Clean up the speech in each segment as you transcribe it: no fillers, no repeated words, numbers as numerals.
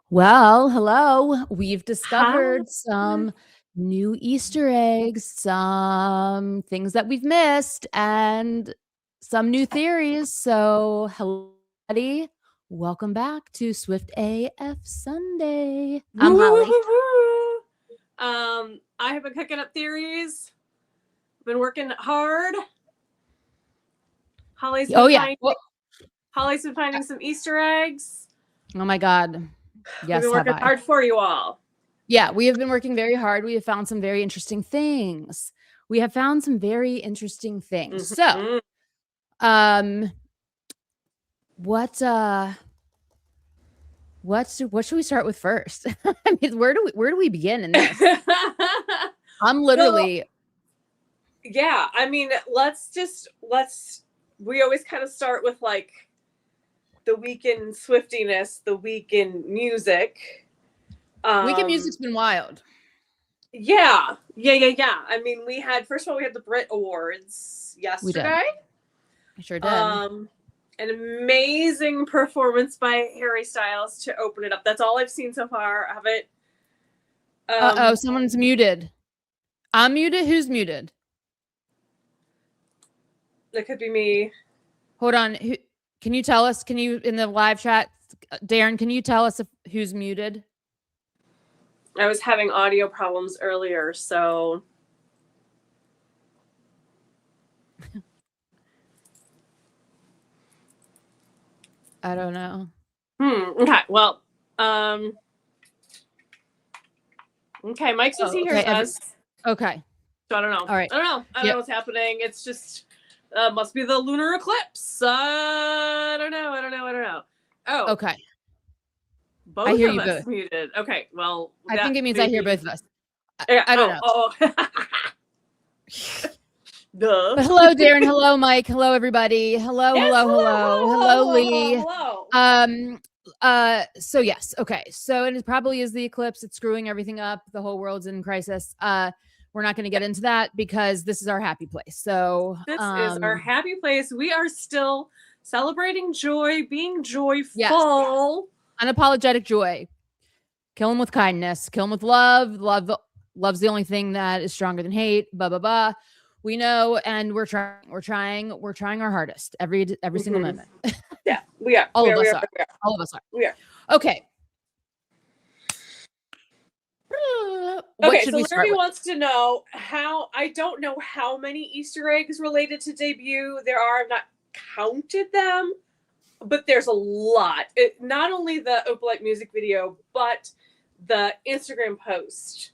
Well, hello. We've Hi. discovered some new Easter eggs, some things that we've missed, and some new theories. So, hello, everybody. Welcome back to Swift AF Sunday. Woo, I'm woo, woo, Holly. woo, woo. I have been cooking up theories. Been working hard. Holly's Oh, been yeah. finding Well, Holly's been finding some Easter eggs. oh, my God. We've Yes, been have working I. hard for you all. Yeah, we have been working very hard. We have found some very interesting things. We have found some very interesting things. So, Mm-hmm. um, what what should we start with first? I mean, where do we begin in this? I'm Well, literally yeah. I mean, let's. We always kind of start with like the week in Swiftiness, the week in music. Weekend Um, music's been wild. yeah. I mean, we had first of all we had the Brit Awards We did. yesterday. We sure did. Um, an amazing performance by Harry Styles to open it up. That's all I've seen so far of it. Uh-oh, someone's muted. I'm muted. Who's muted? That could be me. Hold on. Can you tell us? Can you in the live chat, Darren? Can you tell us who's muted? I was having audio problems earlier, so I don't know. Okay. Well, okay. Mike says he Okay. hears us. Okay. So I don't know. All right. I don't know. I don't Yep. know what's happening. It's just must be the lunar eclipse. I don't know. Oh, Okay. I both hear of you us both. muted. Okay. Well, I that think it means I hear maybe. both of us. Yeah. I don't know. Oh. Duh. But hello, Darren. Hello, Mike. Hello, everybody. Hello, Yes, hello, Lee. hello. So yes, okay. So it probably is the eclipse. It's screwing everything up. The whole world's in crisis. We're not going to get into that because this is our happy place. So This is our happy place. We are still celebrating joy, being joyful. yes, unapologetic joy. Kill them with kindness. Kill them with love. Love's the only thing that is stronger than hate. Blah blah blah. We know, and we're trying our hardest every single moment. Yeah, we are. All We of are. us We are. are. All of us are. We are. Okay. What Okay, should so we start Larry with? wants to know how. I don't know how many Easter eggs related to debut there are. I've not counted them, but there's a lot. Not only the Opalite music video, but the Instagram post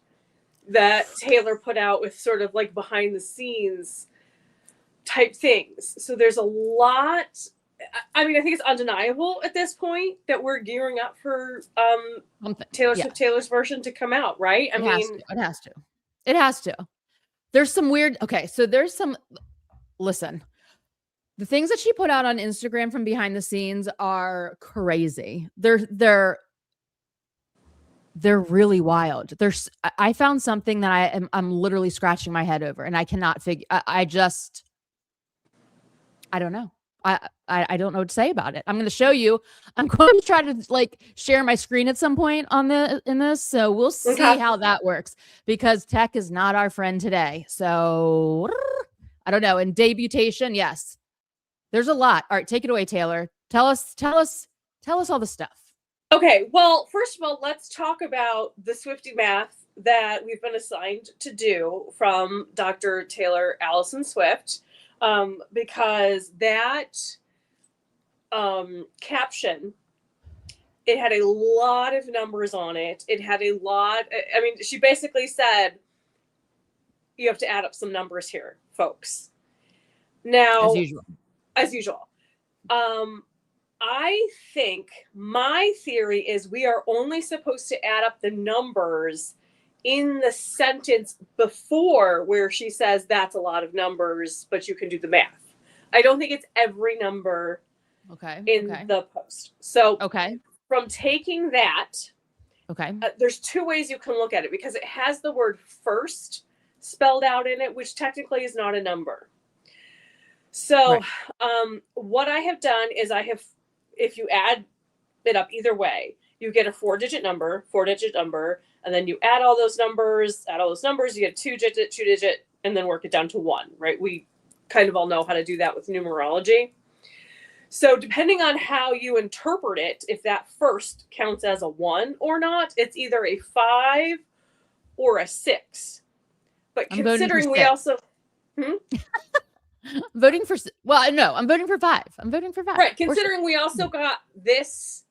that Taylor put out with sort of like behind the scenes type things. So there's a lot. I mean, I think it's undeniable at this point that we're gearing up for Taylor's version to come out, right? It has to. There's some weird. Okay, so there's some. Listen, the things that she put out on Instagram from behind the scenes are crazy. They're really wild. I found something that I'm literally scratching my head over, and I cannot figure. I don't know. I don't know what to say about it. I'm going to show you. I'm going to try to like share my screen at some point in this. So we'll see how that works because tech is not our friend today. So I don't know. And debutation, yes, there's a lot. All right, take it away, Taylor. Tell us all the stuff. Okay, well, first of all, let's talk about the Swiftie math that we've been assigned to do from Dr. Taylor Allison Swift, because that caption, it had a lot of numbers on it. It had a lot. I mean, she basically said, you have to add up some numbers here, folks. Now, as usual. I think my theory is we are only supposed to add up the numbers in the sentence before where she says that's a lot of numbers, but you can do the math. I don't think it's every number in the post. So from taking that, there's two ways you can look at it because it has the word first spelled out in it, which technically is not a number. So what I have done is if you add it up either way. You get a 4-digit number, and then you add all those numbers, you get 2-digit, and then work it down to 1, right? We kind of all know how to do that with numerology. So depending on how you interpret it, if that first counts as a 1 or not, it's either a 5 or a 6. But considering we also... I'm voting for... Well, no, I'm voting for 5. I'm voting for 5. Right, considering we also got this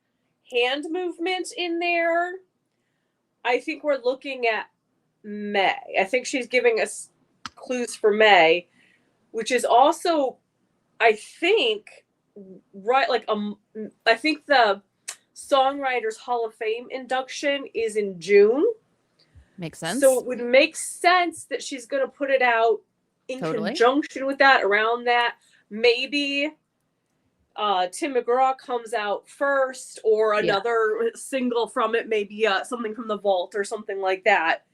hand movement in there, I think we're looking at May. I think she's giving us clues for May, which is also, I think, right, like, I think the Songwriters Hall of Fame induction is in June. Makes sense. So it would make sense that she's going to put it out in conjunction with that, around that. Maybe Tim McGraw comes out first, or another single from it, maybe something from the Vault or something like that,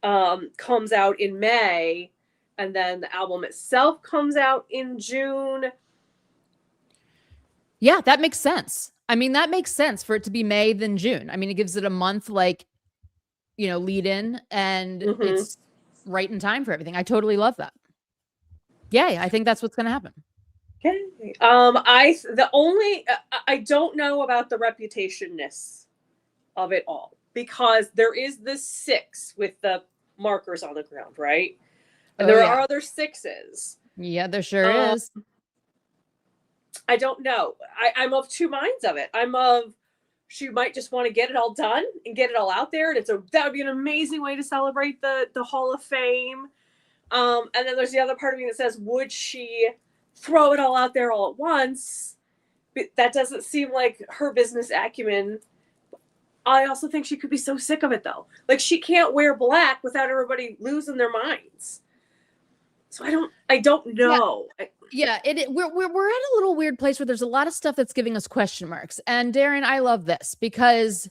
comes out in May, and then the album itself comes out in June. Yeah, that makes sense. I mean, that makes sense for it to be May than June. I mean, it gives it a month, like, you know, lead in, and it's right in time for everything. I totally love that. Yeah, I think that's what's going to happen. Okay. I don't know about the reputationness of it all, because there is this 6 with the markers on the ground, right? And there are other 6s. Yeah, there sure is. I don't know. I'm of two minds of it. I'm of, she might just want to get it all done and get it all out there, and that would be an amazing way to celebrate the Hall of Fame. And then there's the other part of me that says, would she throw it all out there all at once? But that doesn't seem like her business acumen. I also think she could be so sick of it, though. Like, she can't wear black without everybody losing their minds. So I don't know. Yeah, we're at a little weird place where there's a lot of stuff that's giving us question marks. And Darren, I love this because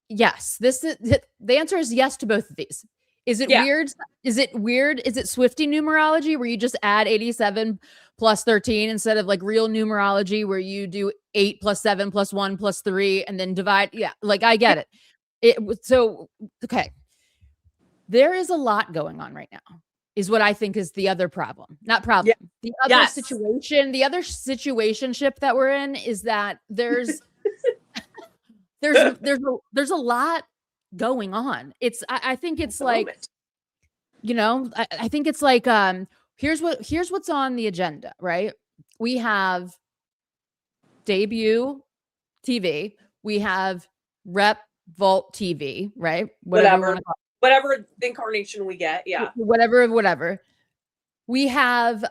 yes, the answer is yes to both of these. Is it weird? Is it weird? Is it Swiftie numerology where you just add 87 plus 13 instead of like real numerology where you do 8 plus 7 plus 1 plus 3 and then divide? Yeah, like I get it. Okay. There is a lot going on right now, is what I think is the other problem. Not problem. Yeah. The other situation, the other situationship that we're in is that there's there's a lot going on. I think it's like, you know, I think it's like here's what's on the agenda, right? We have debut TV, we have rep vault TV, right? Whatever incarnation we get, whatever. We have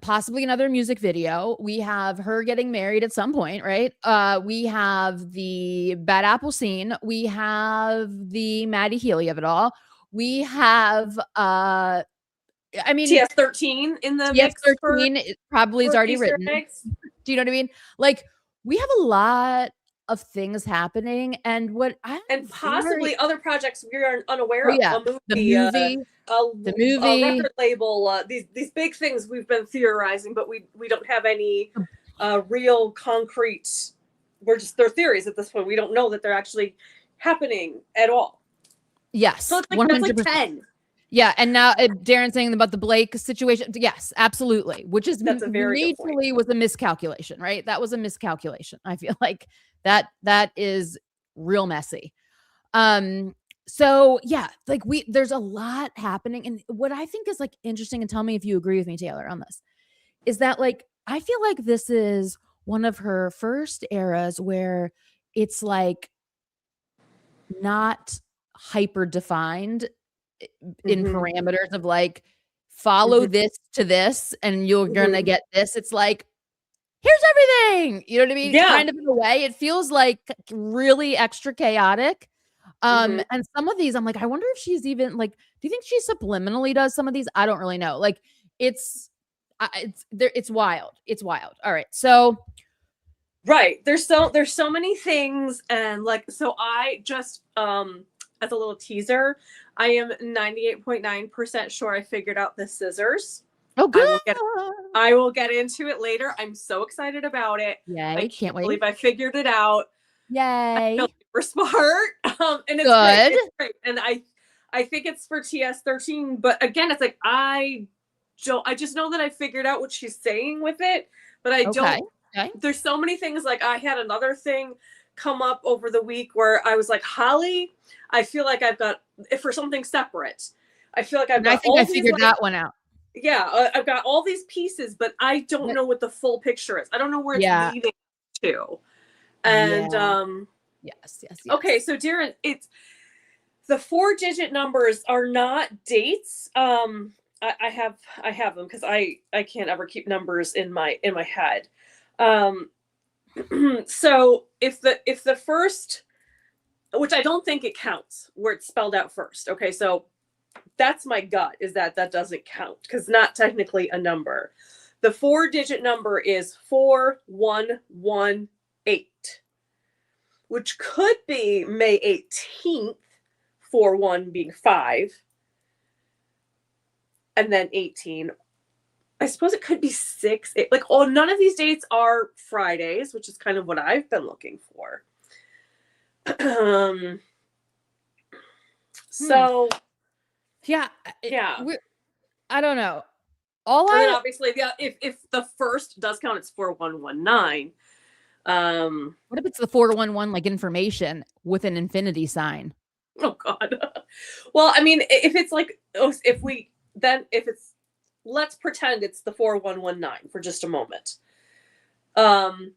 possibly another music video. We have her getting married at some point, right? We have the Bad Apple scene. We have the Maddie Healy of it all. We have TS13 in the mix. TS13 probably is already written. Do you know what I mean? Like, we have a lot of things happening, and possibly other projects we are unaware of. Yeah, the movie, a record label, these big things we've been theorizing, but we don't have any real concrete. They're theories at this point. We don't know that they're actually happening at all. Yes, so it's like, that's like 10. Yeah, and now Darren's saying about the Blake situation. Yes, absolutely. Which is majorly was a miscalculation, right? That was a miscalculation. I feel like that is real messy. So yeah, like there's a lot happening, and what I think is like interesting, and tell me if you agree with me, Taylor, on this, is that like I feel like this is one of her first eras where it's like not hyper defined in parameters of like follow this to this and you're gonna get this. It's like, here's everything, you know what I mean? Kind of in a way it feels like really extra chaotic. And some of these I'm like, I wonder if she's even like, do you think she subliminally does some of these? I don't really know. Like it's wild. It's wild. All right, so there's so many things, and like, so I just as a little teaser, I am 98.9% sure I figured out the scissors. Oh, good. I will get into it later. I'm so excited about it. Yeah, I can't believe I figured it out. Yay. feel super smart. And it's Good. great. It's great. And I think it's for TS13, but again, it's like I just know that I figured out what she's saying with it, but I don't. Okay. There's so many things. Like I had another thing come up over the week where I was like, Holly, I feel like I've got for something separate. I feel like I've got. I think I figured that one out. Yeah, I've got all these pieces, but I don't know what the full picture is. I don't know where it's leading to. And yes. Okay, so Darren, it's the 4-digit numbers are not dates. I have them because I can't ever keep numbers in my head. So if the first, which I don't think it counts where it's spelled out first. Okay, so that's my gut, is that doesn't count because not technically a number. The 4-digit number is 4118, which could be May 18th, 41 being 5, and then 18. I suppose it could be 6. None of these dates are Fridays, which is kind of what I've been looking for. So, yeah. I don't know. Then obviously, if the first does count, it's 4119. What if it's the 411 like information with an infinity sign? Oh God. Well, I mean, if it's like, let's pretend it's the 4119 for just a moment. The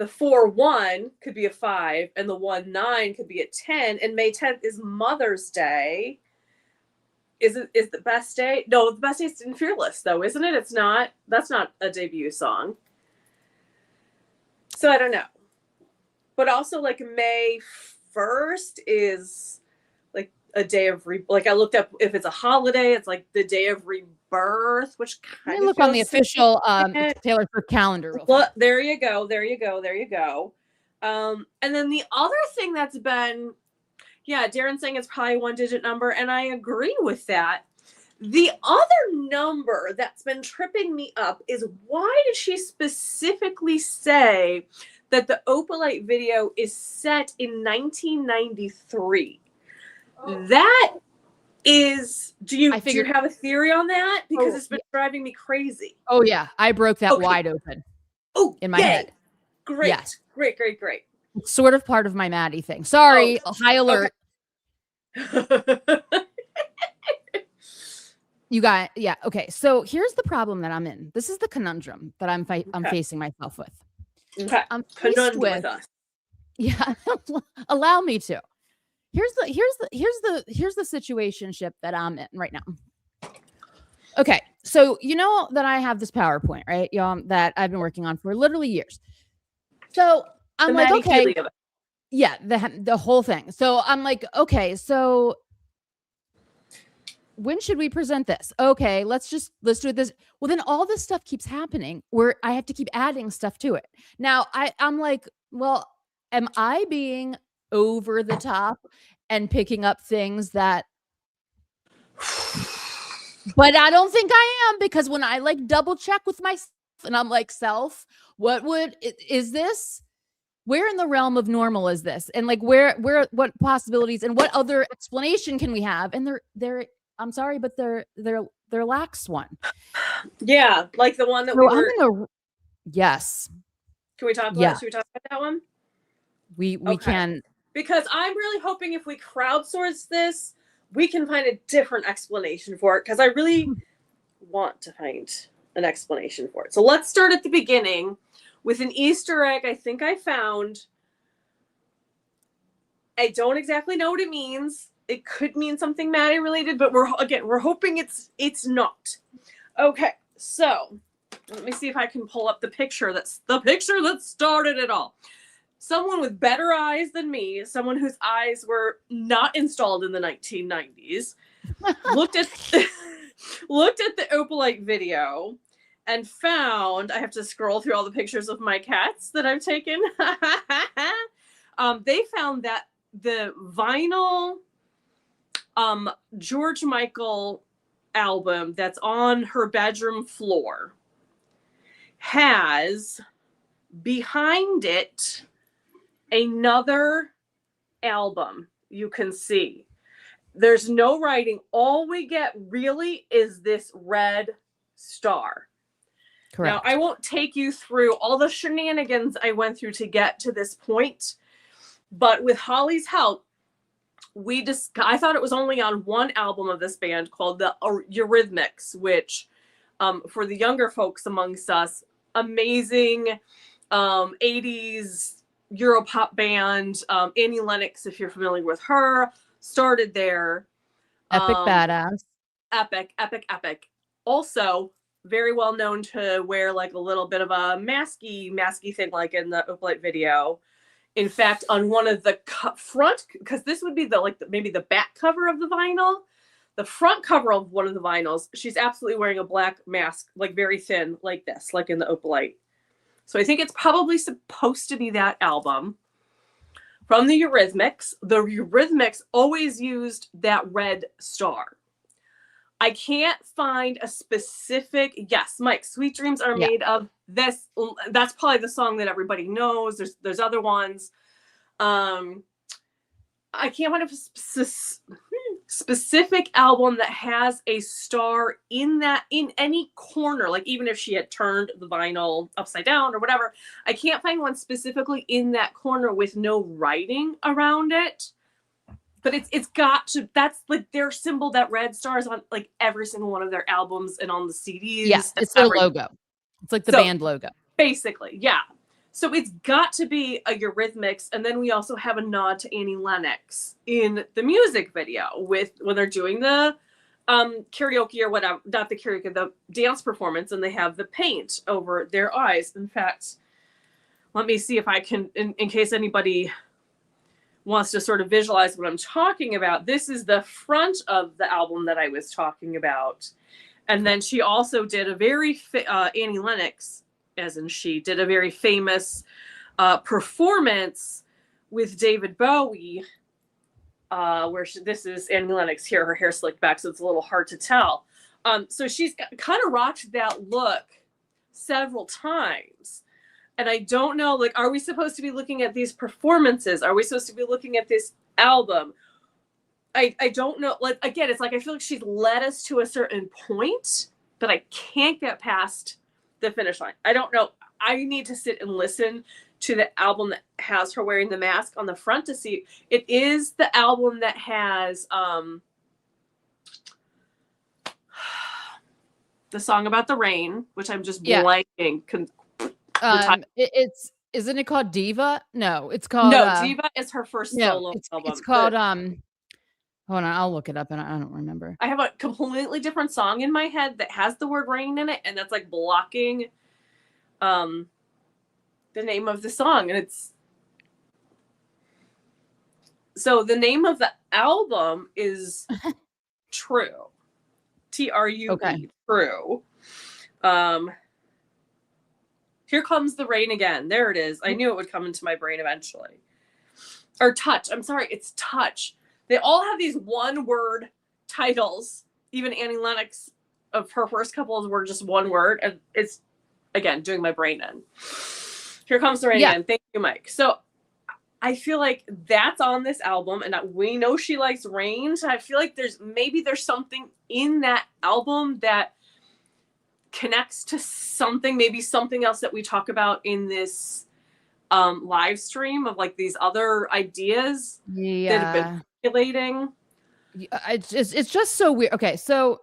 41 could be a 5 and the 19 could be a 10, and May 10th is Mother's Day. Is the best day? No, the best day is in Fearless though, isn't it? It's not. That's not a debut song. So I don't know. But also like May 1st is like a day of I looked up if it's a holiday, it's like the day of rebirth, which kind of look on the official Taylor Swift calendar. Well, there you go. And then the other thing that's been, Darren saying it's probably 1-digit number, and I agree with that. The other number that's been tripping me up is, why did she specifically say that the Opalite video is set in 1993? Oh. That is, do you have a theory on that? Because it's been driving me crazy. Oh yeah, I broke that wide open. Oh, in my head. Great. Yes. Great. It's sort of part of my Maddie thing. Sorry, high alert. Okay. You got okay. So here's the problem that I'm in. This is the conundrum that I'm facing myself with. Okay. Conundrum with us. Yeah, allow me to. Here's the situationship that I'm in right now. Okay, so you know that I have this PowerPoint, right, y'all, that I've been working on for literally years. So I'm like, okay, yeah, the whole thing. So I'm like, okay, so when should we present this? Okay, let's do it this. Well, then all this stuff keeps happening where I have to keep adding stuff to it. Now I'm like, well, am I being over the top and picking up things that, but I don't think I am, because when I like double check with myself and I'm like, is this, where in the realm of normal is this? And like, what possibilities and what other explanation can we have? And they're I'm sorry, but they're lax one. Yeah, like the one that yes. Can we talk about it? Should we talk about that one? We can. Because I'm really hoping if we crowdsource this, we can find a different explanation for it, because I really want to find an explanation for it. So let's start at the beginning with an Easter egg I think I found. I don't exactly know what it means. It could mean something Maddie related, but we're hoping it's not. Okay, so let me see if I can pull up the picture that started it all. Someone with better eyes than me, someone whose eyes were not installed in the 1990s, looked at the Opalite video and found, I have to scroll through all the pictures of my cats that I've taken. They found that the vinyl George Michael album that's on her bedroom floor has behind it another album you can see. There's no writing. All we get really is this red star. Correct. Now, I won't take you through all the shenanigans I went through to get to this point, but with Holly's help, I thought it was only on one album of this band called the Eurythmics, which for the younger folks amongst us, amazing 80s Europop band. Annie Lennox, if you're familiar with her, started there. Epic badass. Epic. Also, very well known to wear like a little bit of a masky thing, like in the Opalite video. In fact, on one of the front, because this would be maybe the back cover of the vinyl, the front cover of one of the vinyls, she's absolutely wearing a black mask, like very thin, like this, like in the Opalite. So I think it's probably supposed to be that album. From the Eurythmics. The Eurythmics always used that red star. I can't find a specific, yes, Mike, Sweet Dreams Are Made of this. That's probably the song that everybody knows. There's other ones. I can't find a specific album that has a star in any corner, like even if she had turned the vinyl upside down or whatever. I can't find one specifically in that corner with no writing around it. But it's got to, that's like their symbol, that red star is on like every single one of their albums and on the CDs. Yes, it's their logo. It's like the band logo. Basically, yeah. So it's got to be a Eurythmics, and then we also have a nod to Annie Lennox in the music video when they're doing the karaoke or whatever, not the karaoke, the dance performance, and they have the paint over their eyes. In fact, let me see if I can, in case anybody wants to sort of visualize what I'm talking about. This is the front of the album that I was talking about. And then she also did a very, Annie Lennox, as in she, did a very famous performance with David Bowie, where this is Annie Lennox here, her hair slicked back, so it's a little hard to tell. So she's kind of rocked that look several times. And I don't know, like, are we supposed to be looking at these performances? Are we supposed to be looking at this album? I don't know. Like, again, it's like I feel like she's led us to a certain point, but I can't get past the finish line. I don't know. I need to sit and listen to the album that has her wearing the mask on the front to see. It is the album that has the song about the rain, which I'm just blanking. Isn't it called Diva? No, it's called Diva is her first solo album. It's called hold on, I'll look it up and I don't remember. I have a completely different song in my head that has the word rain in it, and that's like blocking the name of the song. And so the name of the album is True. TRUE. Okay. True. Here Comes the Rain Again. There it is. I knew it would come into my brain eventually. Or Touch. I'm sorry, it's Touch. They all have these one-word titles. Even Annie Lennox, of her first couple were just one word. And it's, again, doing my brain in. Here Comes the Rain Again. Thank you, Mike. So I feel like that's on this album. And we know she likes rain. So I feel like there's something in that album that connects to something, maybe something else that we talk about in this live stream of like these other ideas that have been circulating. It's just so weird. Okay, so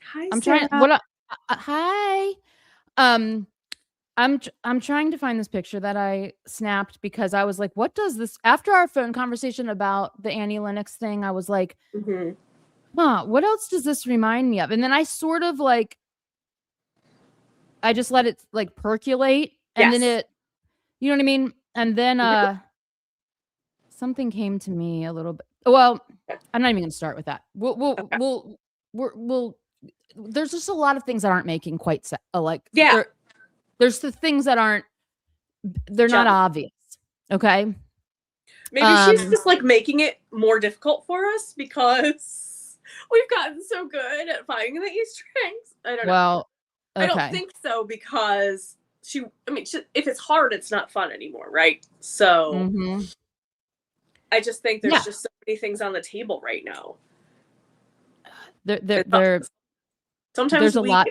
hi, I'm Sarah. trying. Hi. I'm trying to find this picture that I snapped because I was like, what does this? After our phone conversation about the Annie Lennox thing, I was like, what else does this remind me of? And then I sort of like, I just let it like percolate, and then it, you know what I mean? And then something came to me a little bit. Well, I'm not even gonna start with that. We'll there's just a lot of things that aren't making quite sense. There's the things that aren't, they're not obvious. Okay. Maybe she's just like making it more difficult for us because we've gotten so good at finding the Easter eggs. I don't know. Well, okay. I don't think so, because if it's hard, it's not fun anymore, right? So I just think there's just so many things on the table right now. Sometimes there's a lot.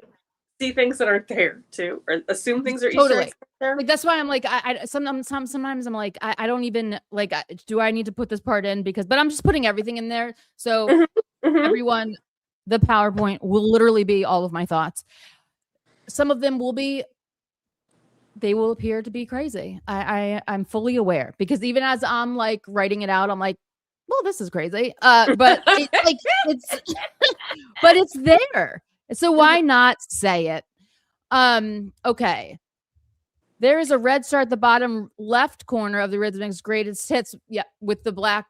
See things that aren't there too, or assume things are totally Easter eggs there. Like that's why I'm like, sometimes I'm like, I don't even like, do I need to put this part in? But I'm just putting everything in there. So everyone, the PowerPoint will literally be all of my thoughts. Some of them they will appear to be crazy. I'm fully aware, because even as I'm like writing it out, I'm like, well, this is crazy. But it's but it's there. So why not say it? Okay. There is a red star at the bottom left corner of the Rhythmic's greatest hits. Yeah, with the black.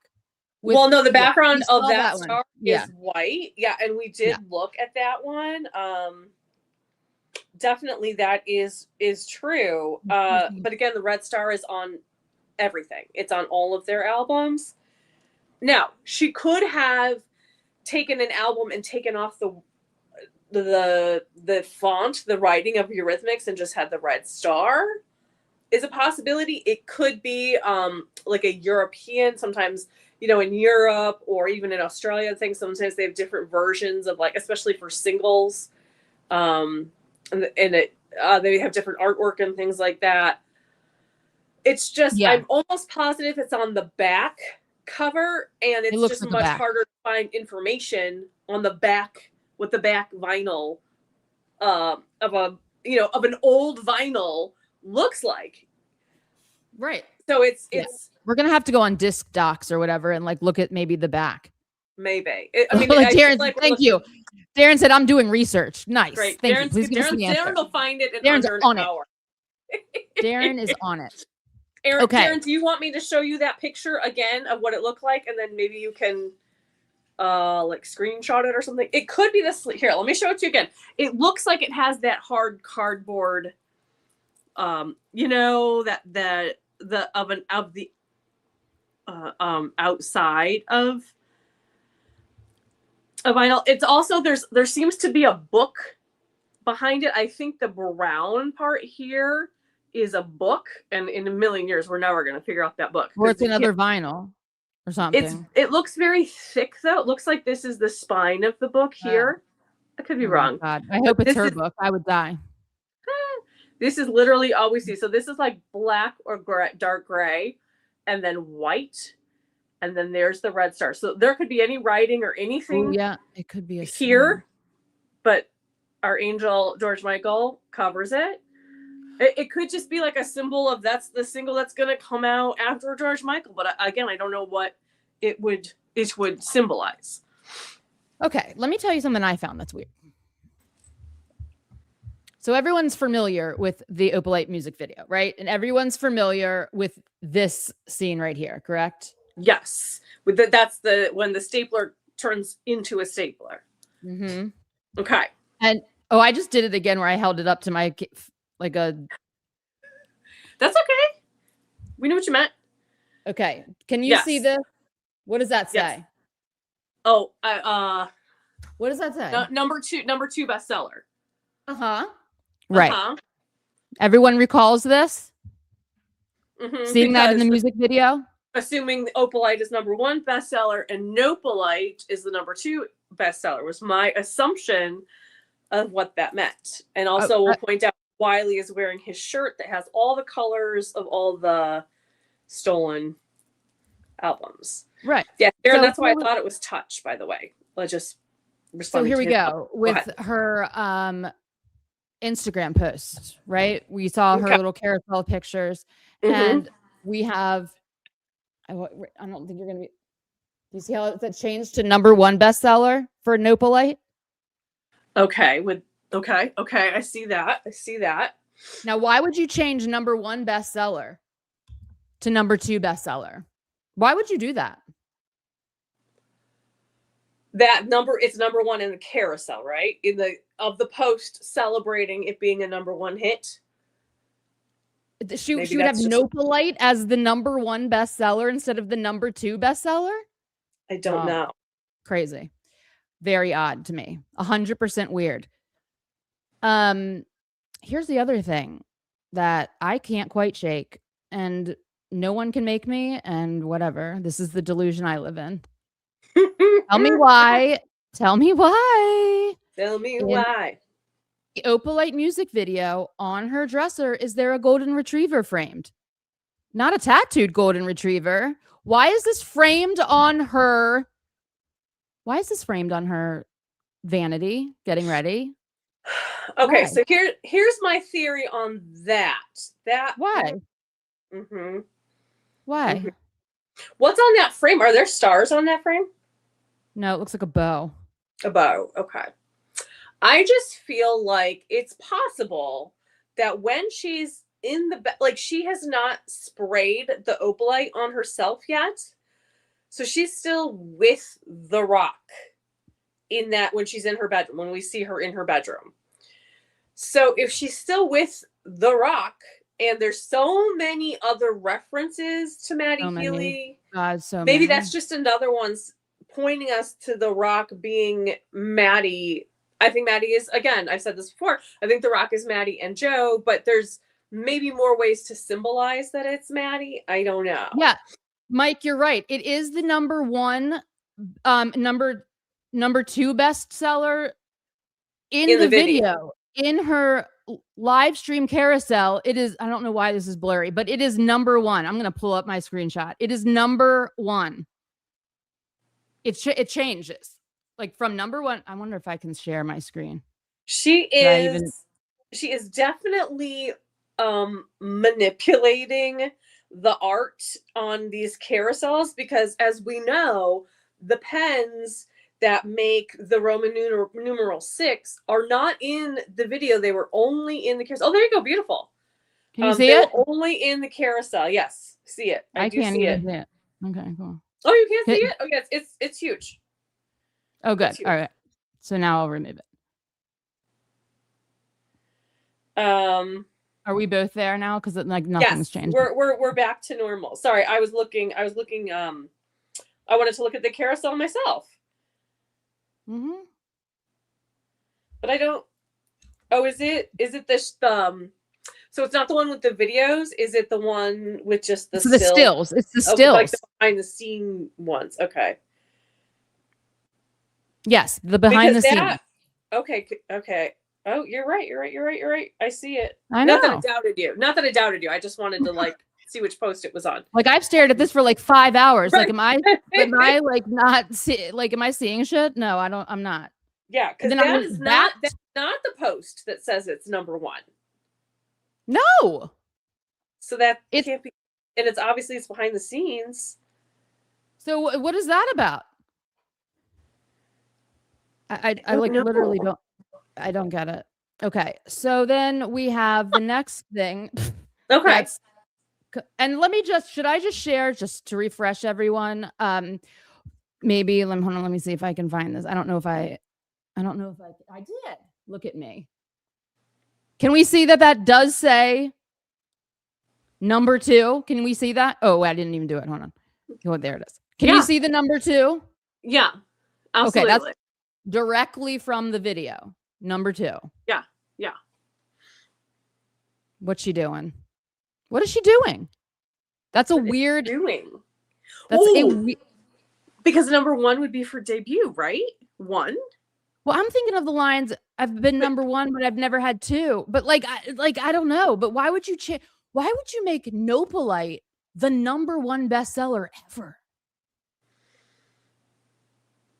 Well, no, the background of that star is white. Yeah, and we did look at that one. Definitely that is true. But again, the red star is on everything. It's on all of their albums. Now, she could have taken an album and taken off the font, the writing of Eurythmics, and just had the red star. Is a possibility. It could be like a European, sometimes, in Europe or even in Australia, I think sometimes they have different versions of, like, especially for singles. And they have different artwork and things like that. It's just, I'm almost positive it's on the back cover, and it's just much harder to find information on the back, with the back vinyl of an old vinyl looks like. Right. So it's we're gonna have to go on Disc Docs or whatever and like look at maybe the back. Maybe. I mean, Darren, thank you. Darren said I'm doing research. Nice. Great. Thank you. Please give us the answer. Darren will find it in Darren's under on an hour. Darren is on it. Okay. Darren, do you want me to show you that picture again of what it looked like, and then maybe you can like screenshot it or something? It could be this. Here, let me show it to you again. It looks like it has that hard cardboard, that the oven of the outside of a vinyl. It's also there seems to be a book behind it. I think the brown part here is a book, and in a million years we're never going to figure out that book. Or it's another vinyl or something. It looks very thick though. It looks like this is the spine of the book here. I could be wrong. God, I hope it's her book. I would die. This is literally all we see. So this is like black or dark gray, and then white, and then there's the red star. So there could be any writing or anything. Oh, yeah, it could be here, but our angel George Michael covers it. It could just be like a symbol of that's the single that's going to come out after George Michael. But again, I don't know what it would symbolize. Okay, let me tell you something I found that's weird. So everyone's familiar with the Opalite music video, right? And everyone's familiar with this scene right here, correct? Yes. That's when the stapler turns into a stapler. Mm-hmm. Okay. And I just did it again where I held it up to my like a. That's okay. We knew what you meant. Okay. Can you see this? What does that say? Yes. Oh, what does that say? Number two bestseller. Uh-huh. Right. Everyone recalls this? Mm-hmm, seeing that in the music video? Assuming Opalite is number 1 bestseller and Nopalite is the number 2 bestseller was my assumption of what that meant. And also we'll point out Wiley is wearing his shirt that has all the colors of all the stolen albums. Right. Yeah, Darren, that's why I thought it was Touch, by the way. Let's just respond. So here we go with her Instagram post, right? We saw her little carousel pictures, and we have, I don't think you're going to be, do you see how that changed to number 1 bestseller for Nopalite? Okay. I see that. Now, why would you change number 1 bestseller to number 2 bestseller? Why would you do that? It's number 1 in the carousel, right? Of the post celebrating it being a number 1 hit. She would have Nopalite as the number 1 bestseller instead of the number 2 bestseller? I don't know. Crazy. Very odd to me. 100% weird. Here's the other thing. that I can't quite shake, and no one can make me, and whatever. This is the delusion I live in. Tell me why. Tell me why. Tell me In why. the Opalite music video, on her dresser, is there a golden retriever framed? Not a tattooed golden retriever. Why is this framed on her? Why is this framed on her vanity getting ready? Okay, Why? so here's my theory on that. Why? Mm-hmm. Why? Mm-hmm. What's on that frame? Are there stars on that frame? No, it looks like a bow. A bow. Okay. I just feel like it's possible that when she's in the like, she has not sprayed the opalite on herself yet, so she's still with the rock in that when she's in her bedroom, when we see her in her bedroom. So if she's still with the rock, and there's so many other references to Maddie Healy, God, so maybe many. that's just another one's pointing us to the rock being Maddie. I think Maddie is, again, I've said this before, I think the rock is Maddie and Joe, but there's maybe more ways to symbolize that it's Maddie. I don't know. Yeah, Mike, you're right. It is the number 1, number 2 bestseller in the video. In her live stream carousel. It is, I don't know why this is blurry, but it is number 1. I'm going to pull up my screenshot. It is number 1. It changes like from number 1. I wonder if I can share my screen. She is definitely manipulating the art on these carousels, because as we know, the pens that make the Roman numeral 6 are not in the video. They were only in the carousel. Oh, there you go. Beautiful. Can you see it? Only in the carousel. Yes. See it. I can't even see it. Okay, cool. Oh, you can't see it? Oh, yes. It's huge. Oh, good. All right. So now I'll remove it. Are we both there now? Because like nothing's changed. We're back to normal. Sorry, I was looking. I wanted to look at the carousel myself. Mm-hmm. But I don't. Oh, is it this so it's not the one with the videos? Is it the one with just the stills? It's the stills. Like the behind the scene ones. Okay. Yes, the behind the scene. Okay. Oh, you're right. I see it. I know. Not that I doubted you. I just wanted to like see which post it was on. Like I've stared at this for like 5 hours. Right. Like am I like not am I seeing shit? No, I don't. I'm not. Yeah, because that's not the post that says it's number 1. No. So that it can't be, and it's obviously it's behind the scenes. So what is that about? I like literally don't. I don't get it. Okay, so then we have the next thing. Okay. And should I just share just to refresh everyone? Maybe hold on, let me see if I can find this. I don't know if I did. Look at me. Can we see that does say number 2? Can we see that? Oh, I didn't even do it. Hold on. Oh, there it is. Can you see the number 2? Yeah. Absolutely. Okay, that's directly from the video. Number 2. Yeah. What's she doing? What is she doing? That's a weird doing. That's because number 1 would be for debut, right? 1. Well, I'm thinking of the lines. I've been number 1, but I've never had 2. But I don't know. But why would you make Nopalite the number 1 bestseller ever?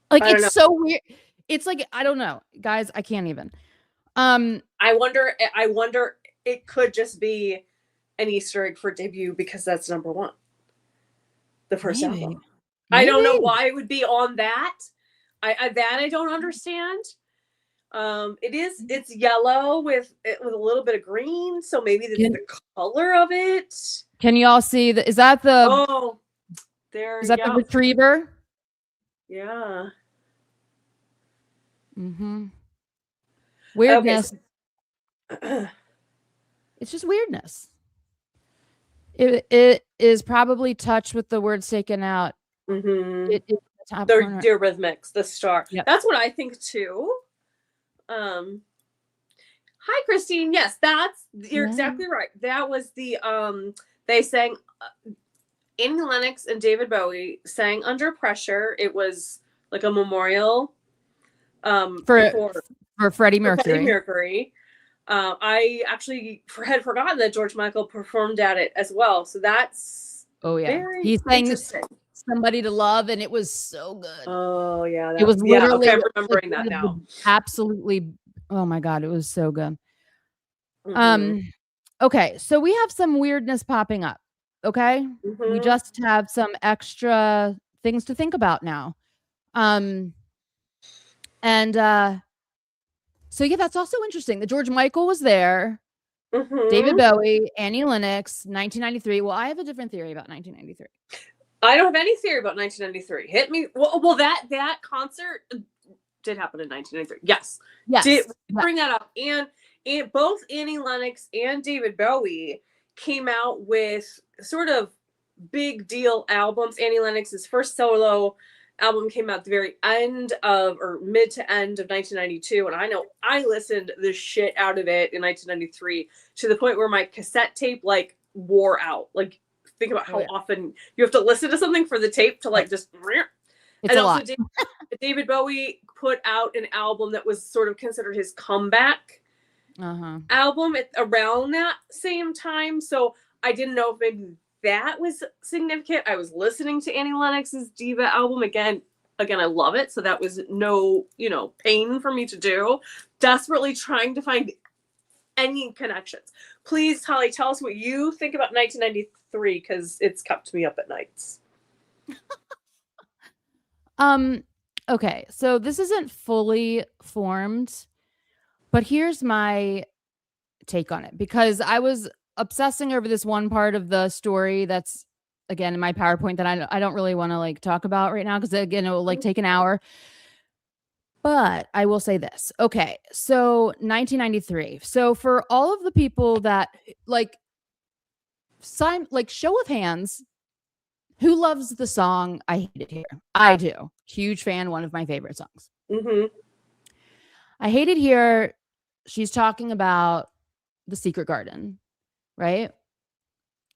Like it's so weird. It's like I don't know, guys. I can't even. I wonder. It could just be an Easter egg for debut because that's number 1. The first album. Maybe. I don't know why it would be on that. I don't understand. It's yellow with a little bit of green, so maybe that's the color of it. Can you all see that? Is that the? Oh, there. Is that the retriever? Yeah. Mm-hmm. Weirdness. Okay, it's just weirdness. It is probably touched with the words taken out. Mm-hmm. It is the top corner. Their rhythmics, the star. Yep. That's what I think too. Hi, Christine. Yes, you're exactly right. That was the they sang Annie Lennox and David Bowie sang Under Pressure. It was like a memorial for Freddie Mercury. Freddie Mercury. I actually had forgotten that George Michael performed at it as well. So that's he sang Somebody to Love, and it was so good. Oh yeah, it was literally. Okay, I'm remembering that now. Absolutely, oh my god, it was so good. Okay, so we have some weirdness popping up. Okay, we just have some extra things to think about now. And so yeah, that's also interesting. The George Michael was there. David Bowie, Annie Lennox, 1993. Well, I have a different theory about 1993. I don't have any theory about 1993. Hit me. Well, that concert did happen in 1993. Yes. Did bring that up. And both Annie Lennox and David Bowie came out with sort of big deal albums. Annie Lennox's first solo album came out at the very end of, or mid to end of 1992. And I know I listened the shit out of it in 1993 to the point where my cassette tape like wore out. Like, think about how often you have to listen to something for the tape to like just. It's and a also lot. David Bowie put out an album that was sort of considered his comeback album around that same time. So I didn't know if maybe that was significant. I was listening to Annie Lennox's Diva album again, I love it. So that was no, pain for me to do. Desperately trying to find any connections. Please, Holly, tell us what you think about 1993, because it's kept me up at nights. Okay, so this isn't fully formed, but here's my take on it, because I was obsessing over this one part of the story that's, again, in my PowerPoint that I don't really want to like talk about right now, because again, it will like take an hour. But I will say this. Okay, so 1993. So for all of the people that like show of hands, who loves the song I Hate It Here? I do. Huge fan, one of my favorite songs. I Hate It Here. She's talking about the secret garden, right?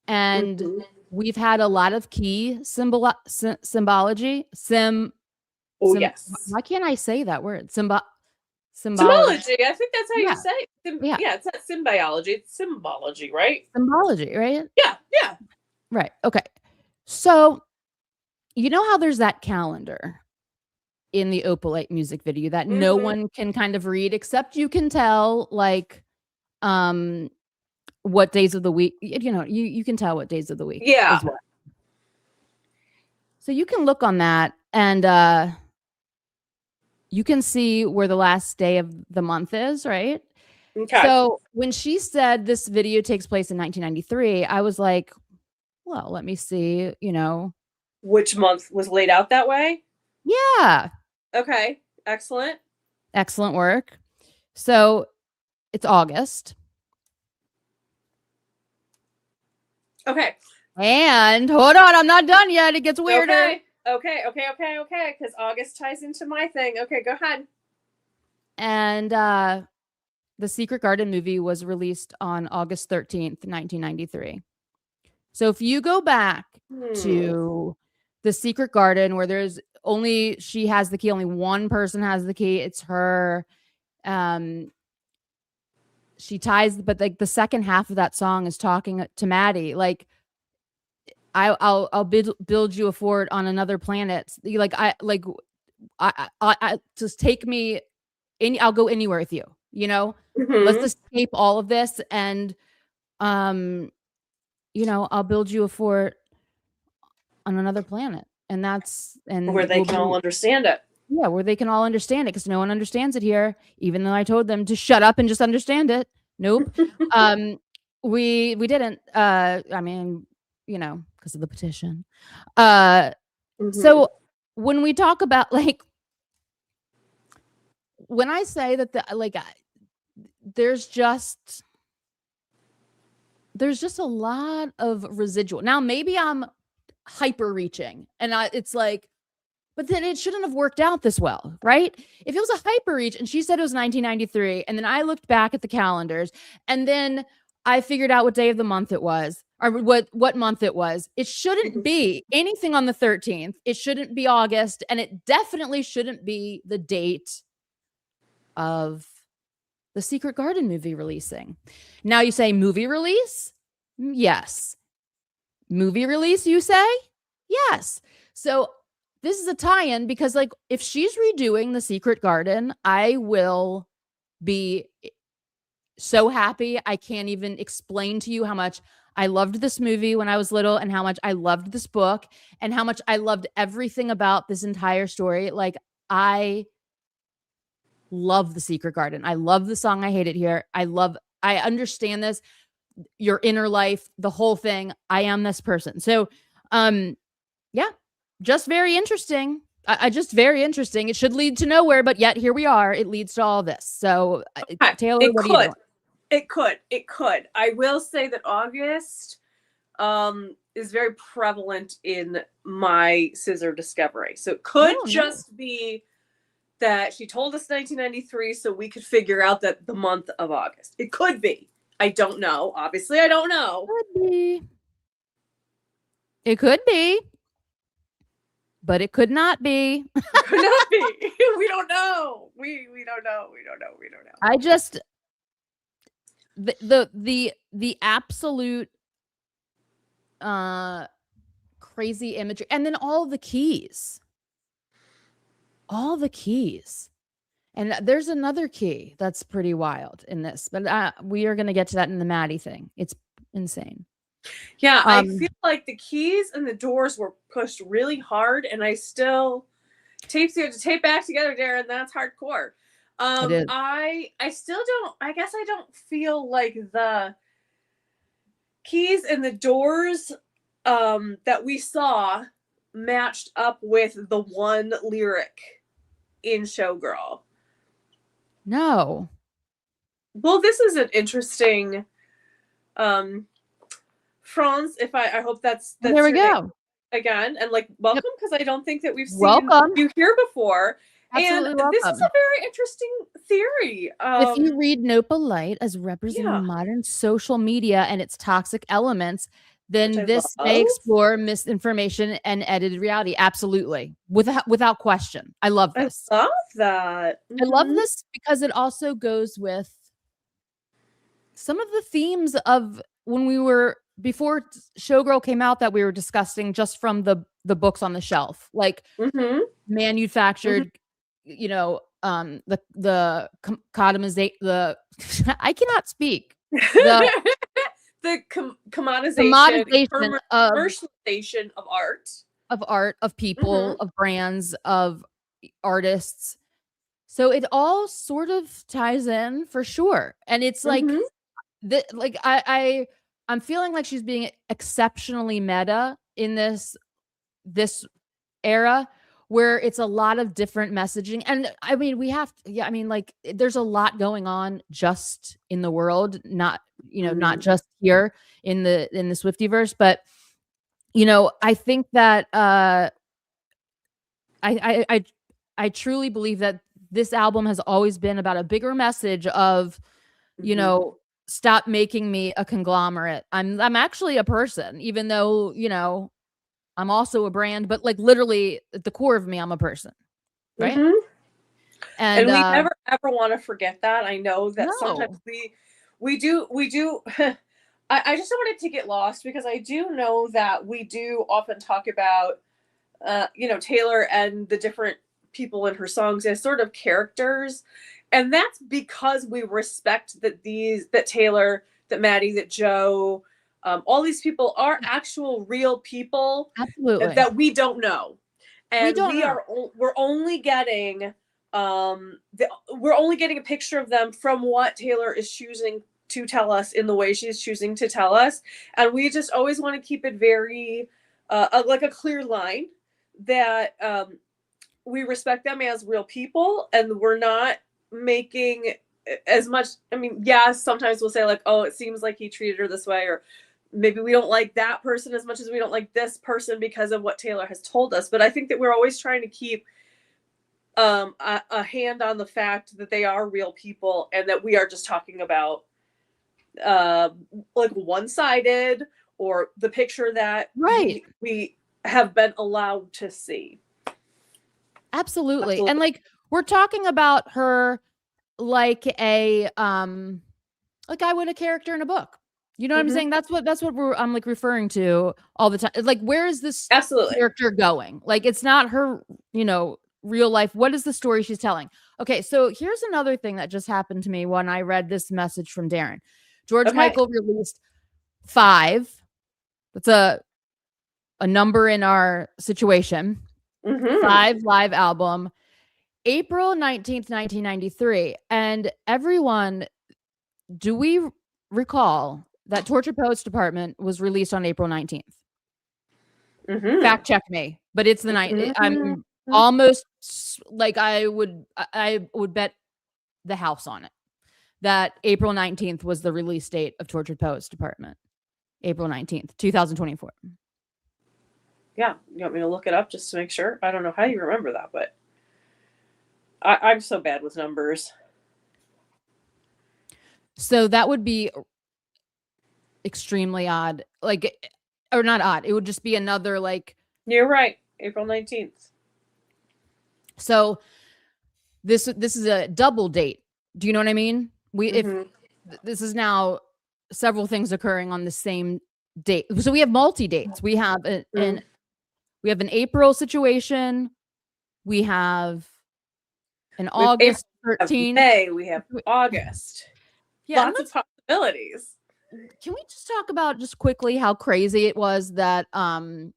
And we've had a lot of key symbology. Yes. Why can't I say that word? Symbology. I think that's how you say it. Yeah, it's not symbiology. It's symbology, right? Symbology, right? Yeah. Right. Okay. So, you know how there's that calendar in the Opalite music video that no one can kind of read, except you can tell like what days of the week, you can tell what days of the week. Yeah. So you can look on that and you can see where the last day of the month is, right? Okay. So when she said this video takes place in 1993, I was like, well, let me see, which month was laid out that way? Yeah. Okay. Excellent work. So it's August. Okay. And hold on, I'm not done yet. It gets weirder. Okay. Because August ties into my thing. Okay, go ahead. And the Secret Garden movie was released on August 13th, 1993. So if you go back to the Secret Garden, where she has the key, only one person has the key, it's her. She ties, but like the second half of that song is talking to Maddie, like, I'll build you a fort on another planet. I just take me in. I'll go anywhere with you. Let's escape all of this, and I'll build you a fort on another planet, and where they can all understand it. Yeah, where they can all understand it, because no one understands it here, even though I told them to shut up and just understand it. Nope. We didn't. I mean, because of the petition. So when we talk about when I say that there's just a lot of residual. Now maybe I'm hyper reaching, and it's like But then it shouldn't have worked out this well, right? If it was a hyper reach and she said it was 1993, and then I looked back at the calendars, and then I figured out what day of the month it was, or what month it was. It shouldn't be anything on the 13th. It shouldn't be August, and it definitely shouldn't be the date of the Secret Garden movie releasing. Now you say movie release? Yes. Movie release, you say? Yes. So this is a tie-in because, like, if she's redoing The Secret Garden, I will be so happy. I can't even explain to you how much I loved this movie when I was little, and how much I loved this book, and how much I loved everything about this entire story. Like, I love The Secret Garden. I love the song I Hate It Here. I understand this, your inner life, the whole thing. I am this person. So, yeah, just very interesting. I just very interesting. It should lead to nowhere, but yet here we are. It leads to all this. So, Taylor, what are you doing? It could. I will say that August is very prevalent in my scissor discovery. So it could just be that she told us 1993 so we could figure out that the month of August. It could be. I don't know. Obviously, I don't know. Could be. It could be. But it could not be. It could not be. We don't know. We don't know. We don't know. I just the absolute crazy imagery, and then all the keys. And there's another key that's pretty wild in this, but we are going to get to that in the Maddie thing. It's insane. Yeah, I feel like the keys and the doors were pushed really hard, and I still you have to tape back together, Darren. That's hardcore. I still don't. I guess I don't feel like the keys and the doors that we saw matched up with the one lyric in Showgirl. No. Well, this is an interesting. Franz, if I hope that's there we go again, and like welcome, because I don't think that we've seen you here before. Absolutely and welcome. This is a very interesting theory. If you read Nopa Light as representing modern social media and its toxic elements, then this may explore misinformation and edited reality. Absolutely, without question. I love this. I love that. I love this because it also goes with some of the themes of when we were, before Showgirl came out, that we were discussing just from the books on the shelf, like manufactured, you know, the commodization, I cannot speak. The commodization, commercialization of art, of people, of brands, of artists. So it all sort of ties in for sure. And it's like, I'm feeling like she's being exceptionally meta in this era, where it's a lot of different messaging. And I mean, like, there's a lot going on just in the world, not just here in the Swiftiverse, but I think that I truly believe that this album has always been about a bigger message of, stop making me a conglomerate. I'm actually a person, even though, I'm also a brand, but like literally at the core of me, I'm a person. Right. And we never ever want to forget that. I know that sometimes we do. I just don't want it to get lost, because I do know that we do often talk about, Taylor and the different people in her songs as sort of characters. And that's because we respect that Taylor, that Maddie, that Joe, all these people are actual real people. Absolutely. That we don't know. And we're only getting a picture of them from what Taylor is choosing to tell us in the way she's choosing to tell us. And we just always want to keep it very like a clear line that we respect them as real people, and we're not making as much. I mean, sometimes we'll say like, oh, it seems like he treated her this way, or maybe we don't like that person as much as we don't like this person because of what Taylor has told us. But I think that we're always trying to keep a hand on the fact that they are real people and that we are just talking about like one-sided or the picture that we have been allowed to see. Absolutely. And like we're talking about her like a like I would a character in a book. You know what I'm saying? That's what I'm like referring to all the time. Like, where is this character going? Like, it's not her, you know, real life. What is the story she's telling? Okay, so here's another thing that just happened to me when I read this message from Darren. George Michael released 5. That's a number in our situation. 5 live album, April 19th, 1993. And everyone, do we recall that Torture Poets Department was released on April 19th? Fact check me, but it's the night. I'm almost like I would bet the house on it that April 19th was the release date of Tortured Poets Department. April 19th, 2024. Yeah, you want me to look it up just to make sure? I don't know how you remember that, but I'm so bad with numbers. So that would be extremely odd. Like, or not odd. It would just be another like. You're right. April 19th. So this is a double date. Do you know what I mean? If this is now several things occurring on the same date. So we have multi dates. We have an April situation. We have an August 13th. May, we have August. Yeah, lots of possibilities. Can we just talk about just quickly how crazy it was that Graham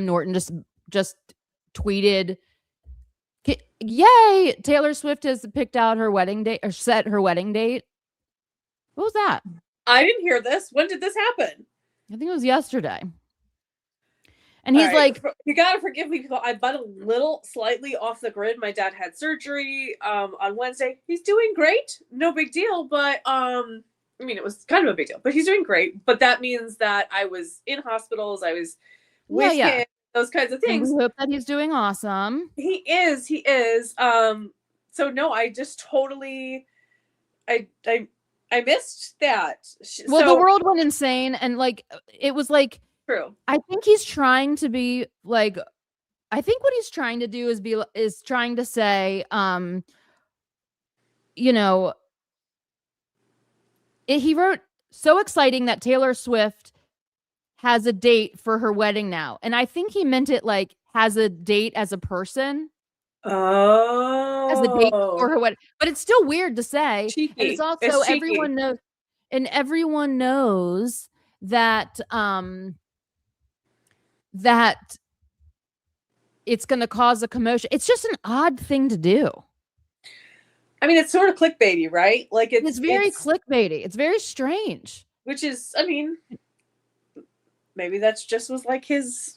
Norton just tweeted, "Yay! Taylor Swift has picked out her wedding date or set her wedding date." What was that? I didn't hear this. When did this happen? I think it was yesterday. And he's like, "You gotta forgive me, people. I've been a little slightly off the grid. My dad had surgery on Wednesday. He's doing great. No big deal. But I mean, it was kind of a big deal. But he's doing great. But that means that I was in hospitals. I was with him. Those kinds of things. And we hope that he's doing awesome. He is. So no, I just totally, I missed that. Well, the world went insane, and like it was like. True. I think he's trying to be like, I think what he's trying to do is trying to say, you know, he wrote, "So exciting that Taylor Swift has a date for her wedding now." And I think he meant it like has a date as a person. Oh. As a date for her wedding. But it's still weird to say. Cheeky. And it's also everyone knows that that it's going to cause a commotion. It's just an odd thing to do. I mean, it's sort of clickbaity, right? Like it's very clickbaity. It's very strange. Which is, I mean, maybe that's just was like his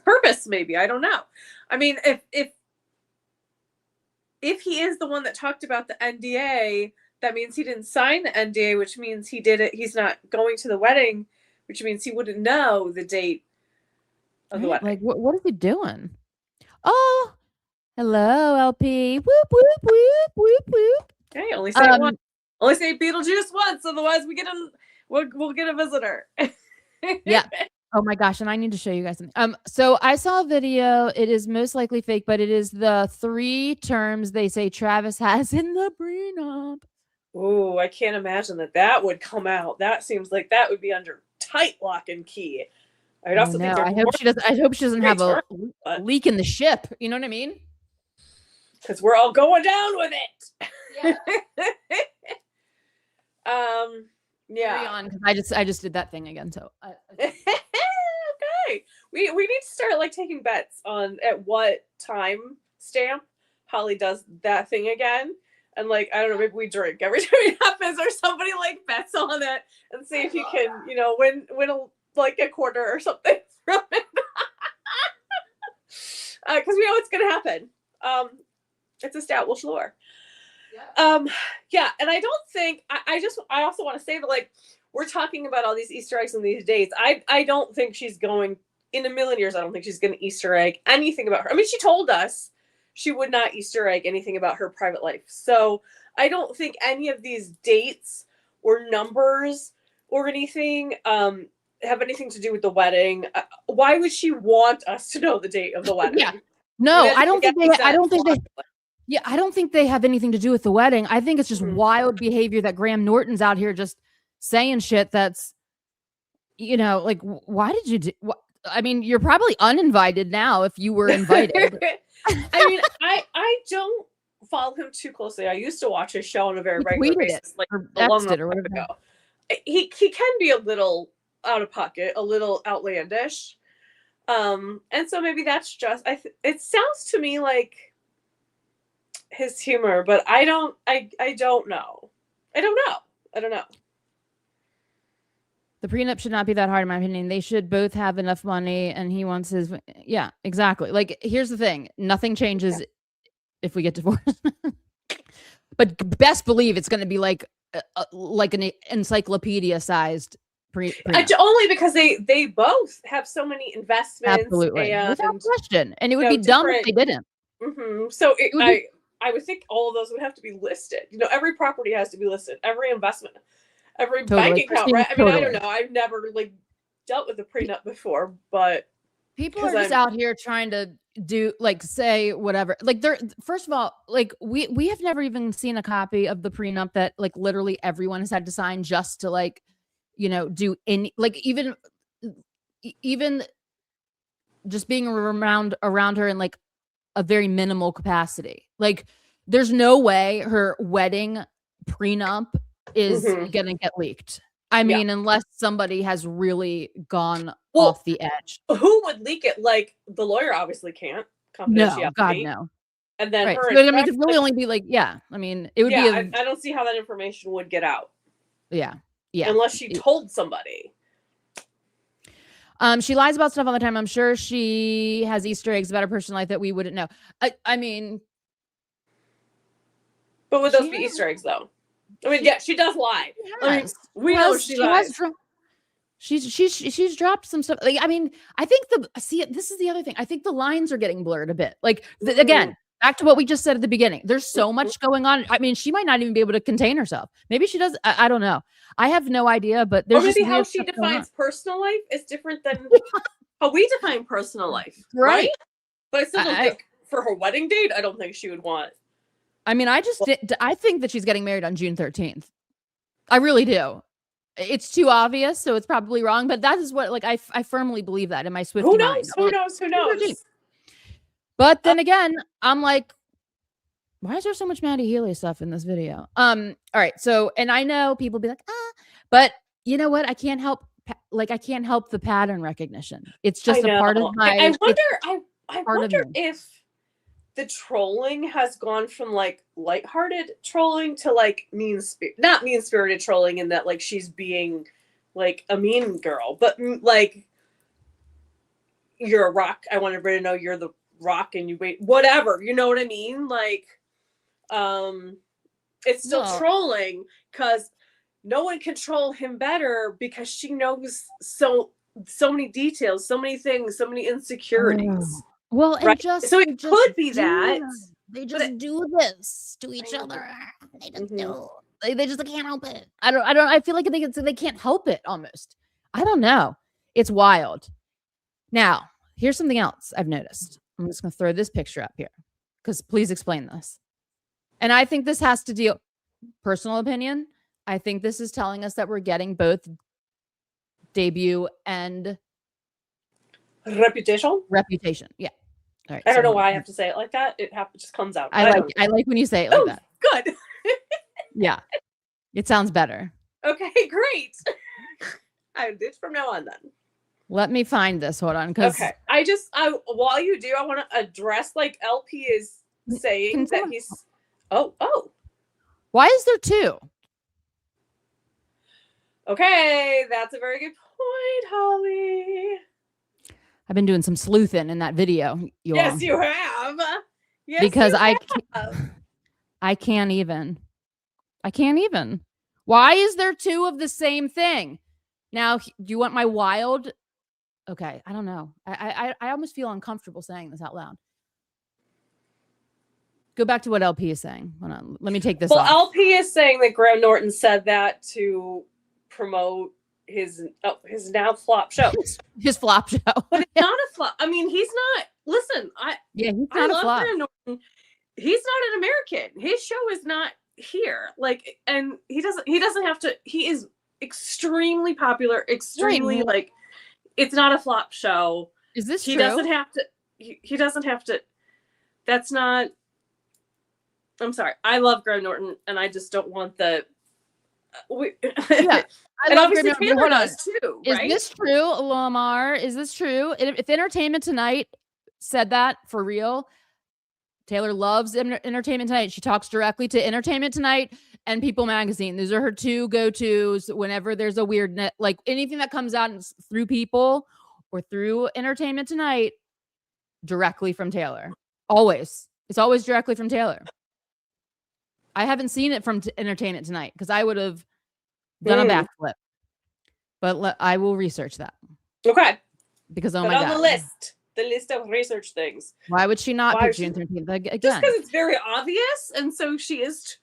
purpose. Maybe, I don't know. I mean, if he is the one that talked about the NDA, that means he didn't sign the NDA, which means he did it. He's not going to the wedding, which means he wouldn't know the date of the wedding. Like, what is he doing? Oh, hello, LP. Whoop, whoop, whoop, whoop, whoop. Okay, only say it once. Only say Beetlejuice once, otherwise we'll get a visitor. Yeah. Oh my gosh, and I need to show you guys something. So I saw a video. It is most likely fake, but it is the 3 terms they say Travis has in the prenup. Oh, I can't imagine that would come out. That seems like that would be under tight lock and key. I'd also think I hope she doesn't have a leak in the ship. You know what I mean? Because we're all going down with it. Yeah. Yeah. Carry on, because I just did that thing again. So okay, we need to start like taking bets on at what time stamp Holly does that thing again. And like, I don't know, maybe we drink every time it happens, or somebody like bets on it and see if you can, win a quarter or something from it. Because we know it's gonna happen. It's established lore. Yeah. Yeah, and I don't think I also want to say that like we're talking about all these Easter eggs and these dates. I don't think she's going, in a million years, I don't think she's going to Easter egg anything about her. I mean, she told us she would not Easter egg anything about her private life. So I don't think any of these dates or numbers or anything have anything to do with the wedding. Why would she want us to know the date of the wedding? Yeah. No, I don't think they. I don't think they. Yeah, I don't think they have anything to do with the wedding. I think it's just wild behavior that Graham Norton's out here just saying shit that's, you know, like, why did you do? I mean, you're probably uninvited now if you were invited. I mean, I don't follow him too closely. I used to watch his show on a very regular basis, like a long time ago. He can be a little out of pocket, a little outlandish. And so maybe that's just, it sounds to me like his humor, but I don't know. I don't know. The prenup should not be that hard, in my opinion. They should both have enough money, and he wants his. Yeah, exactly. Like, here's the thing: nothing changes if we get divorced. But best believe it's going to be like an encyclopedia-sized only because they both have so many investments. Absolutely, and, without question. And it would be dumb if they didn't. Mm-hmm. So I would think all of those would have to be listed. You know, every property has to be listed. Every investment, every bank account, right? I mean, I don't know. I've never like dealt with a prenup before, but people are just out here trying to do like say whatever. Like they're first of all, like we have never even seen a copy of the prenup that like literally everyone has had to sign just to like, you know, do any like even just being around her in like a very minimal capacity. Like there's no way her wedding prenup is gonna get leaked. I mean, unless somebody has really gone off the edge. Who would leak it? Like the lawyer obviously can't. No, God, no. And then her. So, I mean, it could really only be like, I mean, it would be. I don't see how that information would get out. Yeah. Unless she told somebody. She lies about stuff all the time. I'm sure she has Easter eggs about her personal life that we wouldn't know. I mean. But would those be Easter eggs though? I mean, she does lie. I mean, we know she lies. She's dropped some stuff. Like, I mean, I think this is the other thing. I think the lines are getting blurred a bit. Like again, back to what we just said at the beginning. There's so much going on. I mean, she might not even be able to contain herself. Maybe she does. I don't know. I have no idea. But there's maybe how she defines personal life is different than how we define personal life, right? But I still don't think for her wedding date, I don't think she would want. I mean, I think that she's getting married on June 13th. I really do. It's too obvious, so it's probably wrong. But that is what, like, I firmly believe that in my Swiftie mind. Who knows? But then again, I'm like, why is there so much Maddie Healy stuff in this video? All right. So, and I know people be like, but you know what? I can't help the pattern recognition. It's just a part of my. I wonder if the trolling has gone from like lighthearted trolling to like not mean-spirited trolling in that like she's being like a mean girl, but like you're a rock. I want everybody to know you're the rock and you wait, whatever, you know what I mean? Like, it's still trolling because no one can troll him better because she knows so many details, so many things, so many insecurities. Well, and so it could be that they just do this to each other. They just do. They just can't help it. I don't. I feel like they can't help it. Almost. I don't know. It's wild. Now, here's something else I've noticed. I'm just going to throw this picture up here because please explain this. And I think this has to deal. Personal opinion. I think this is telling us that we're getting both debut and reputation. Yeah. All right. I don't know why I have to say it like that. It just comes out. I like when you say it like that. Good. Yeah. It sounds better. Okay, great. I do it from now on then. Let me find this. Hold on. Okay. While you do, I want to address like LP is saying that he's why is there two? Okay, that's a very good point, Holly. I've been doing some sleuthing in that video. Yes, you have. Yes, because I can't even. Why is there two of the same thing? Now, do you want my wild? Okay, I don't know. I almost feel uncomfortable saying this out loud. Go back to what LP is saying. Hold on. Let me take this off. LP is saying that Graham Norton said that to promote his now flop show. His flop show. But it's not a flop. I mean, he's not. Listen, he's not a flop. Graham Norton. He's not an American. His show is not here. Like, and he doesn't have to. He is extremely popular. Extremely like. It's not a flop show. Is this true? He doesn't have to. He doesn't have to. That's not. I'm sorry. I love Graham Norton, and I just don't want the. Yeah, I love Graham Norton. Taylor does too. Right? Is this true, Lamar? Is this true? If Entertainment Tonight said that for real, Taylor loves Entertainment Tonight. She talks directly to Entertainment Tonight and People Magazine. Those are her two go-tos whenever there's a weird like anything that comes out through People or through Entertainment Tonight, directly from Taylor. Always. It's always directly from Taylor. I haven't seen it from Entertainment Tonight because I would have done a backflip. But I will research that. Okay. Because my God. On the list of research things. Why would she not pick June 13th again? Just because it's very obvious, and so she is.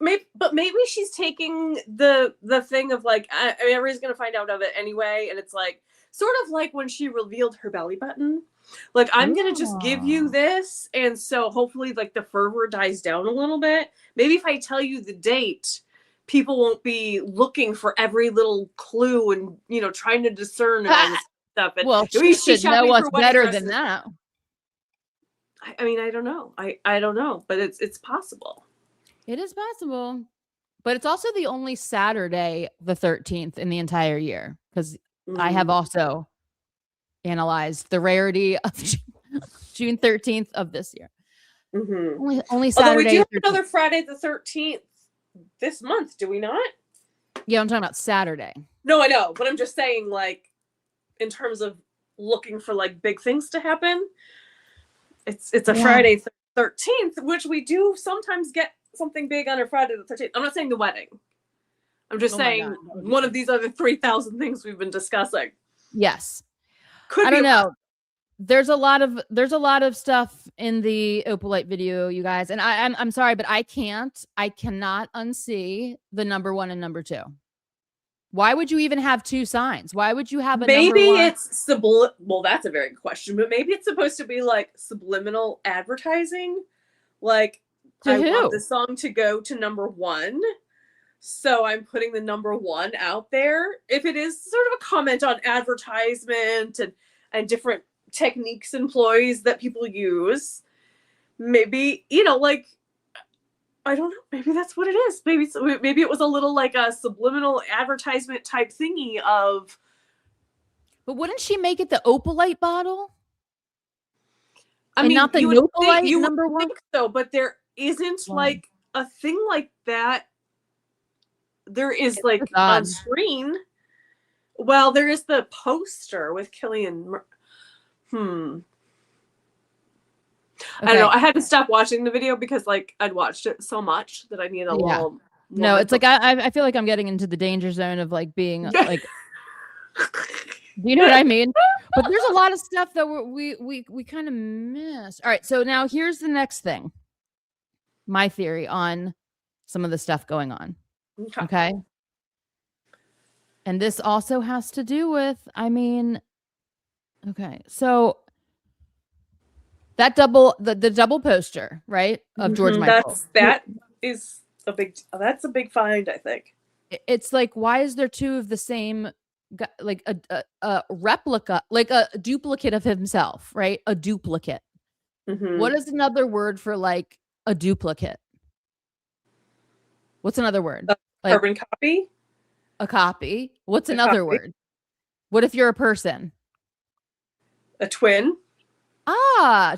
Maybe she's taking the thing of like everybody's gonna find out of it anyway, and it's like sort of like when she revealed her belly button. Like, I'm gonna just give you this, and so hopefully like the fervor dies down a little bit. Maybe if I tell you the date, people won't be looking for every little clue and trying to discern all this stuff. And well, she should know us better than that. I mean, I don't know. I don't know, but it's possible. It is possible, but it's also the only Saturday, the 13th, in the entire year, because I have also analyzed the rarity of June 13th of this year. Only Saturday. Although we do have another Friday the 13th this month, do we not? Yeah, I'm talking about Saturday. No, I know, but I'm just saying, like, in terms of looking for like big things to happen, it's a Friday 13th, which we do sometimes get something big on a Friday the 13th. I'm not saying the wedding. I'm just saying one of these other 3,000 things we've been discussing. Yes. I don't know. There's a lot of stuff in the Opalite video, you guys, and I'm sorry, but I cannot unsee the number 1 and number 2. Why would you even have two signs? Why would you have a maybe number 1? It's well, that's a very good question, but maybe it's supposed to be like subliminal advertising, like I want the song to go to number 1. So I'm putting the number 1 out there. If it is sort of a comment on advertisement and different techniques employees that people use, maybe, like, I don't know, maybe that's what it is. Maybe it was a little like a subliminal advertisement type thingy of. But wouldn't she make it the Opalite bottle? I mean, not the Opalite number 1? Think so, but there isn't like a thing like that. There is like on screen. Well, there is the poster with Killian. Okay. I don't know. I had to stop watching the video because like I'd watched it so much that I needed a little. No, it's like I feel like I'm getting into the danger zone of like being like. Do you know what I mean? But there's a lot of stuff that we kind of miss. All right, so now here's the next thing. My theory on some of the stuff going on. Okay. And this also has to do with, okay, so that the double poster, right, of George Michael. That's a big find, I think. It's like, why is there two of the same, like a replica, like a duplicate of himself, right? A duplicate. What is another word for like a duplicate? What's another word? Like, carbon copy? A copy. What's another word? What if you're a person? A twin.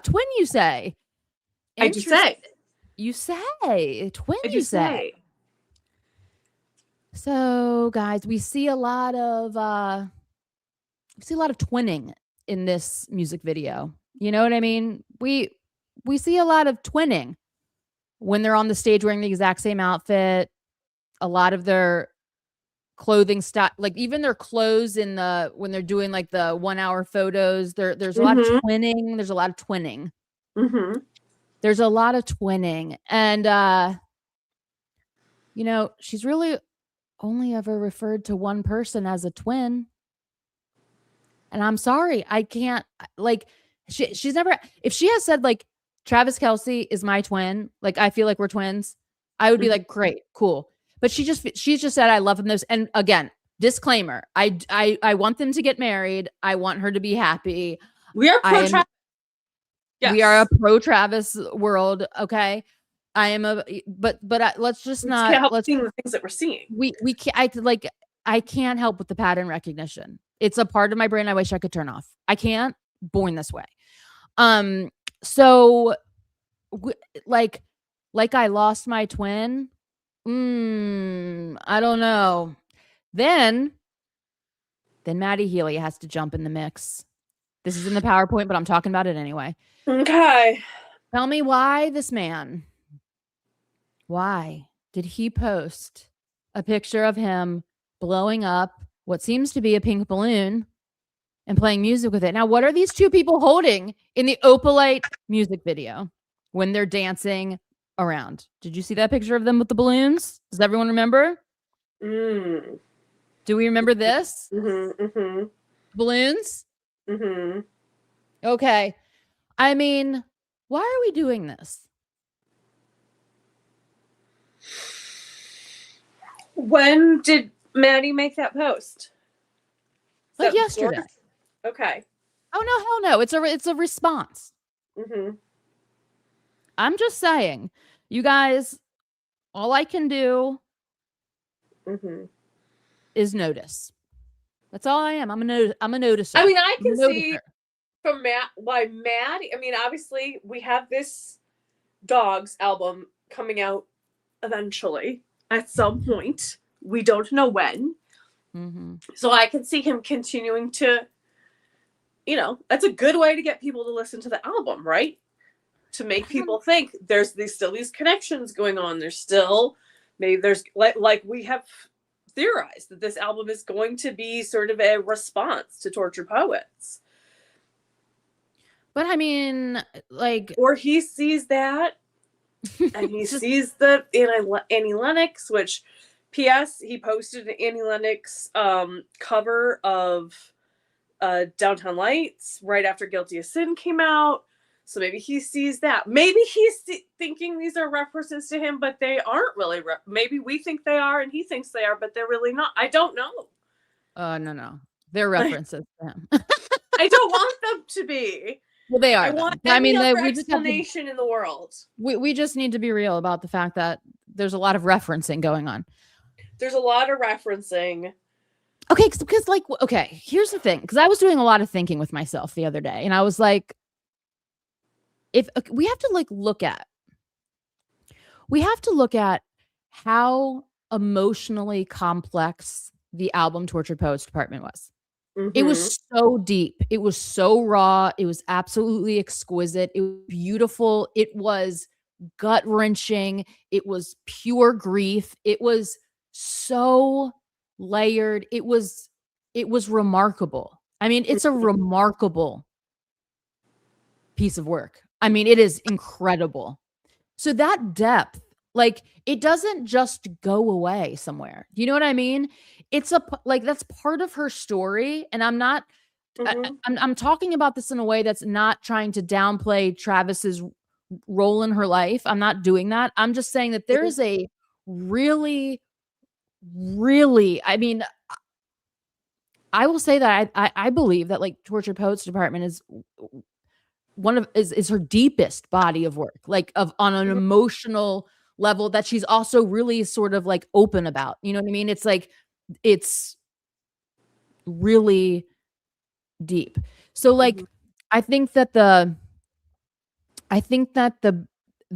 Twin, you say. I do say. You say. Twin, you say. So, guys, we see a lot of twinning in this music video. You know what I mean? We see a lot of twinning when they're on the stage wearing the exact same outfit. A lot of their clothing style, like even their clothes in the when they're doing like the 1 hour photos, there's a lot of twinning. There's a lot of twinning. There's a lot of twinning. And you know, she's really only ever referred to one person as a twin. And I'm sorry, I can't, like, she's never, if she has said like Travis Kelce is my twin, like I feel like we're twins, I would be like, great, cool. But she's just said I love him. And again, disclaimer, I want them to get married. I want her to be happy. We are pro Travis. Yes. We are a pro Travis world. Okay. I am but let's just not can't help seeing the things that we're seeing. We can't, I can't help with the pattern recognition. It's a part of my brain I wish I could turn off. I can't, born this way. So like I lost my twin. I don't know. Then Maddie Healy has to jump in the mix. This is in the PowerPoint, but I'm talking about it anyway. Okay. Tell me why this man, why did he post a picture of him blowing up what seems to be a pink balloon and playing music with it? Now, what are these two people holding in the Opalite music video when they're dancing around? Did you see that picture of them with the balloons? Does everyone remember? Do we remember this? Balloons? Okay. I mean, why are we doing this? When did Maddie make that post? Like yesterday. Okay. Oh no, hell no. It's a response. I'm just saying, you guys, all I can do is notice. That's all I am. I'm a noticer. I mean, I can see from why Maddie. I mean, obviously, we have this Dogs album coming out eventually at some point. We don't know when. So I can see him continuing to, you know, that's a good way to get people to listen to the album, right? To make people think there's still these connections going on. There's still, maybe there's like we have theorized that this album is going to be sort of a response to Tortured Poets. But I mean, like, or he sees that and he sees the Annie Lennox, which P.S. he posted an Annie Lennox cover of Downtown Lights right after Guilty as Sin came out. So maybe he sees that. Maybe he's thinking these are references to him, but they aren't really. Maybe we think they are and he thinks they are, but they're really not. I don't know. No. They're references to him. I don't want them to be. Well, they are. I want we just explanation in the world. We just need to be real about the fact that there's a lot of referencing going on. There's a lot of referencing. Okay, because here's the thing. Because I was doing a lot of thinking with myself the other day, and I was like, if we have to look at how emotionally complex the album Tortured Poets Department was. It was so deep. It was so raw. It was absolutely exquisite. It was beautiful. It was gut-wrenching. It was pure grief. It was so layered. It was remarkable. I mean, it's a remarkable piece of work. I mean, it is incredible. So that depth, like, it doesn't just go away somewhere. Do you know what I mean? It's that's part of her story. And I'm not, I'm talking about this in a way that's not trying to downplay Travis's role in her life. I'm not doing that. I'm just saying that there is a really, really, I mean, I will say that I believe that like Tortured Poets Department is is her deepest body of work, like on an emotional level that she's also really sort of like open about. You know what I mean? It's like, it's really deep. So like, I think that the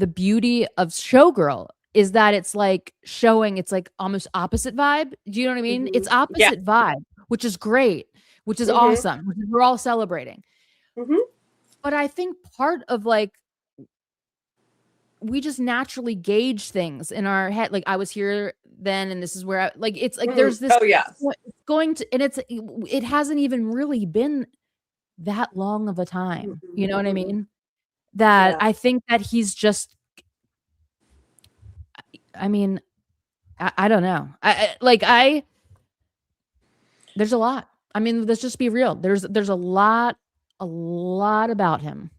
beauty of Showgirl is that it's like showing, it's like almost opposite vibe. Do you know what I mean? It's opposite vibe, which is great, which is awesome. Which we're all celebrating. But I think part of like we just naturally gauge things in our head. Like I was here then, and this is where like, it's like, there's this, oh yeah, going to, and it hasn't even really been that long of a time. You know what I mean? That I think that he's just, I mean, I don't know. There's a lot. I mean, let's just be real. There's a lot about him.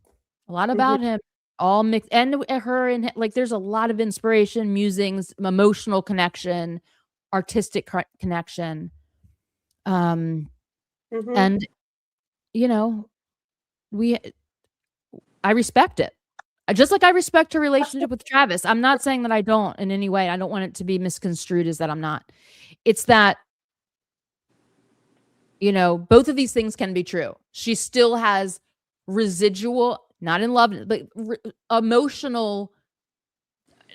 A lot about him, all mixed, and her, and like, there's a lot of inspiration, musings, emotional connection, artistic connection. And you know, I respect it. Just like I respect her relationship with Travis. I'm not saying that I don't in any way. I don't want it to be misconstrued as that I'm not. It's that, you know, both of these things can be true. She still has residual, not in love, but emotional,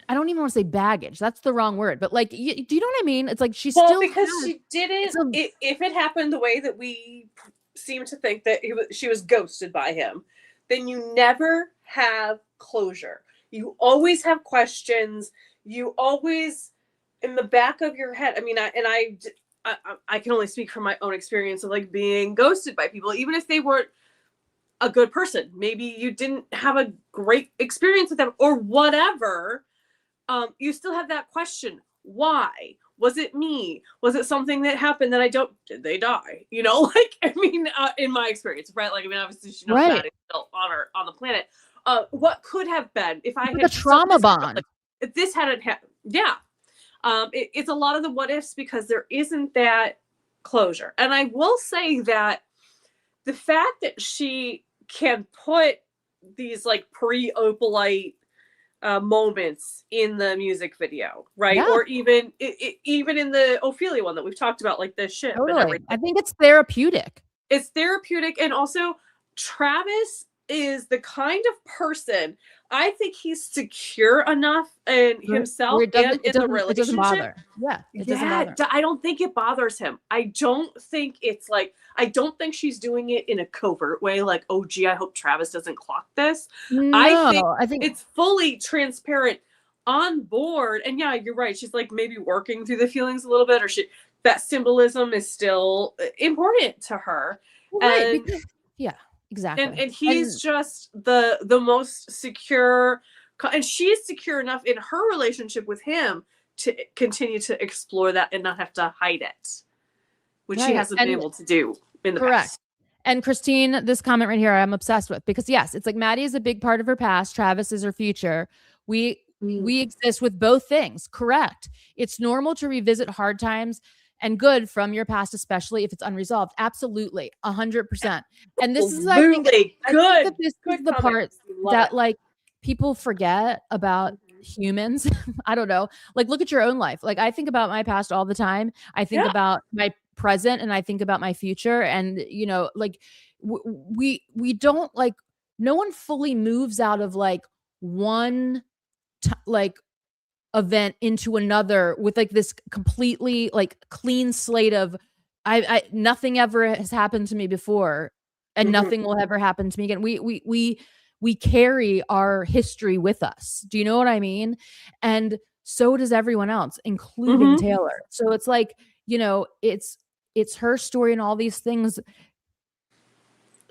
I don't even want to say baggage. That's the wrong word. But like, do you know what I mean? It's like she still, because she didn't, if it happened the way that we seem to think that she was ghosted by him, then you never have closure. You always have questions. You always, in the back of your head, I mean, I can only speak from my own experience of like being ghosted by people, even if they weren't a good person. Maybe you didn't have a great experience with them or whatever. You still have that question. Why? Was it me? Was it something that happened that did they die? You know, like, I mean, in my experience, right? Like, I mean, obviously she's not Maddie's still on the planet. What could have been if I had a trauma bond? If this hadn't happened. Yeah. It's a lot of the what ifs because there isn't that closure. And I will say that the fact that she can put these like pre-Opalite moments in the music video, right? Yeah. Or even in the Ophelia one that we've talked about, like the ship and everything. I think it's therapeutic. It's therapeutic, and also Travis is the kind of person, I think he's secure enough in himself and in the relationship. It doesn't bother. Yeah, it doesn't bother. I don't think it bothers him. I don't think it's like, I don't think she's doing it in a covert way, like, oh gee, I hope Travis doesn't clock this. No, I think it's fully transparent, on board. And yeah, you're right. She's like maybe working through the feelings a little bit, or that symbolism is still important to her. Right. Yeah. Exactly. And he's just the most secure, and she's secure enough in her relationship with him to continue to explore that and not have to hide it, which she hasn't been able to do in the past. And Christine, this comment right here, I'm obsessed with, because yes, it's like Maddie is a big part of her past. Travis is her future. We exist with both things. Correct. It's normal to revisit hard times and good from your past, especially if it's unresolved. Absolutely. 100%. And this is, I think that this is the part that like people forget about humans. I don't know. Like, look at your own life. Like, I think about my past all the time. I think about my present, and I think about my future. And, you know, like we don't, like, no one fully moves out of like one like event into another with like this completely like clean slate of I nothing ever has happened to me before, and nothing will ever happen to me again. We carry our history with us. Do you know what I mean? And so does everyone else, including Taylor. So it's like, you know, it's her story, and all these things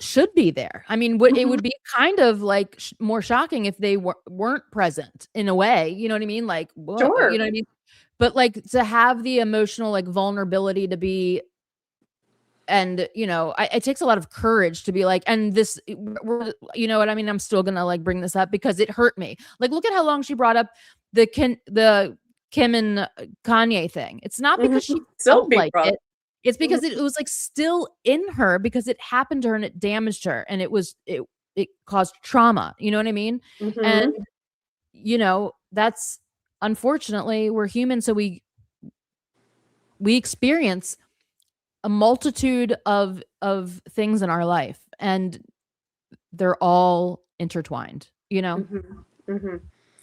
should be there. I mean, it would be kind of like more shocking if they weren't present in a way. You know what I mean? Like, whoa, sure. You know what I mean? But like, to have the emotional like vulnerability to be, and you know, it takes a lot of courage to be like, and this, you know what I mean? I'm still gonna like bring this up because it hurt me. Like, look at how long she brought up the Kim and Kanye thing. It's not because she felt like it. It's because it was like still in her, because it happened to her and it damaged her, and it caused trauma. You know what I mean? And you know, that's, unfortunately, we're human, so we experience a multitude of things in our life, and they're all intertwined, you know?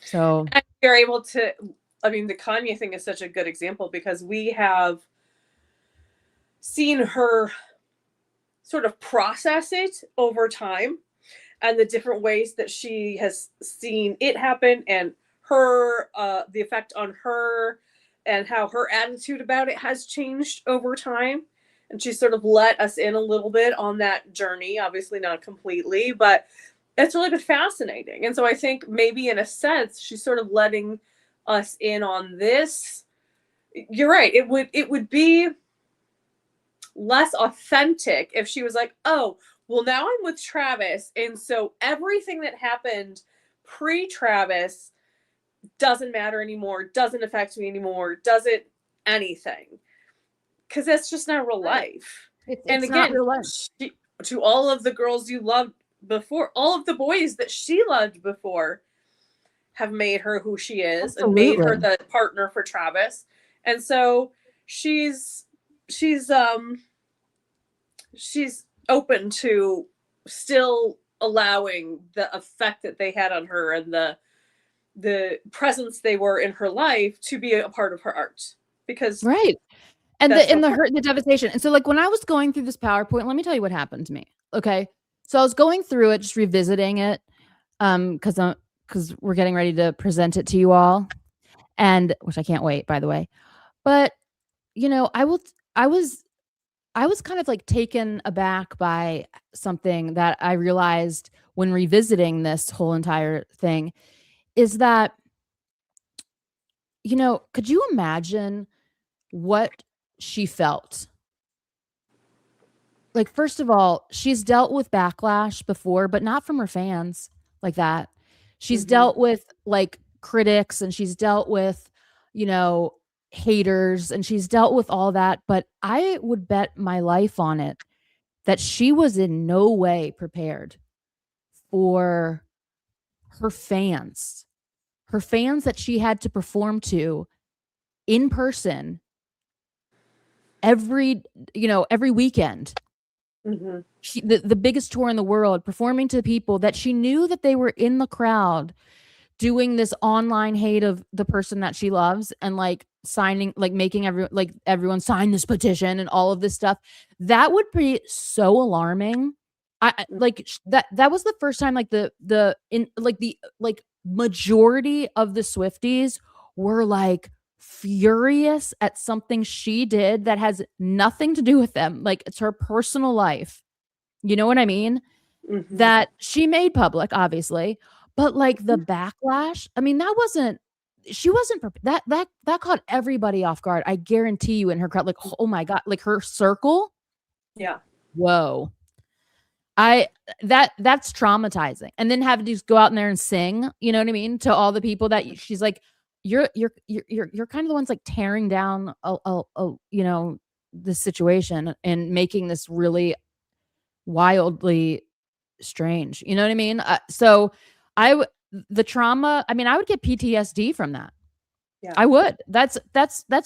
So, and you're able to, I mean, the Kanye thing is such a good example, because we have seen her sort of process it over time, and the different ways that she has seen it happen, and her the effect on her and how her attitude about it has changed over time. And she sort of let us in a little bit on that journey, obviously not completely, but it's really been fascinating. And so I think maybe in a sense she's sort of letting us in on this. You're right. It would be less authentic if she was like, oh, well, now I'm with Travis, and so everything that happened pre-Travis doesn't matter anymore, doesn't affect me anymore, doesn't anything. Because that's just not real life. And It's not again, real life. to all of the girls you loved before, all of the boys that she loved before have made her who she is. Absolutely. And made her the partner for Travis. And so she's open to still allowing the effect that they had on her and the presence they were in her life to be a part of her art. Because right. And the hurt and the devastation. And so like when I was going through this PowerPoint, let me tell you what happened to me. Okay. So I was going through it, just revisiting it. Because we're getting ready to present it to you all. And which I can't wait, by the way. But you know, I was kind of like taken aback by something that I realized when revisiting this whole entire thing is that, you know, could you imagine what she felt? Like, first of all, she's dealt with backlash before, but not from her fans like that. She's dealt with like critics, and she's dealt with, you know, haters, and she's dealt with all that. But I would bet my life on it that she was in no way prepared for her fans that she had to perform to in person every weekend. The biggest tour in the world, performing to people that she knew that they were in the crowd doing this online hate of the person that she loves, and like signing, like making everyone sign this petition and all of this stuff. That would be so alarming. I like that was the first time like the majority of the Swifties were like furious at something she did that has nothing to do with them. Like, it's her personal life. You know what I mean? That she made public, obviously, but like the backlash, I mean, she wasn't that caught everybody off guard. I guarantee you, in her crowd, like, oh my God, like her circle. Yeah. Whoa. That's traumatizing. And then have to just go out in there and sing, you know what I mean? To all the people that she's like, you're kind of the ones like tearing down you know, this situation and making this really wildly strange. You know what I mean? So the trauma, I mean, I would get PTSD from that. Yeah. I would. That's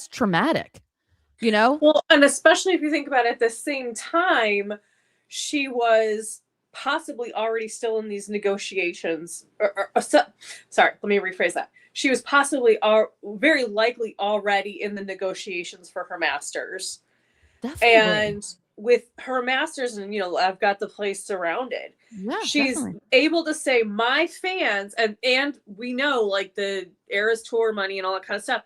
traumatic, you know? Well, and especially if you think about it, at the same time, she was possibly already still in these negotiations. Sorry, let me rephrase that. She was possibly very likely already in the negotiations for her master's. Definitely. And with her master's, and you know, I've got the place surrounded. Yeah, she's definitely able to say, my fans, and we know like the Eras tour money and all that kind of stuff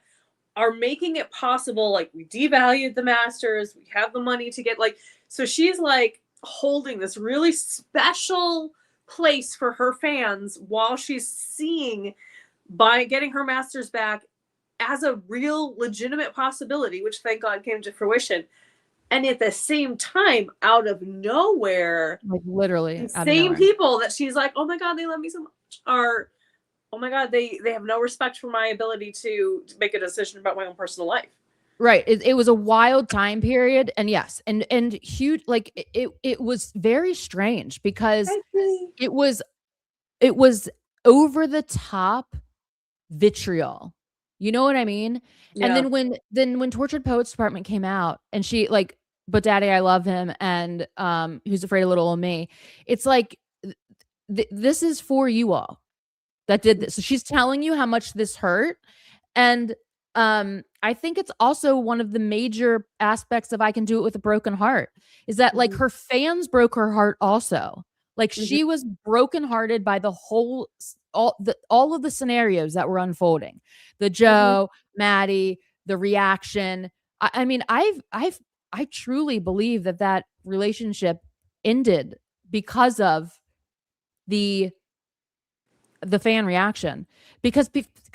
are making it possible. Like, we devalued the masters, we have the money to get, like, so she's like holding this really special place for her fans while she's seeing, by getting her masters back, as a real legitimate possibility, which thank God came to fruition. And at the same time, out of nowhere, like literally the same people that she's like, oh my God, they love me so much, are, oh my God, they have no respect for my ability to make a decision about my own personal life. Right. It was a wild time period. And yes, and huge, like it was very strange because it was over the top vitriol. You know what I mean? Yeah. And then when Tortured Poets Department came out, and she like, but Daddy, I love him, and Who's Afraid of Little Old Me, it's like this is for you all that did this. So she's telling you how much this hurt. And I think it's also one of the major aspects of I Can Do It With a Broken Heart is that like her fans broke her heart also. Like she was brokenhearted by the whole all of the scenarios that were unfolding. The Joe, Maddie, the reaction. I mean, I truly believe that relationship ended because of the fan reaction. Because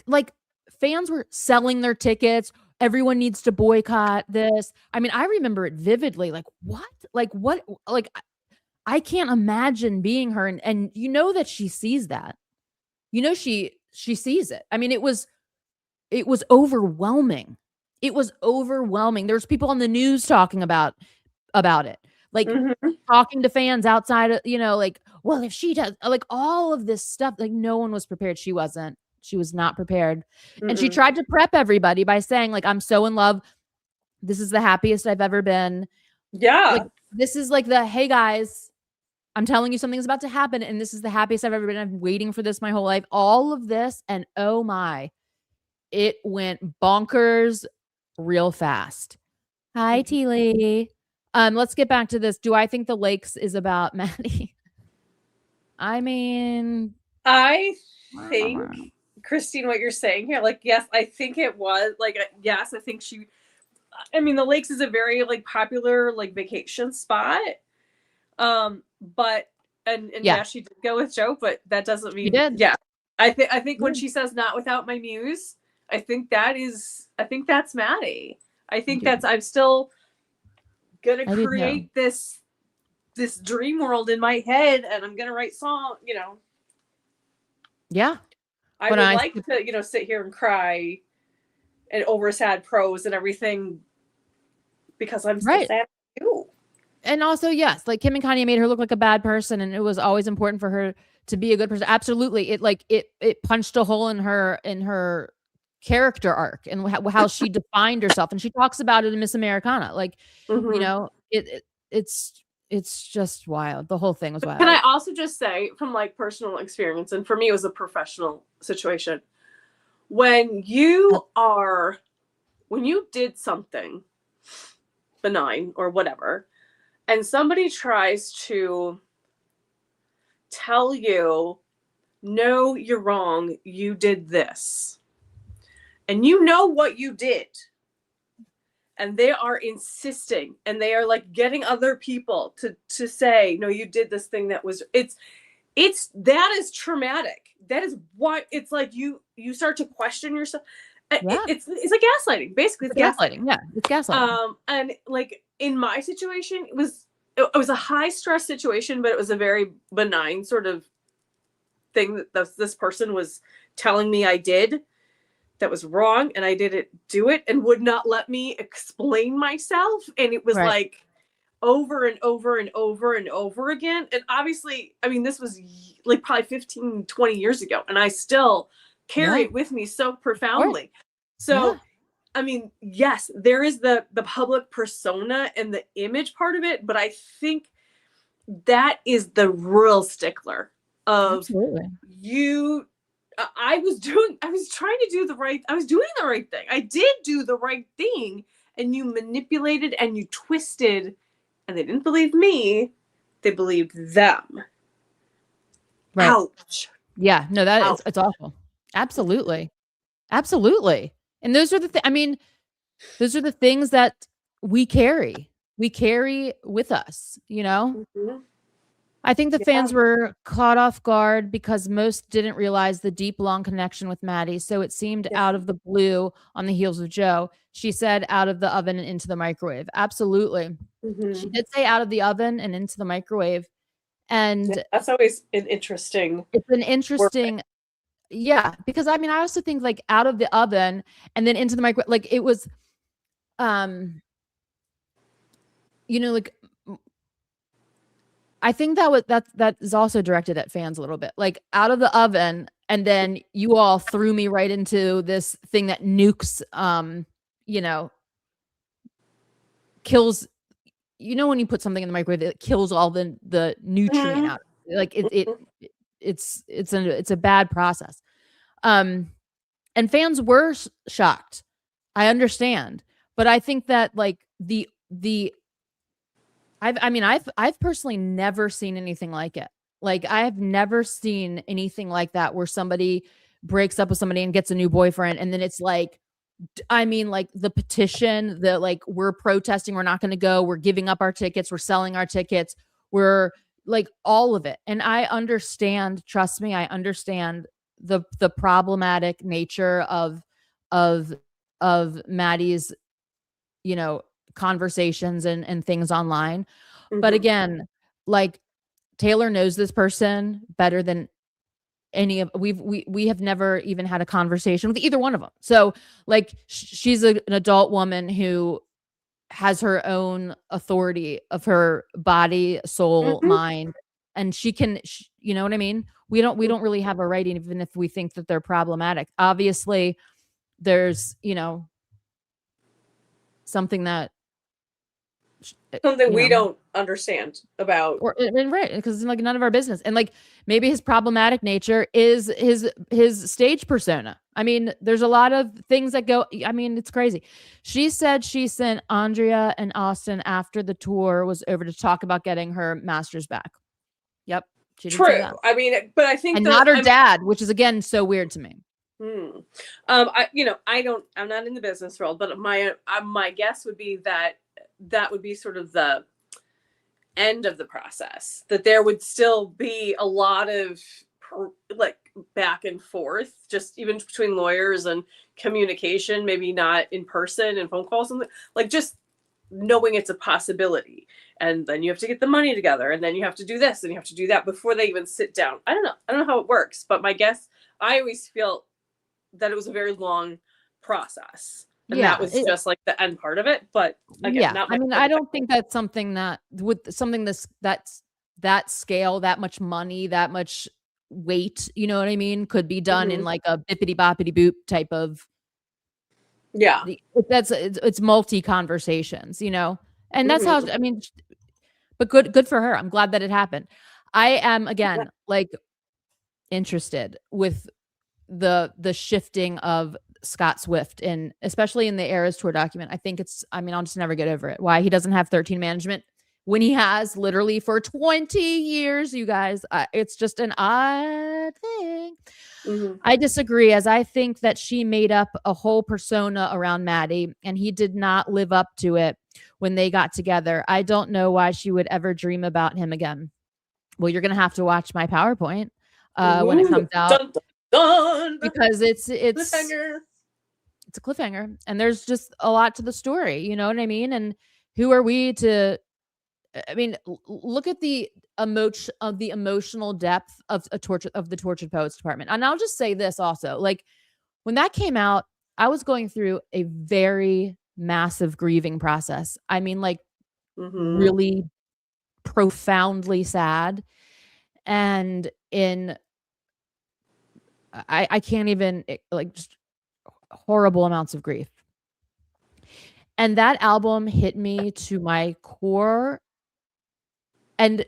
like fans were selling their tickets. Everyone needs to boycott this. I mean, I remember it vividly. Like what? Like what? Like I can't imagine being her, and you know that she sees that. You know she sees it. I mean, it was overwhelming. It was overwhelming. There's people on the news talking about it. Like talking to fans outside of, like, well, if she does, like all of this stuff, like no one was prepared. She wasn't. She was not prepared. And she tried to prep everybody by saying, like, I'm so in love. This is the happiest I've ever been. Yeah. Like, this is like hey guys, I'm telling you something's about to happen, and this is the happiest I've ever been. I've been waiting for this my whole life. All of this, and oh my, it went bonkers real fast. Hi, T. Lee. Let's get back to this. Do I think the Lakes is about Maddie? I mean, I think, Christine, what you're saying here, like, yes, I think it was, like, yes, I think I mean, the Lakes is a very, like, popular, like, vacation spot. But, and yeah, she did go with Joe, but that doesn't mean, yeah. I think when she says not without my muse, I think that's Maddie. I think I'm still gonna create this dream world in my head, and I'm gonna write song, Yeah. I would like to, sit here and cry and over sad prose and everything because I'm so sad too. And also, yes, like Kim and Kanye made her look like a bad person, and it was always important for her to be a good person. Absolutely. It punched a hole in her character arc and how she defined herself. And she talks about it in Miss Americana. Like, it's just wild. The whole thing was wild. Can I also just say, from like personal experience, and for me it was a professional situation, when you did something benign or whatever, and somebody tries to tell you, no, you're wrong, you did this, and you know what you did, and they are insisting, and they are like getting other people to say, no, you did this thing that was, that is traumatic. That is what it's like. You start to question yourself. Yeah. It's like gaslighting, basically. It's gaslighting. Yeah, it's gaslighting. And like in my situation, it was a high stress situation, but it was a very benign sort of thing that this person was telling me I did that was wrong, and I didn't do it, and would not let me explain myself. And it was like over and over and over and over again. And obviously, I mean, this was like probably 15, 20 years ago, and I still carry it with me so profoundly. So, I mean, yes, there is the public persona and the image part of it, but I think that is the real stickler of you. I was doing the right thing. I did do the right thing, and you manipulated and you twisted, and they didn't believe me. They believed them. Right. Ouch. Yeah, no, it's awful. Absolutely. Absolutely. And those are those are the things that we carry with us, I think the fans were caught off guard because most didn't realize the deep, long connection with Maddie. So it seemed out of the blue on the heels of Joe. She said out of the oven and into the microwave. Absolutely. She did say out of the oven and into the microwave. And that's always an interesting. It's an interesting. Yeah. Because I mean, I also think like out of the oven and then into the microwave, like it was, like, I think that is also directed at fans a little bit, like out of the oven, and then you all threw me right into this thing that nukes, kills. When you put something in the microwave, it kills all the nutrient out. Like it's a bad process. And fans were shocked. I understand, but I think that like I've personally never seen anything like it. Like, I have never seen anything like that where somebody breaks up with somebody and gets a new boyfriend, and then it's like, I mean, like the petition, the like, we're protesting, we're not going to go, we're giving up our tickets, we're selling our tickets, we're like all of it. And I understand, trust me, I understand the problematic nature of of Maddie's, you know, conversations and things online. But again, like, Taylor knows this person better than any of we have never even had a conversation with either one of them. So like, she's an adult woman who has her own authority of her body, soul, mind, and she can, you know what I mean? We don't really have a right, even if we think that they're problematic. Obviously, there's, you know, something that we don't understand about, or right, because it's like none of our business. And like, maybe his problematic nature is his stage persona. I mean, there's a lot of things that go, I mean, it's crazy. She said she sent Andrea and Austin after the tour was over to talk about getting her masters back. Yep, she did say that. I mean, but I think, and not her dad, which is again so weird to me. I'm not in the business world, but my guess would be that would be sort of the end of the process, that there would still be a lot of like back and forth, just even between lawyers and communication, maybe not in person and phone calls, and like just knowing it's a possibility. And then you have to get the money together, and then you have to do this and you have to do that before they even sit down. I don't know how it works, but my guess, I always feel that it was a very long process. And that was just like the end part of it. But again, I mean, I don't think that's something that with something that's that scale, that much money, that much weight, you know what I mean, could be done in like a bippity boppity boop type of, it's multi conversations, you know. And that's how, I mean, but good for her. I'm glad that it happened. I am, again, like, interested with the shifting of Scott Swift, and especially in the Eras Tour document. I think I'll just never get over it. Why he doesn't have 13 management when he has literally for 20 years, you guys. It's just an odd thing. I disagree, as I think that she made up a whole persona around Maddie, and he did not live up to it when they got together. I don't know why she would ever dream about him again. Well, you're going to have to watch my PowerPoint when it comes out. Dun, dun, dun. Because it's cliffhanger. It's a cliffhanger, and there's just a lot to the story, you know what I mean? And who are we to, I mean, look at the emotional depth of the Tortured Poets Department. And I'll just say this also, like, when that came out, I was going through a very massive grieving process. I mean, like, really profoundly sad, and I can't even, like, just horrible amounts of grief. And that album hit me to my core. And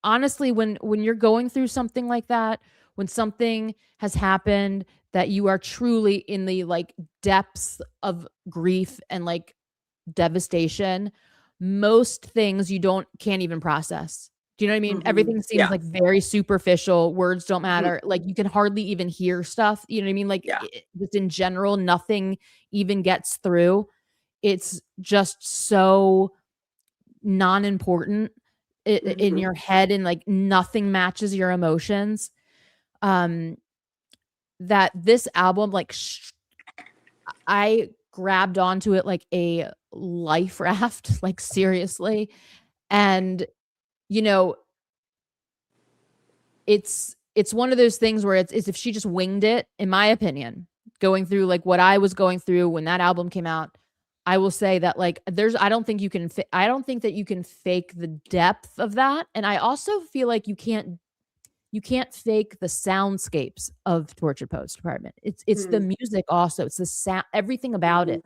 honestly, when you're going through something like that, when something has happened that you are truly in the like depths of grief and like devastation, most things you can't even process. Do you know what I mean? Everything seems like very superficial. Words don't matter. Like, you can hardly even hear stuff. You know what I mean? Like, just in general, nothing even gets through. It's just so non-important in your head, and like nothing matches your emotions. That this album, like, I grabbed onto it like a life raft, like, seriously. And you know, it's one of those things where it's if she just winged it, in my opinion, going through like what I was going through when that album came out, I will say that, like, I don't think that you can fake the depth of that. And I also feel like you can't fake the soundscapes of Tortured Poets Department. It's the music also. It's the sound, everything about it.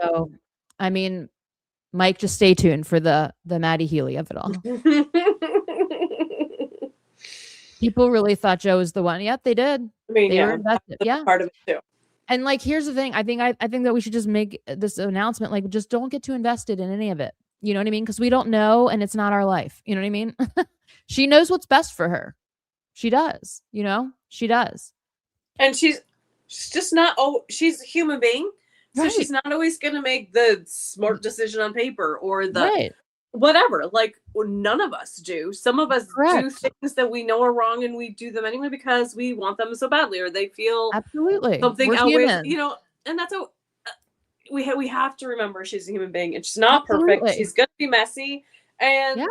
So, I mean, Mike, just stay tuned for the Maddie Healy of it all. People really thought Joe was the one. Yep, they did. I mean, they were invested. Yeah, part of it too. And like, here's the thing. I think that we should just make this announcement. Like, just don't get too invested in any of it. You know what I mean? Because we don't know, and it's not our life. You know what I mean? she knows what's best for her. She does, you know, she does. And she's just not, oh, she's a human being. So Right. she's not always going to make the smart decision on paper or the Right. whatever. Like, none of us do. Some of us do Correct. things that we know are wrong, and we do them anyway because we want them so badly, or they feel Absolutely. something We're outweighs, human. you know. And that's what we have to remember. She's a human being, and she's not perfect. Absolutely. She's gonna be messy, and Yeah.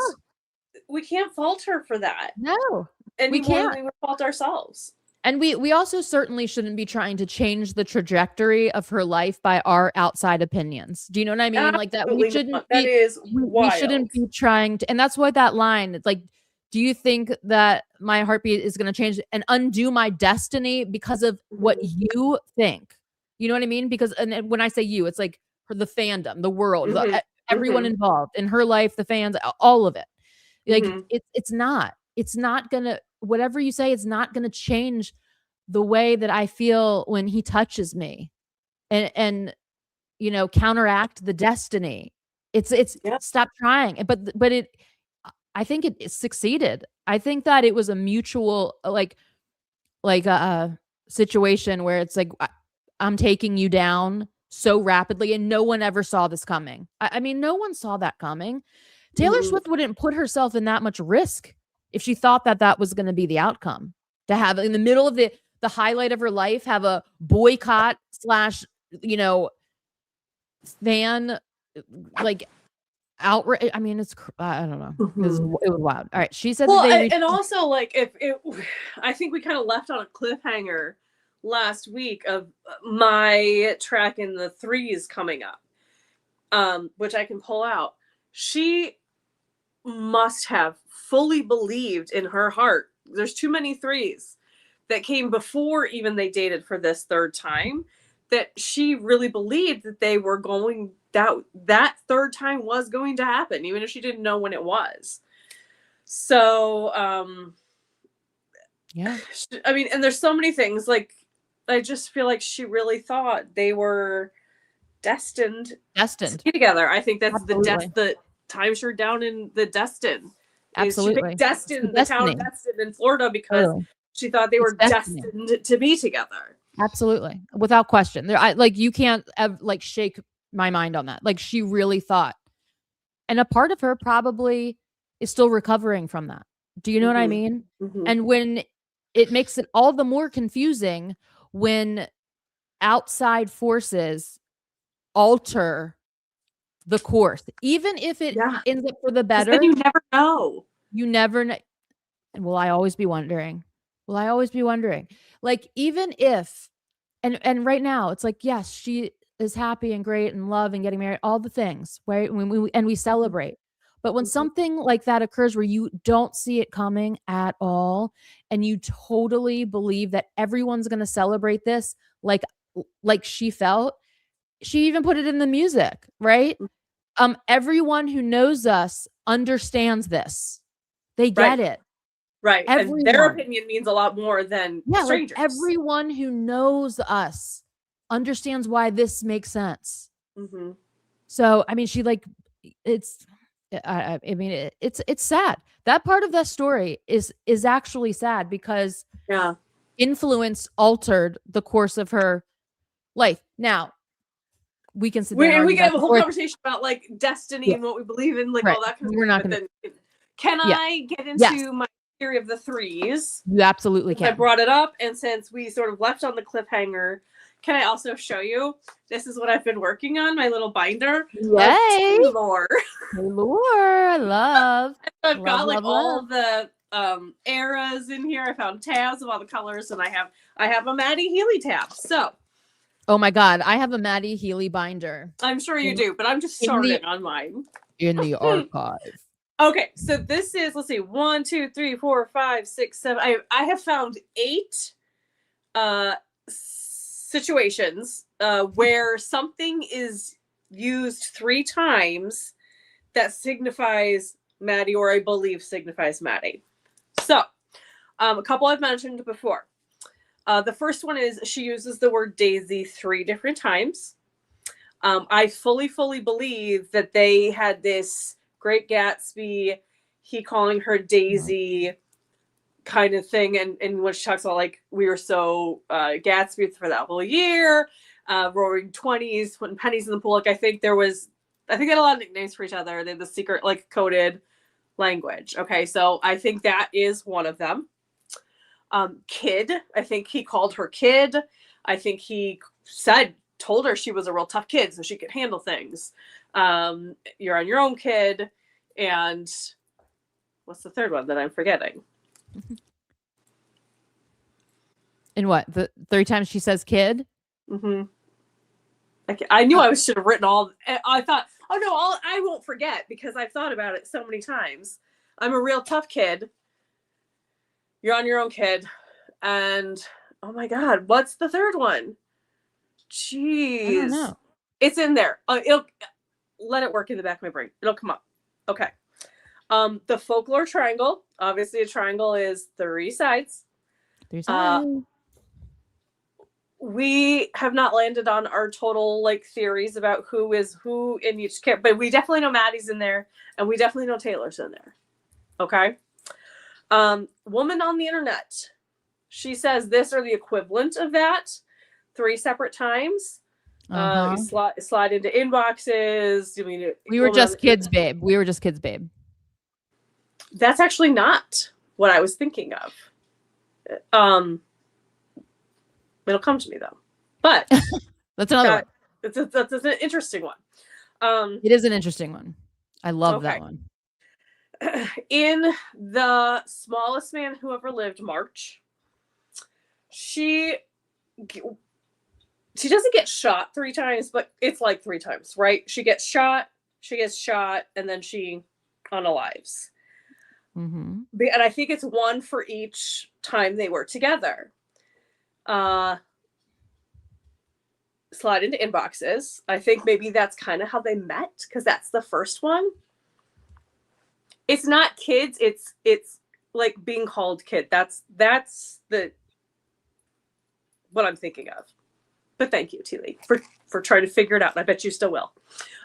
we can't fault her for that. No, Any we more can't. than we would fault ourselves. And we also certainly shouldn't be trying to change the trajectory of her life by our outside opinions. Do you know what I mean? Like that we shouldn't not. be, That is we shouldn't be trying to, and that's why that line, it's like, do you think that my heartbeat is going to change and undo my destiny because of what you think? You know what I mean? Because, and when I say you, it's like for the fandom, the world, everyone involved in her life, the fans, all of it. Like it's not gonna, whatever you say, it's not gonna change the way that I feel when he touches me and you know, counteract the destiny. It's stop trying. But it, I think it succeeded. I think that it was a mutual like a situation where it's like I'm taking you down so rapidly and no one ever saw this coming. I mean, no one saw that coming. Taylor Swift wouldn't put herself in that much risk if she thought that that was going to be the outcome. To have in the middle of the highlight of her life, have a boycott / you know, fan like outrage. I mean, it's I don't know. It was wild. All right, she said well, that and also like if it, I think we kind of left on a cliffhanger last week of my track in the threes coming up, which I can pull out. She must have fully believed in her heart. There's too many threes that came before even they dated for this third time, that she really believed that they were going, that third time was going to happen, even if she didn't know when it was. So yeah, I mean, and there's so many things, like I just feel like she really thought they were destined to be together. I think that's absolutely. the timeshare down in the Destin. Absolutely. She picked Destin, the town of Destin in Florida, because she thought they were destined to be together. Absolutely. Without question. There, like you can't like shake my mind on that. Like she really thought. And a part of her probably is still recovering from that. Do you know what I mean? And when it makes it all the more confusing when outside forces alter the course, even if it ends up for the better. Then you never know. You never know. And will I always be wondering? Like, even if, and right now it's like, yes, she is happy and great and love and getting married, all the things, right? And we celebrate. But when something like that occurs where you don't see it coming at all, and you totally believe that everyone's going to celebrate this, like she felt, she even put it in the music, right? Everyone who knows us understands this. They get it. Right. Everyone. And their opinion means a lot more than strangers. Like everyone who knows us understands why this makes sense. So, I mean, she like, it's, I mean, it's sad. That part of that story is actually sad because influence altered the course of her life. Now, we can sit there and we can have a whole conversation about like destiny and what we believe in, like all that kind of stuff. But then, can I get into my theory of the threes? You absolutely can. I brought it up, and since we sort of left on the cliffhanger, can I also show you? This is what I've been working on, my little binder. Yay! Lore. I love. I've got like all the eras in here. I found tabs of all the colors, and I have a Maddie Healy tab. So. Oh my God, I have a Maddie Healy binder. I'm sure you do, but I'm just starting on mine. In the archive. Okay, so this is, let's see, 1, 2, 3, 4, 5, 6, 7. I have found 8 situations where something is used 3 times that signifies Maddie, or I believe signifies Maddie. So, a couple I've mentioned before. The first one is she uses the word Daisy 3 different times. I fully believe that they had this Great Gatsby he calling her Daisy kind of thing. And when she talks about like, we were so Gatsby for that whole year, roaring 20s, putting pennies in the pool. Like I think they had a lot of nicknames for each other. They had the secret like coded language. Okay. So I think that is one of them. Kid. I think he called her kid. I think he told her she was a real tough kid so she could handle things. You're on your own, kid. And what's the third one that I'm forgetting? And what? The 3 times she says kid? Mm-hmm. I knew I should have written all. I thought, oh no, I won't forget because I've thought about it so many times. I'm a real tough kid. You're on your own, kid. And oh my God, what's the third one? Jeez. I don't know. It's in there. It'll let it work in the back of my brain. It'll come up. Okay. The folklore triangle. Obviously, a triangle is 3 sides. 3 sides. We have not landed on our total like theories about who is who in each character, but we definitely know Maddie's in there, and we definitely know Taylor's in there. Okay. Woman on the internet. She says this or the equivalent of that 3 separate times. You slide into inboxes. I mean, we were just kids, babe. We were just kids, babe. That's actually not what I was thinking of. It'll come to me though. But that's another one. That's an interesting one. It is an interesting one. I love that one. In The Smallest Man Who Ever Lived, March, she doesn't get shot 3 times, but it's like 3 times, right? She gets shot, and then she unalives. Mm-hmm. And I think it's 1 for each time they were together. Slide into inboxes. I think maybe that's kind of how they met, because that's the first one. It's not kids. It's like being called kid. That's the what I'm thinking of. But thank you, T-Lee, for trying to figure it out. I bet you still will.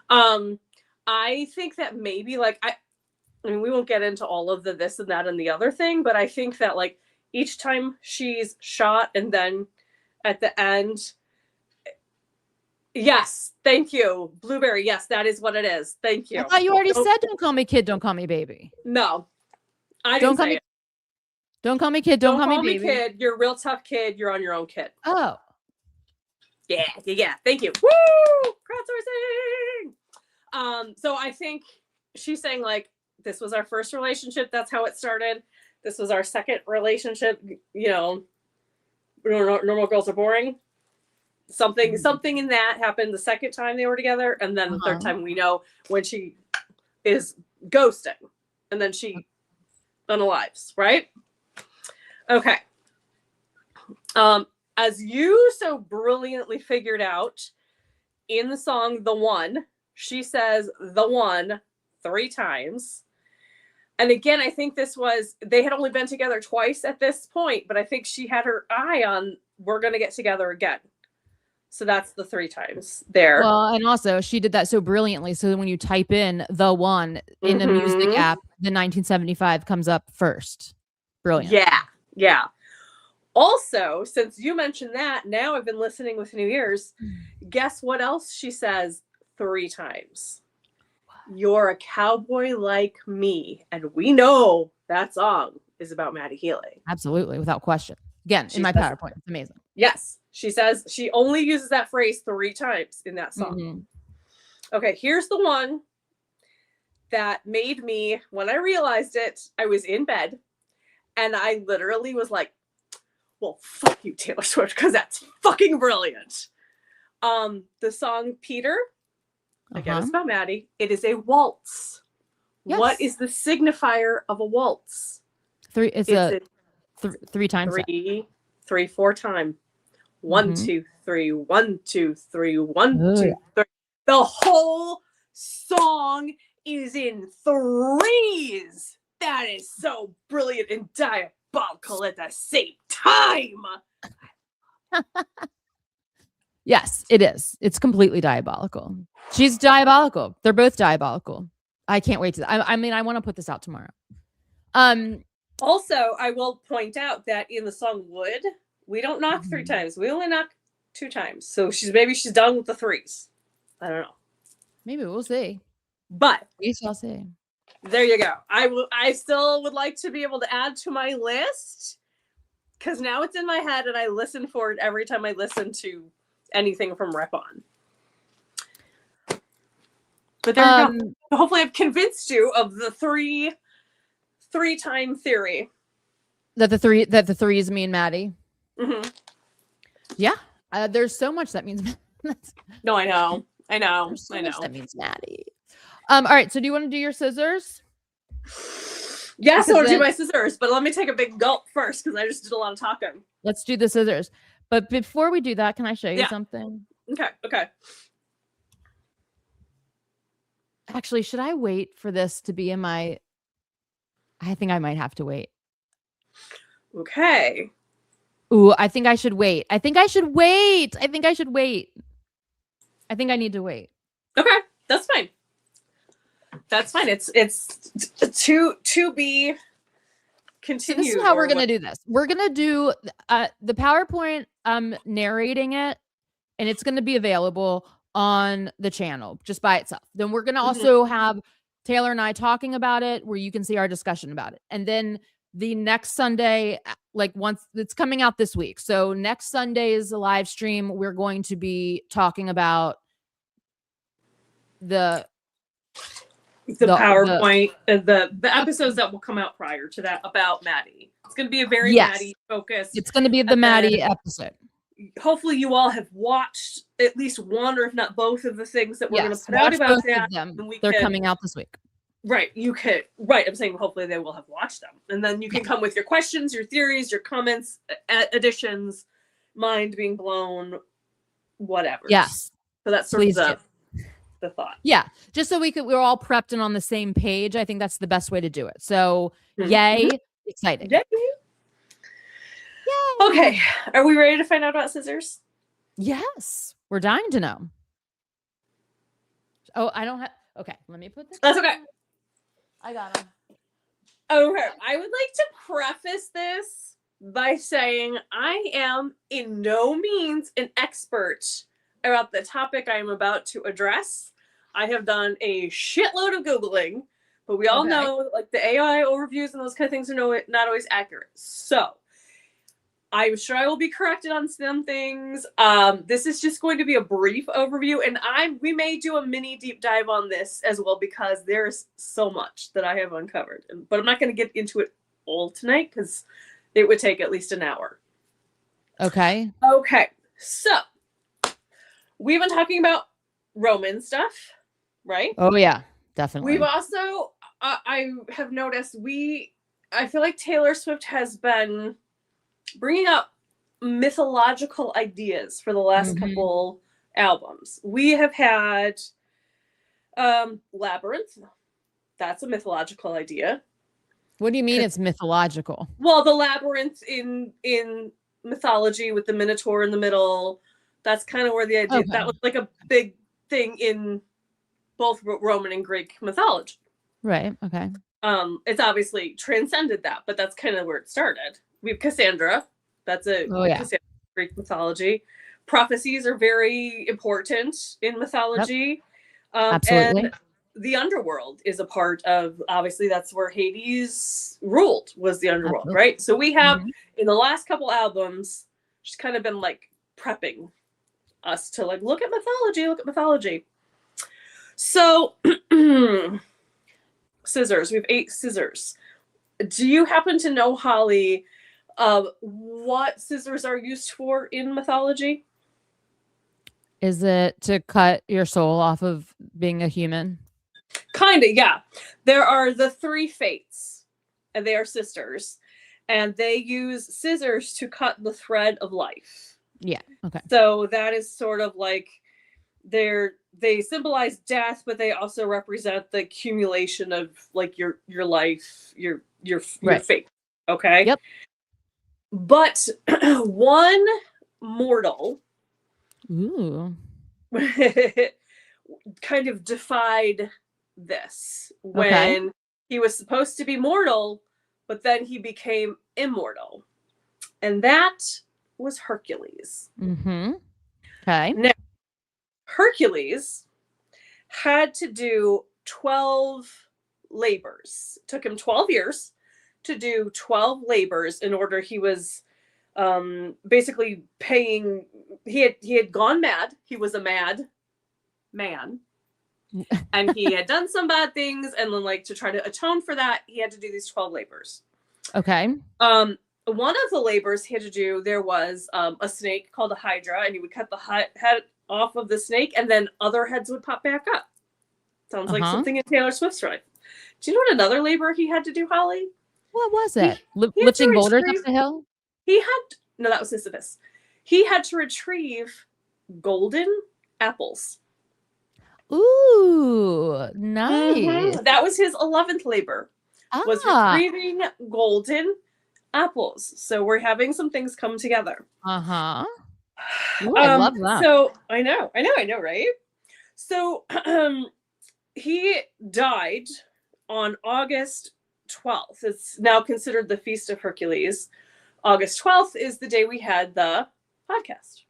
I think that maybe like I mean, we won't get into all of the this and that and the other thing, but I think that like each time she's shot and then at the end, yes, thank you. Blueberry, yes, that is what it is. Thank you. I thought you already said don't call me kid, don't call me baby. No. I didn't say it. Don't call me kid, don't call me baby. Kid. You're a real tough kid. You're on your own, kid. Oh. Yeah. Thank you. Woo! Crowdsourcing! So I think she's saying like, this was our first relationship. That's how it started. This was our second relationship. You know, normal girls are boring. Something in that happened the second time they were together. And then the third time we know when she is ghosting. And then she unalives, right? Okay. As you so brilliantly figured out in the song The One, she says the one 3 times. And again, I think they had only been together twice at this point, but I think she had her eye on, we're going to get together again. So that's the 3 times there. Well, and also she did that so brilliantly. So when you type in The One in a music app, the 1975 comes up first. Brilliant. Yeah. Also, since you mentioned that, now I've been listening with new ears. Guess what else she says 3 times? You're a cowboy like me. And we know that song is about Maddie Healy. Absolutely, without question. Again, in my PowerPoint. It's amazing. Yes. She says she only uses that phrase 3 times in that song. Mm-hmm. Okay, here's the one that made me, when I realized it, I was in bed and I literally was like, well, fuck you, Taylor Swift, because that's fucking brilliant. The song Peter, again, it's about Maddie. It is a waltz. Yes. What is the signifier of a waltz? 3. It's a 3 times. 4 time. 1, 2, 3, 1, 2, 3, 1, 2, 3. The whole song is in 3s. That is so brilliant and diabolical at the same time. Yes, it is. It's completely diabolical. She's diabolical. They're both diabolical. I can't wait to. I mean, I want to put this out tomorrow. Also, I will point out that in the song "Wood," we don't knock 3 times. We only knock 2 times. So maybe she's done with the 3s. I don't know. Maybe we'll see. But we shall see. There you go. I still would like to be able to add to my list because now it's in my head and I listen for it every time I listen to anything from Rep On. But there you go. Hopefully I've convinced you of the three-time theory. That the 3s mean Maddie. Mm-hmm. Yeah. There's so much that means. No, I know. There's so much that means Maddie. All right. So do you want to do your scissors? Yes, I want to do my scissors, but let me take a big gulp first because I just did a lot of talking. Let's do the scissors. But before we do that, can I show you something? Okay. Actually, should I wait for this to be in my... I think I might have to wait. Okay. Ooh, I think I should wait. I think I need to wait. Okay, that's fine. It's to be continued. So this is how we're gonna do this. We're gonna do the PowerPoint. Narrating it, and it's gonna be available on the channel just by itself. Then we're gonna also have Taylor and I talking about it, where you can see our discussion about it. And then the next Sunday, like once it's coming out this week. So next Sunday is a live stream. We're going to be talking about the PowerPoint, the episodes that will come out prior to that about Maddie. It's going to be a very Maddie focused. It's going to be the Maddie episode. Hopefully you all have watched at least one or if not both of the things that we're going to put out about that. They're coming out this week. Right. You could. Right. I'm saying hopefully they will have watched them. And then you can come with your questions, your theories, your comments, additions, mind being blown, whatever. Yes. So that's sort of the thought. Yeah. Just so we're all prepped and on the same page. I think that's the best way to do it. So yay. Exciting. Yay. Okay. Are we ready to find out about scissors? Yes. We're dying to know. Oh, I don't have. Okay. Let me put this. That's okay. I got them. Okay. I would like to preface this by saying I am in no means an expert about the topic I am about to address. I have done a shitload of Googling, but we all know like the AI overviews and those kind of things are not always accurate. So I'm sure I will be corrected on some things. This is just going to be a brief overview, and we may do a mini deep dive on this as well because there's so much that I have uncovered. But I'm not going to get into it all tonight because it would take at least an hour. Okay. Okay. So we've been talking about Roman stuff, right? Oh yeah, definitely. We've also, I have noticed I feel like Taylor Swift has been bringing up mythological ideas for the last couple albums. We have had Labyrinth. That's a mythological idea. What do you mean it's mythological? Well, the labyrinth in mythology with the Minotaur in the middle. That's kind of where the idea that was like a big thing in both Roman and Greek mythology. Right. Okay. It's obviously transcended that, but that's kind of where it started. We have Cassandra. That's Cassandra Greek mythology. Prophecies are very important in mythology. Yep. Absolutely. And the underworld is a part of, obviously, that's where Hades ruled, was the underworld, right? So we have, in the last couple albums, just kind of been like prepping us to like, look at mythology. So, scissors. We have 8 scissors. Do you happen to know, Holly, what scissors are used for in mythology? Is it to cut your soul off of being a human? Kind of, yeah. There are the 3 fates, and they are sisters, and they use scissors to cut the thread of life. Yeah. Okay. So that is sort of like they symbolize death, but they also represent the accumulation of like your life, your fate. Okay. Yep. But one mortal kind of defied this when he was supposed to be mortal, but then he became immortal. And that was Hercules. Mm-hmm. Okay. Now, Hercules had to do 12 labors. It took him 12 years to do 12 labors in order. He was basically paying. He had gone mad. He was a mad man. And he had done some bad things, and then, like, to try to atone for that, he had to do these 12 labors. Okay. One of the labors he had to do, there was a snake called a hydra, and he would cut the head off of the snake, and then other heads would pop back up. Sounds like something in Taylor Swift's life. Do you know what another labor he had to do, Holly? What was it? Lifting boulders up the hill? No, that was Sisyphus. He had to retrieve golden apples. Ooh, nice. Mm-hmm. That was his 11th labor, was retrieving golden apples. So we're having some things come together. Uh-huh. Ooh, I love that. So I know, right? So he died on August 12th. It's now considered the Feast of Hercules. August 12th is the day we had the podcast.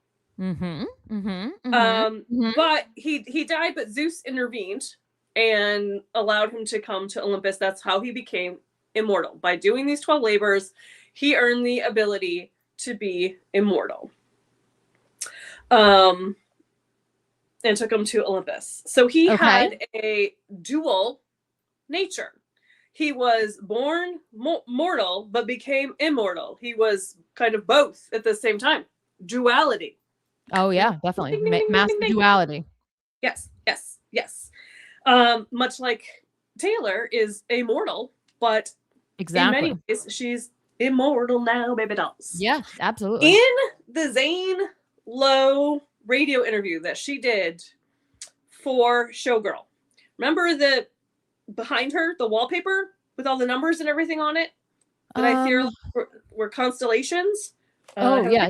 But he died, but Zeus intervened and allowed him to come to Olympus. That's how he became immortal. By doing these 12 labors, he earned the ability to be immortal. And took him to Olympus. So he had a dual nature. He was born mortal, but became immortal. He was kind of both at the same time. Duality. Oh, yeah, definitely. Mass duality. Yes. Much like Taylor is immortal, but in many ways, she's immortal now, baby dolls. Yeah, absolutely. In the Zane Lowe radio interview that she did for Showgirl, remember the behind her, the wallpaper with all the numbers and everything on it that I fear were constellations? Yeah.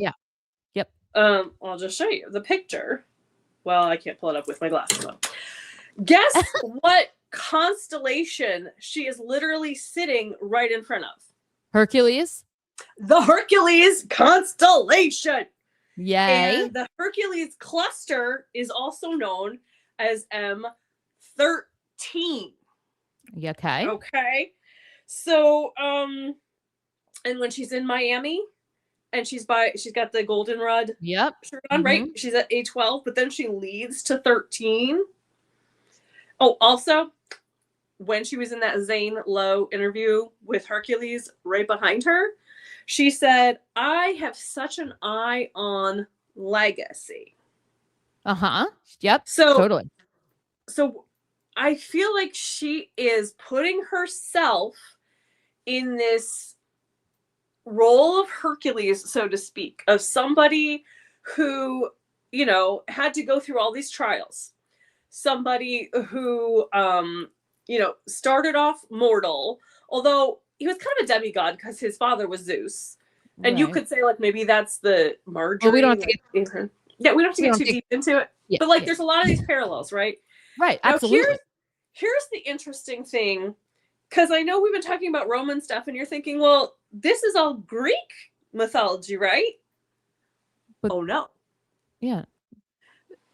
Yep. I'll just show you the picture. Well, I can't pull it up with my glasses though. Guess what constellation she is literally sitting right in front of? Hercules? The Hercules constellation. Yay. And the Hercules cluster is also known as M13. Okay. Okay. So, and when she's in Miami and she's got the goldenrod shirt on, right? She's at A12, but then she leads to 13. Oh, also, when she was in that Zane Lowe interview with Hercules right behind her, she said, I have such an eye on legacy. Yep. So totally. So I feel like she is putting herself in this role of Hercules, so to speak, of somebody who, had to go through all these trials. Somebody who, started off mortal, although he was kind of a demigod because his father was Zeus. And you could say, like, maybe that's the Marjorie. Well, we don't have to get we don't have to get too deep into it. Yeah, but, like, there's a lot of these parallels, right? Right, absolutely. Now, here's the interesting thing, because I know we've been talking about Roman stuff, and you're thinking, well, this is all Greek mythology, right? But, oh, no. Yeah.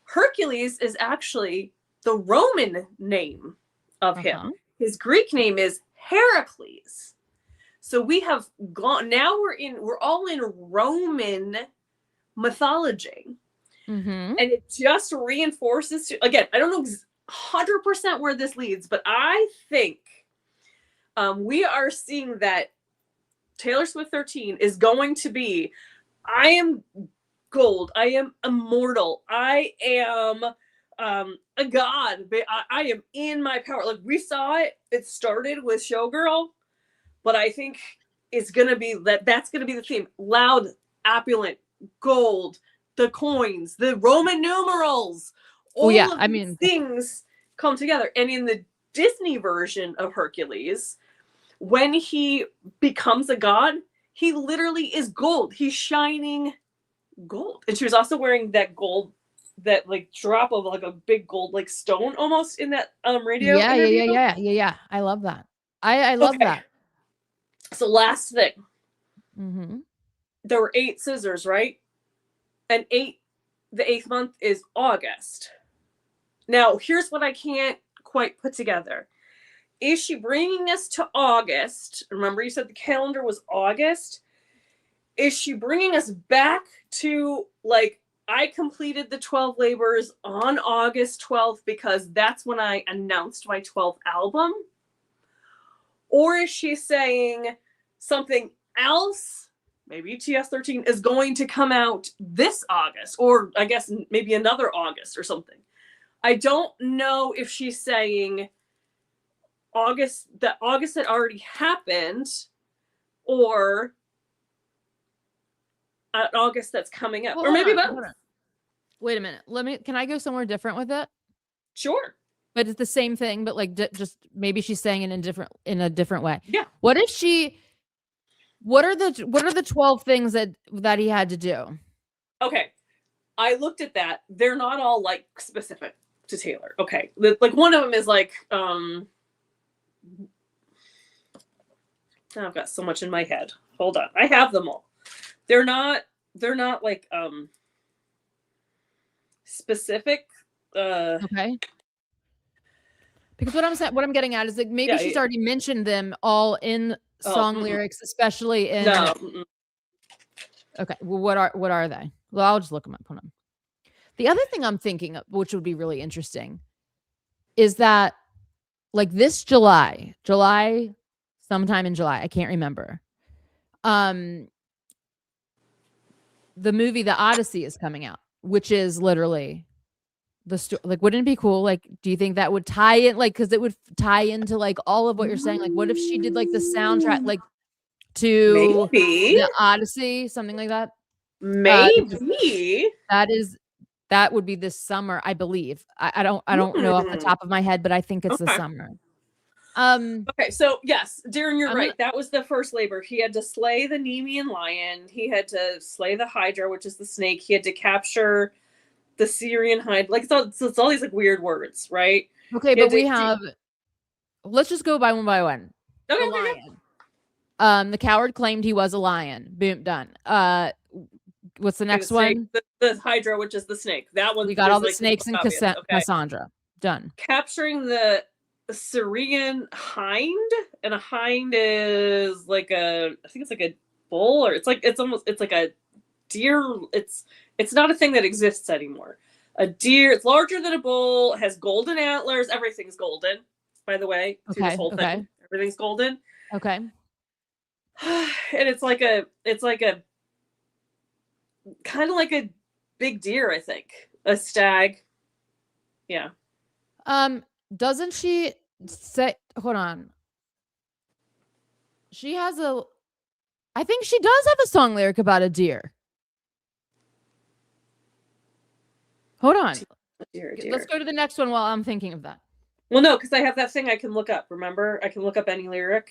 Hercules is actually the Roman name of him. His Greek name is Heracles. So we have gone, now we're all in Roman mythology. And it just reinforces, again, I don't know 100% where this leads, but I think we are seeing that Taylor Swift 13 is going to be, I am gold, I am immortal, I am a god, I am in my power. Like, we saw it started with Showgirl, but I think it's going to be that's going to be the theme. Loud, opulent, gold, the coins, the Roman numerals, all of these things come together. And in the Disney version of Hercules, when he becomes a god, he literally is gold. He's shining gold. And she was also wearing that gold that like drop of like a big gold like stone almost in that radio Yeah, interview. yeah. I love that. I love Okay. that. So last thing, Mm-hmm. there were 8 scissors, right? And the 8th month is August. Now, here's what I can't quite put together. Is she bringing us to August? Remember, you said the calendar was August. Is she bringing us back to like, I completed the 12 labors on August 12th because that's when I announced my 12th album? Or is she saying something else? Maybe TS13 is going to come out this August, or I guess maybe another August or something. I don't know if she's saying August that already happened, or an August that's coming up, Well, or maybe both. Wait a minute. Can I go somewhere different with it? Sure. But it's the same thing, but like just maybe she's saying it in a different way. Yeah. What are the 12 things that he had to do? Okay. I looked at that. They're not all like specific to Taylor. Okay. Like one of them is like, I've got so much in my head. Hold on. I have them all. They're not like specific. Okay. Because what I'm getting at is like maybe she's already mentioned them all in song lyrics, especially in. No. Okay. Well, what are they? Well, I'll just look them up. Hold on. The other thing I'm thinking of, which would be really interesting, is that like this July, sometime in July, I can't remember. The movie The Odyssey is coming out, which is literally the story. Like, wouldn't it be cool? Like, do you think that would tie in? Like, because it would tie into like all of what you're saying. Like, what if she did like the soundtrack, like to The Odyssey, something like that? Maybe that would be this summer, I believe. I don't know off the top of my head, but I think it's the summer. Okay, so yes, Darren, you're right. That was the first labor. He had to slay the Nemean lion. He had to slay the Hydra, which is the snake. He had to capture the Syrian hide. Like it's all these like weird words, right? Okay, but we have. Let's just go by one. Okay, the lion. The coward claimed he was a lion. Boom, done. What's the next one? The Hydra, which is the snake. That one. We got all the snakes and Cassandra. Done. Capturing the Syrian hind, and a hind is like I think it's like a bull, or it's like a deer. It's not a thing that exists anymore. A deer, it's larger than a bull, has golden antlers, everything's golden, by the way. Through this whole thing. Everything's golden. Okay. And it's like a kind of like a big deer, I think. A stag. Yeah. Doesn't she say, hold on. I think she does have a song lyric about a deer. Hold on. Deer. Let's go to the next one while I'm thinking of that. Well, no, because I have that thing I can look up. Remember? I can look up any lyric,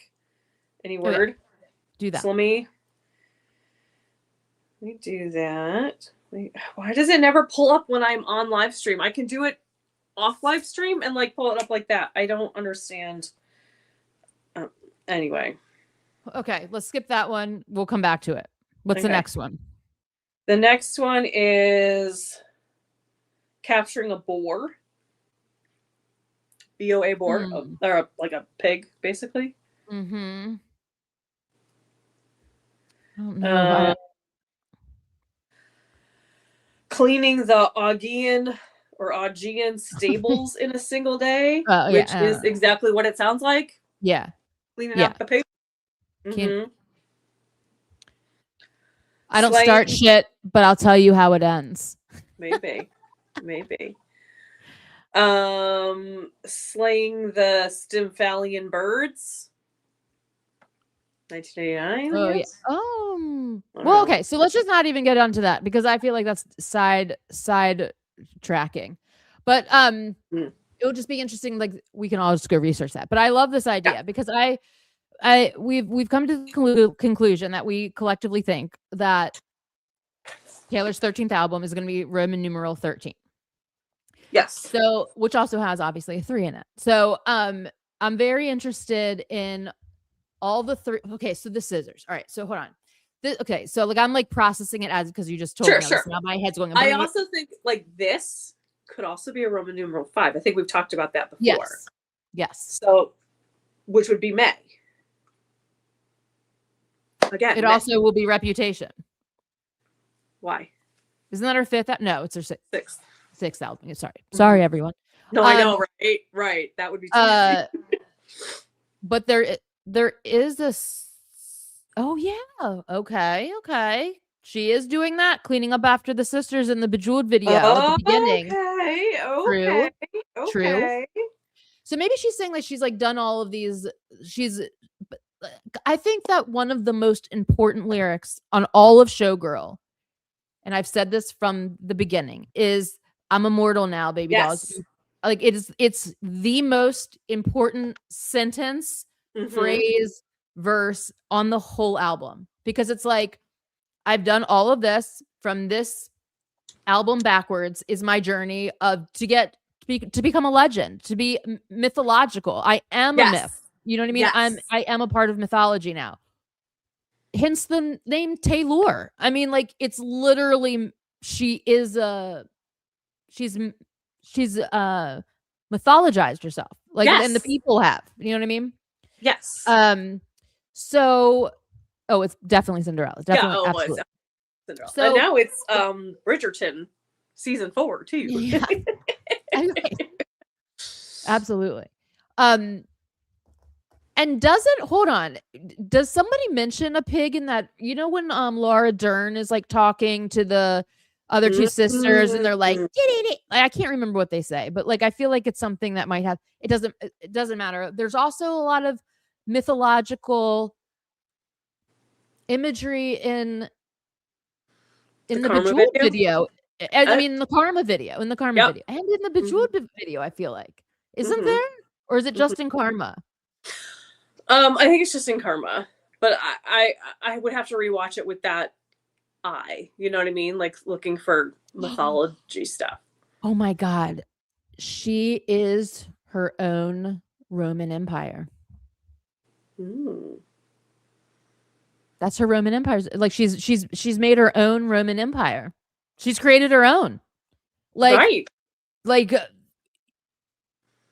any word. Okay. Do that. So let me do that. Why does it never pull up when I'm on live stream? I can do it off live stream and like pull it up like that. I don't understand. Anyway. Okay, let's skip that one. We'll come back to it. What's the next one? The next one is capturing a boar. BOA boar, or like a pig, basically. Mm-hmm. I don't know about it. Cleaning the Augean stables in a single day, which is exactly what it sounds like. Yeah. Cleaning out the pig. Mm-hmm. I don't start shit, but I'll tell you how it ends. Maybe. Slaying the Stymphalian birds. 1989. Oh yeah. Well, okay. So let's just not even get onto that because I feel like that's side tracking. But it would just be interesting. Like we can all just go research that. But I love this idea because we've come to the conclusion that we collectively think that Taylor's 13th album is going to be Roman numeral 13. Yes. So, which also has obviously a 3 in it. So, I'm very interested in all the 3. Okay, so the scissors. All right, so hold on. Okay, so like I'm like processing it as because you just told me all this. Now my head's going. I also think like this could also be a Roman numeral 5. I think we've talked about that before. Yes. So, which would be May. Again, it also will be reputation. Why? Isn't that her 5th? No, it's her 6th. 6th album. Sorry, everyone. No, I know, right? Right. That would be too easy. But there is this. Oh yeah. Okay. She is doing that, cleaning up after the sisters in the Bejeweled video at the beginning. Okay. True. So maybe she's saying like she's like done all of these. I think that one of the most important lyrics on all of Showgirl, and I've said this from the beginning, is "I'm immortal now, baby dolls." Like it's the most important sentence, phrase, verse on the whole album, because it's like, I've done all of this from this album backwards is my journey to become a legend, to be mythological. I am a myth. You know what I mean? I am a part of mythology now. Hence the name Taylor. I mean, like, it's literally she's mythologized herself. Like, and the people have. You know what I mean? Yes. So it's definitely Cinderella. Definitely, absolutely. Cinderella. So, and now it's Bridgerton season 4 too. Yeah. Absolutely. And hold on, does somebody mention a pig in that, you know, when Laura Dern is like talking to the other 2 sisters and they're like, I can't remember what they say, but like I feel like it's something that might have, it doesn't matter. There's also a lot of mythological imagery in the Bejeweled video. I mean, the Karma video, and in the Bejeweled video, I feel like, isn't there, or is it just in Karma? I think it's just in Karma, but I would have to rewatch it with that eye. You know what I mean? Like looking for mythology stuff. Oh my God, she is her own Roman Empire. That's her Roman Empire. Like she's made her own Roman Empire. She's created her own. Like,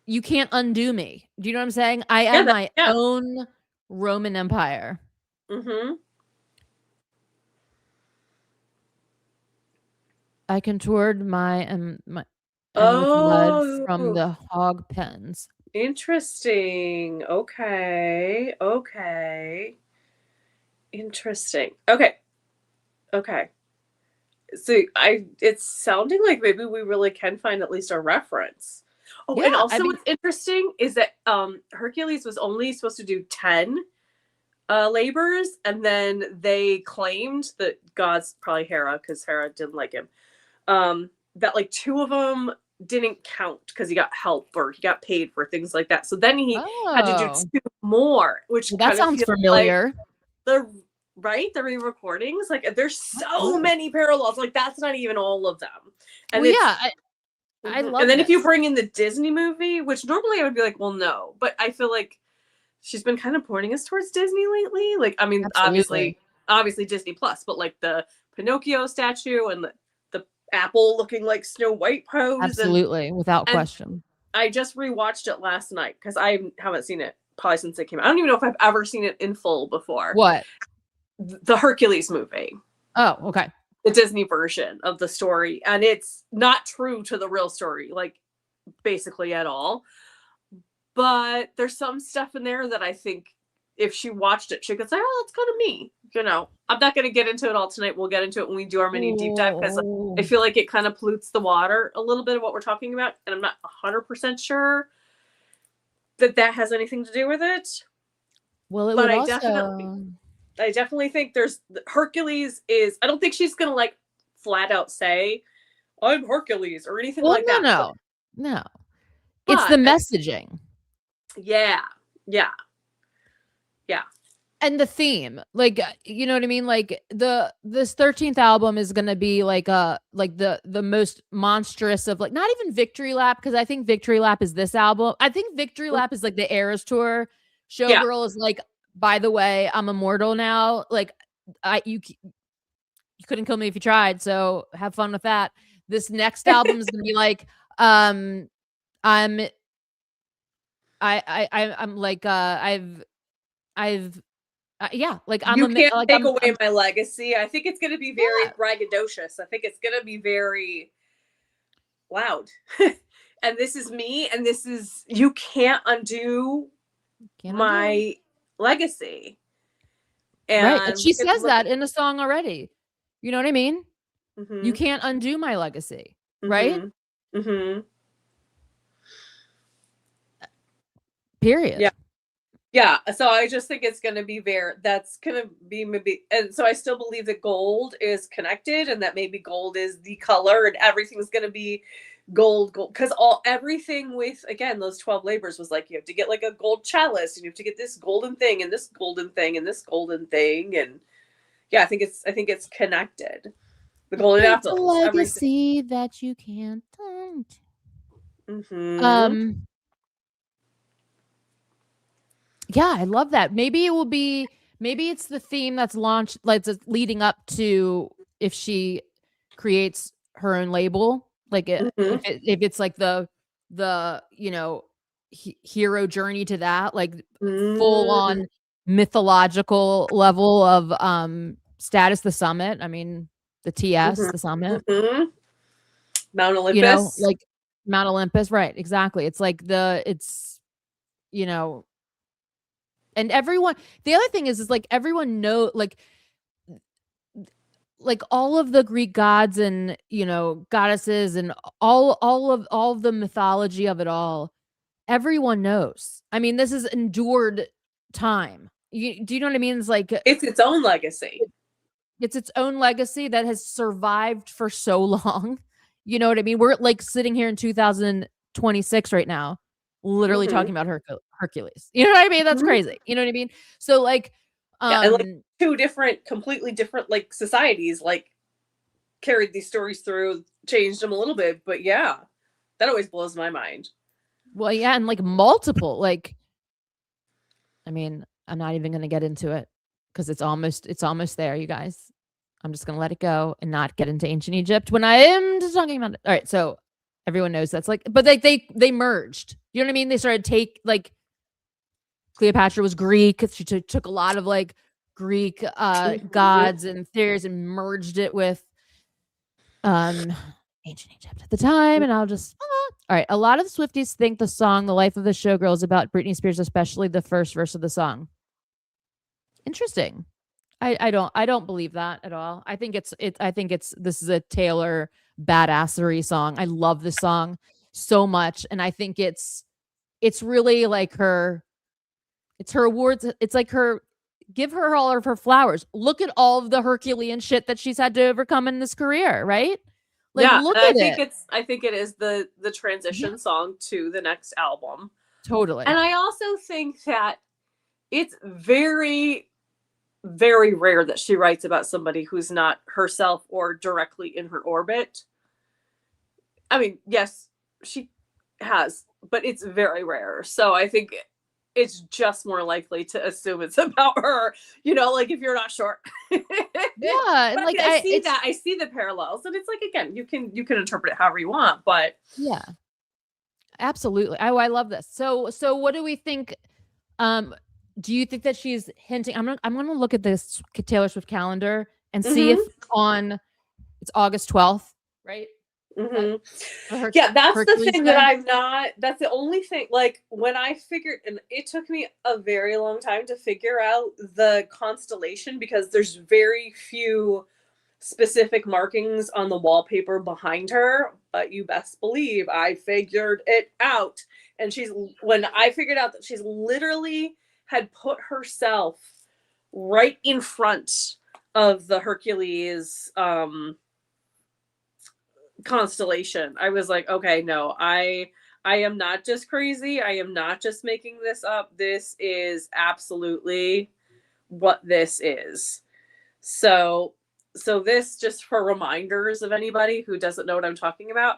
you can't undo me. Do you know what I'm saying? I am my own Roman Empire. I contoured my with blood from the hog pens. Interesting. Okay. Interesting. Okay. So it's sounding like maybe we really can find at least a reference. Oh, yeah, and also what's interesting is that Hercules was only supposed to do 10 labors, and then they claimed that God's probably Hera, because Hera didn't like him, that like 2 of them didn't count because he got help or he got paid for things like that. So then he had to do 2 more, which that sounds familiar. Like the re-recordings, like there's so many parallels. Like that's not even all of them. And I love. And then if you bring in the Disney movie, which normally I would be like, well, no, but I feel like she's been kind of pointing us towards Disney lately. Like, I mean, obviously Disney Plus, but like the Pinocchio statue and the apple looking like Snow White pose. Absolutely, without question. I just rewatched it last night because I haven't seen it probably since it came out. I don't even know if I've ever seen it in full before. What? The Hercules movie. Oh, okay. The Disney version of the story, and it's not true to the real story, like basically at all. But there's some stuff in there that I think if she watched it, she could say, "Oh, that's kind of me." You know, I'm not going to get into it all tonight. We'll get into it when we do our mini deep dive, because I feel like it kind of pollutes the water a little bit of what we're talking about, and I'm not 100% sure that has anything to do with it. Well, it but would I definitely think there's Hercules is. I don't think she's gonna like flat out say, "I'm Hercules" or anything like that. No. It's the messaging. Yeah. and the theme, like, you know what I mean? Like this 13th album is gonna be like the most monstrous of, like, not even Victory Lap, because I think Victory Lap is this album. I think Victory Lap is like the Eras Tour. Yeah. Showgirl is like, by the way, I'm immortal now. Like, you couldn't kill me if you tried, so have fun with that. This next album is gonna be like, I'm I'm like, I've yeah, like You can't like take away my legacy. I think it's going to be very yeah. braggadocious. I think it's going to be very loud. And this is me, and this is, you can't undo my legacy. Right. And And she says that in the song already. You know what I mean? Mm-hmm. You can't undo my legacy. Right? Mm-hmm. Mm-hmm. Period. Yeah. Yeah. So I just think it's going to be that's going to be maybe. And so I still believe that gold is connected, and that maybe gold is the color, and everything's going to be gold. Because everything with, again, those 12 labors was like, you have to get like a gold chalice, and you have to get this golden thing, and this golden thing, and this golden thing. And yeah, I think it's connected. The golden It's apples. a legacy that you can't undo. Mm-hmm. Yeah, I love that. Maybe it's the theme that's launched, like, it's leading up to if she creates her own label, like, if it's like the you know, hero journey to that, like, full on mythological level of Status the Summit. I mean, the TS, the Summit. Mount Olympus. You know, like Mount Olympus, right? Exactly. It's like you know, and everyone, the other thing is like everyone know, like all of the Greek gods and, you know, goddesses and all of the mythology of it all, everyone knows. I mean, this is endured time. Do you know what I mean? It's like, it's its own legacy. It's its own legacy that has survived for so long. You know what I mean? We're like sitting here in 2026 right now, literally talking about Hercules. You know what I mean? That's crazy. You know what I mean? So like, yeah, and like two completely different like societies like carried these stories through, changed them a little bit, but yeah, that always blows my mind. Well, yeah, and like multiple, like, I mean, I'm not even gonna get into it because it's almost there, you guys. I'm just gonna let it go and not get into ancient Egypt when I am just talking about it. All right, so everyone knows that's like, but like they merged. You know what I mean? They started like Cleopatra was Greek. She took a lot of like Greek gods and theories and merged it with ancient Egypt at the time. And I'll just all right. A lot of the Swifties think the song "The Life of the Showgirl" is about Britney Spears, especially the first verse of the song. Interesting. I don't believe that at all. I think this is a Taylor badassery song. I love this song so much, and I think it's really like it's her awards. It's like give her all of her flowers. Look at all of the Herculean shit that she's had to overcome in this career, right? Like, yeah, look at it. I think it is the transition song to the next album. Totally. And I also think that it's very, very rare that she writes about somebody who's not herself or directly in her orbit. I mean, yes, she has, but it's very rare. So I think it's just more likely to assume it's about her, you know, like if you're not sure. Yeah, and like I see the parallels, and it's like, again, you can interpret it however you want, but yeah, absolutely. Oh, I love this. So what do we think? Do you think that she's hinting? I'm gonna look at this Taylor Swift calendar and see if it's August 12th, right? Yeah, that's the thing that that's the only thing, like, when I figured, and it took me a very long time to figure out the constellation, because there's very few specific markings on the wallpaper behind her, but you best believe I figured it out. And when I figured out that she's literally had put herself right in front of the Hercules constellation, I was like, okay, no, I am not just crazy. I am not just making this up. This is absolutely what this is. So this, just for reminders of anybody who doesn't know what I'm talking about,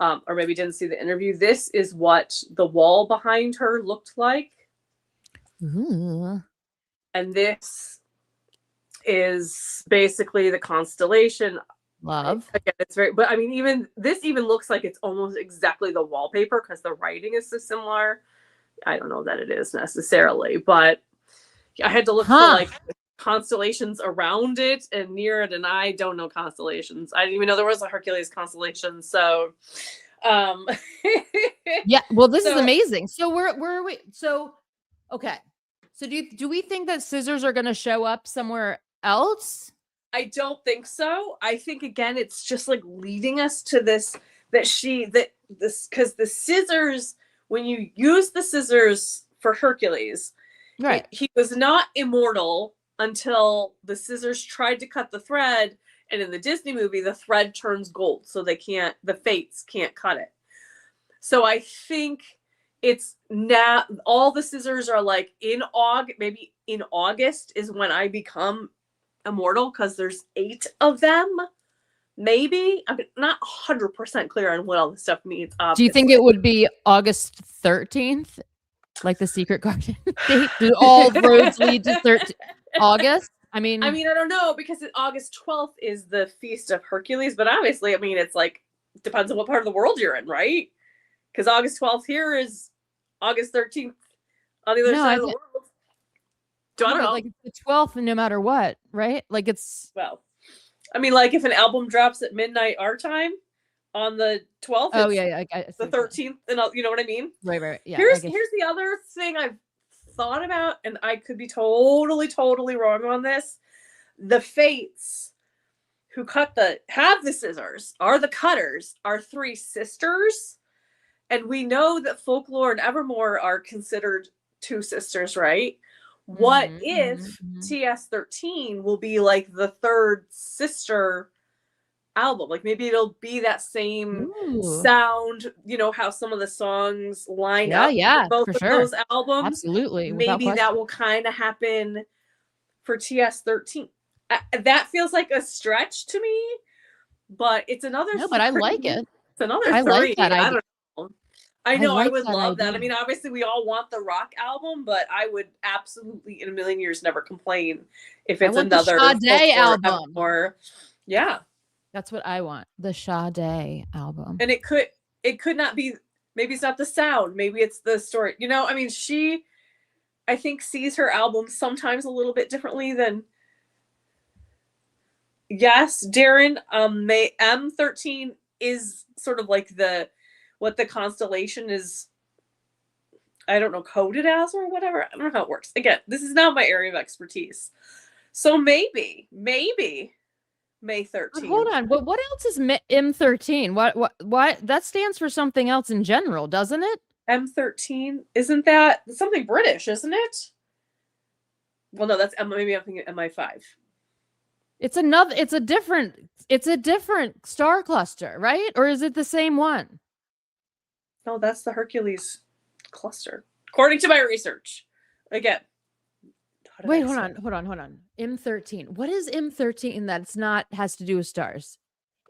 or maybe didn't see the interview, this is what the wall behind her looked like. Ooh. And this is basically the constellation. Love. Again, it's very, but I mean, even this even looks like it's almost exactly the wallpaper because the writing is so similar. I don't know that it is necessarily, but I had to look for like constellations around it and near it, and I don't know constellations. I didn't even know there was a Hercules constellation. So, yeah. Well, this is amazing. So where are we? So, okay. So do we think that scissors are going to show up somewhere else? I don't think so. I think again, it's just like leading us to this because the scissors, when you use the scissors for Hercules, right, he was not immortal until the scissors tried to cut the thread, and in the Disney movie, the thread turns gold, so the fates can't cut it. So I think it's now all the scissors are like maybe in August is when I become immortal, because there's 8 of them. Maybe I'm not 100% clear on what all this stuff means. Obviously. Do you think it would be August 13th, like the secret garden date? Do all roads lead to August? I mean, I don't know, because August 12th is the Feast of Hercules, but obviously, I mean, it's like depends on what part of the world you're in, right? Because August 12th here is August 13th on the other side of the world. I don't know. Like the 12th, no matter what, right? Like it's I mean, like if an album drops at midnight our time on the 12th, the 13th, and you know what I mean? Right. Yeah. Here's the other thing I've thought about, and I could be totally wrong on this. The fates who have the scissors are the cutters, are 3 sisters, and we know that Folklore and Evermore are considered 2 sisters, right? What if TS13 will be like the 3rd sister album? Like maybe it'll be that same sound, you know, how some of the songs line up with both of those albums. Absolutely. Maybe that will kind of happen for TS13. That feels like a stretch to me, but it's another. No, but I like it. It's another 3. Like that I don't know. I know, I would love idea. that. I mean, obviously we all want the rock album, but I would absolutely in a million years never complain if it's another Sade album. Or that's what I want. The Sade album. And it could not be, maybe it's not the sound, maybe it's the story. You know, I mean, she I think sees her album sometimes a little bit differently than Darren. M13 is sort of like what the constellation is, I don't know, coded as or whatever. I don't know how it works. Again, this is not my area of expertise. So maybe May 13th. Hold on. But what else is M13? What that stands for something else in general, doesn't it? M13, isn't that something British, isn't it? Well, no, that's maybe I'm thinking MI5. It's a different star cluster, right? Or is it the same one? No, that's the Hercules cluster, according to my research. Again. Wait, hold on. M13. What is M13 that's not has to do with stars?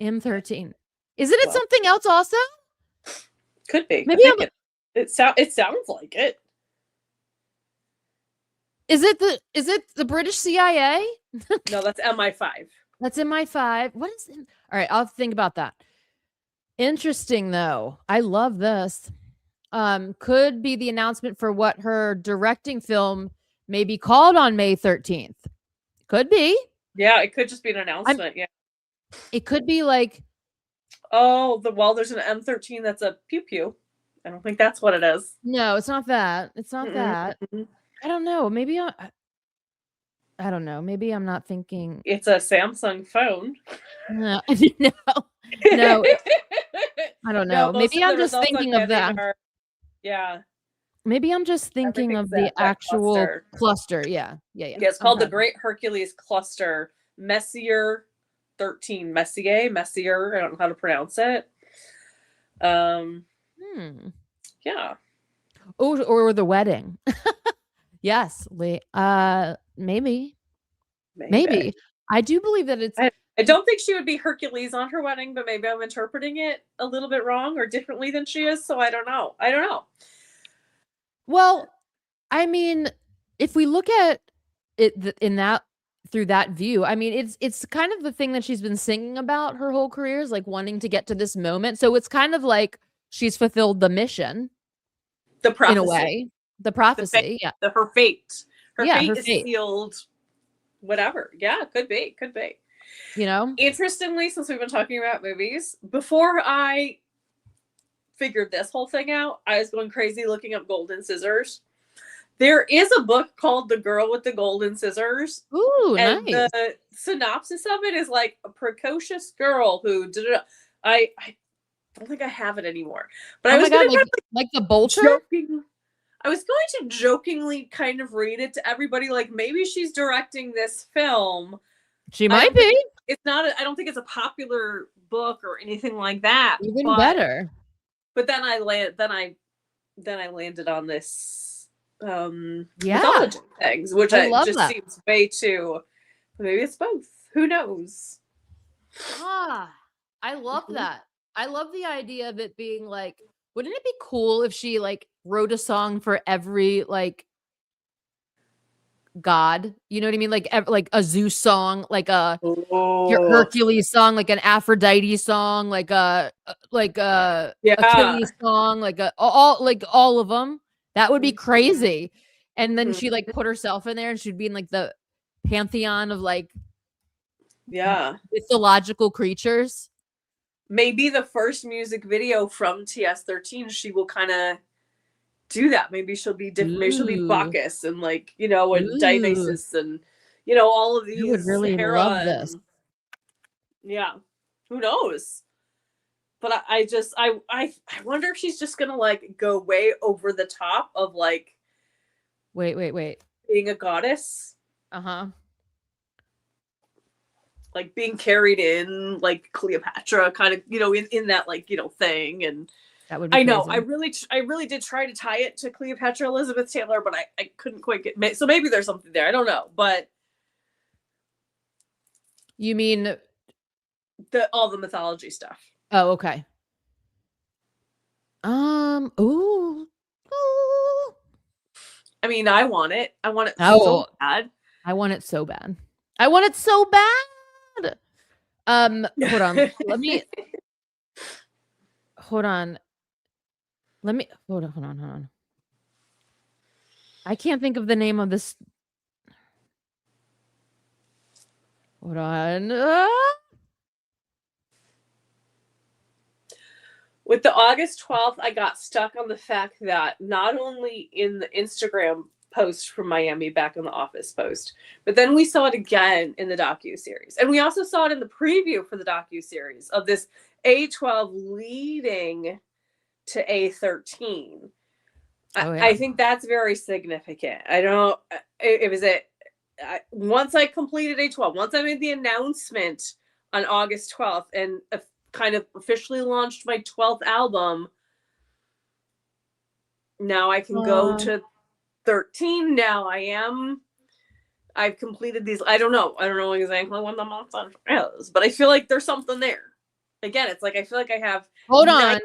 M13. Isn't it something else also? Could be. Maybe it sounds like it. Is it the British CIA? No, that's MI5. That's MI5. What is it? All right, I'll think about that. Interesting though. I love this. Could be the announcement for what her directing film may be called on May 13th. Could be. Yeah, it could just be an announcement. Yeah. It could be like, there's an M13 that's a pew pew. I don't think that's what it is. No, it's not that. It's not that. I don't know. Maybe I don't know. Maybe I'm not thinking. It's a Samsung phone. No. No. I don't know. Maybe I'm just thinking of that. Maybe I'm just thinking of the actual cluster. Yeah. It's called the Great Hercules Cluster. Messier 13. Messier. I don't know how to pronounce it. Yeah. Oh, or the wedding. Yes, maybe. I do believe that it's. I don't think she would be Hercules on her wedding, but maybe I'm interpreting it a little bit wrong or differently than she is. So I don't know. Well, I mean, if we look at it in that through that view, I mean, it's kind of the thing that she's been singing about her whole career is like wanting to get to this moment. So it's kind of like she's fulfilled the mission The prophecy. In a way. The prophecy. Her fate. Her Yeah, fate her is fate. sealed. Whatever. Yeah, could be. You know? Interestingly, since we've been talking about movies, before I figured this whole thing out, I was going crazy looking up golden scissors. There is a book called The Girl with the Golden Scissors. Ooh, and nice. the synopsis of it is like a precocious girl who did it. I don't think I have it anymore. But I was God, like the bolter? I was going to jokingly kind of read it to everybody, like maybe she's directing this film. She might be. It's not. I don't think it's a popular book or anything like that. Even better. But then I landed on this mythology things, which seems way too. Maybe it's both. Who knows? I love that. I love the idea of it being like, wouldn't it be cool if she like wrote a song for every like god? You know what I mean? Like a Zeus song, like a Hercules song, like an Aphrodite song, like a Achilles song, like all of them. That would be crazy. And then she like put herself in there, and she'd be in like the pantheon of like mythological creatures. Maybe the first music video from TS13, she will kind of do that. Maybe she'll be different. Maybe she'll be Bacchus and like, and Dionysus and, all of these. You would really love this. Yeah. Who knows? But I wonder if she's just going to like go way over the top of like. Wait. Being a goddess. Uh-huh. Like being carried in like Cleopatra kind of, in that like, thing. And that would be crazy. I really did try to tie it to Cleopatra Elizabeth Taylor, but I couldn't quite get, so maybe there's something there. I don't know, but. You mean. All the mythology stuff. Oh, okay. Ooh. I mean, I want it. I want it so bad. I want it so bad. Hold on. Hold on. I can't think of the name of this. Hold on. With the August 12th, I got stuck on the fact that not only in the Instagram post from Miami back in the office post, but then we saw it again in the docuseries. And we also saw it in the preview for the docuseries of this A12 leading to A13. I think that's very significant. I don't know. Once I completed A12, once I made the announcement on August 12th and kind of officially launched my 12th album, now I can go to 13. Now I've completed these. I don't know exactly when the month is, but I feel like there's something there. Again, it's like I feel like I have. Hold on.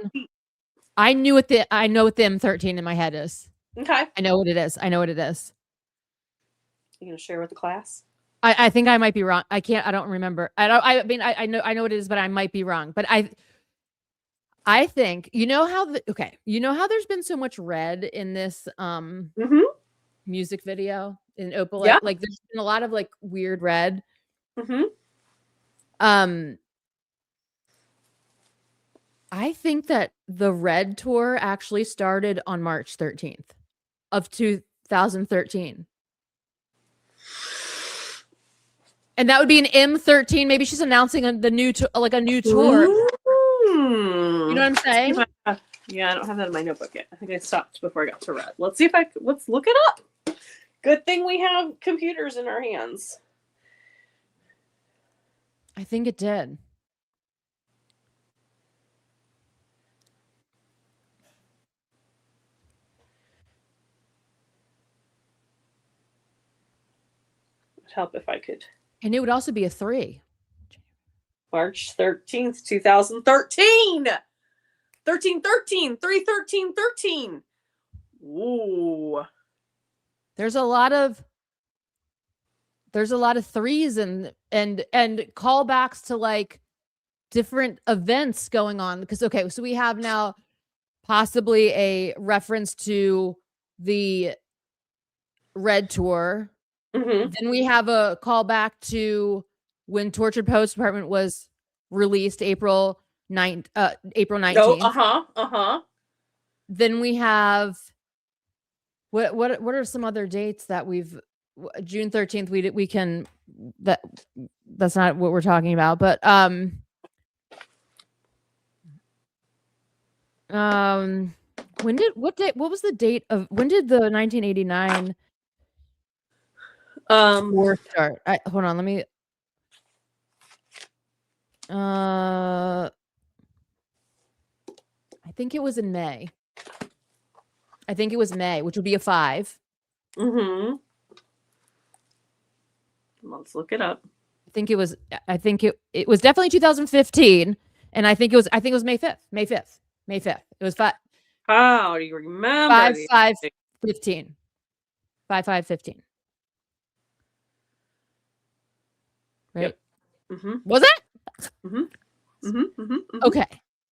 I know what the M13 in my head is. Okay. I know what it is. You gonna share with the class? I think I might be wrong. I don't remember. I know what it is, but I might be wrong. But I think you know how there's been so much red in this music video in Opal. Yeah. Like there's been a lot of like weird red. I think that the Red Tour actually started on March 13th of 2013. And that would be an M13. Maybe she's announcing a new tour. You know what I'm saying? Yeah, I don't have that in my notebook yet. I think I stopped before I got to red. Let's look it up. Good thing we have computers in our hands. I think it did. would help if I could. And it would also be a 3. March 13th, 2013. 1313, 31313. Ooh. There's a lot of 3s and callbacks to like different events going on, because okay, so we have now possibly a reference to the Red Tour. Mm-hmm. Then we have a callback to when Tortured Post Department was released, April 19th. Oh, Then we have what are some other dates that we've June 13th we can that's not what we're talking about, but what was the date of when did the 1989 war start? Hold on, let me I think it was in May. I think it was May, which would be a 5. Mm-hmm. Let's look it up. I think it was definitely 2015, and I think it was May 5th. It was 5. How do you remember? 5/5/15. 5/5/15. Right? Yep. Mm-hmm. Was it? Mm-hmm. Mm-hmm. Mm-hmm. Okay.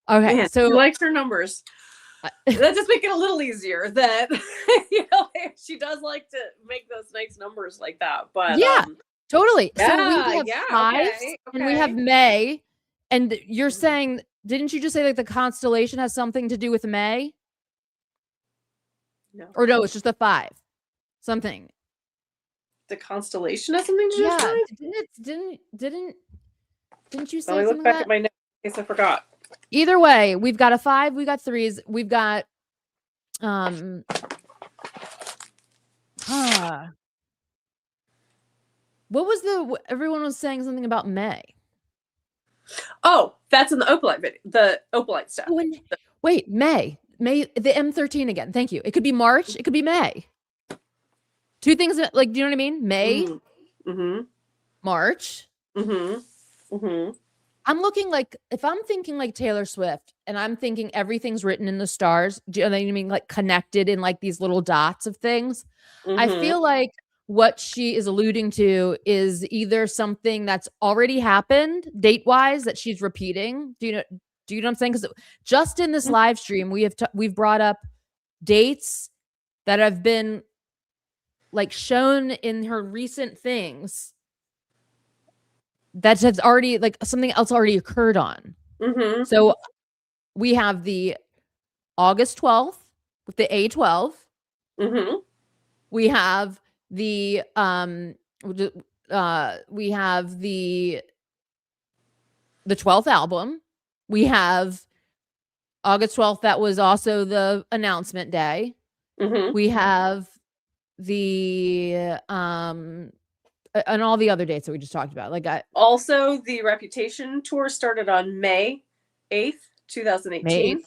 Man, so she likes her numbers. That just make it a little easier that she does like to make those nice numbers like that. But yeah, totally. Yeah, so we have 5 and we have May, and you're saying, didn't you just say like the constellation has something to do with May? No. Or no, it's just the 5. Something. The constellation has something to do with May? Didn't you say Let me look something back that? at my notes in case I forgot. Either way, we've got a 5, we got 3s, we've got what was everyone was saying something about May. Oh, that's in the Opalite video, the Opalite stuff. Wait, May, the M13 again. Thank you. It could be March, it could be May. 2 things that, like, do you know what I mean? May, mm-hmm. March. Mm-hmm. Mm-hmm. I'm looking like, if I'm thinking like Taylor Swift and I'm thinking everything's written in the stars, do you know what I mean? Like connected in like these little dots of things. Mm-hmm. I feel like what she is alluding to is either something that's already happened date-wise that she's repeating. Do you know what I'm saying? Because just in this live stream, we've brought up dates that have been like shown in her recent things that has already, like, something else already occurred on. Mm-hmm. So we have the August 12th with the A12. Mm-hmm. We have the we have the 12th album. We have August 12th. That was also the announcement day. Mm-hmm. We have the and all the other dates that we just talked about. Also, the Reputation tour started on May 8th, 2018. May 8th.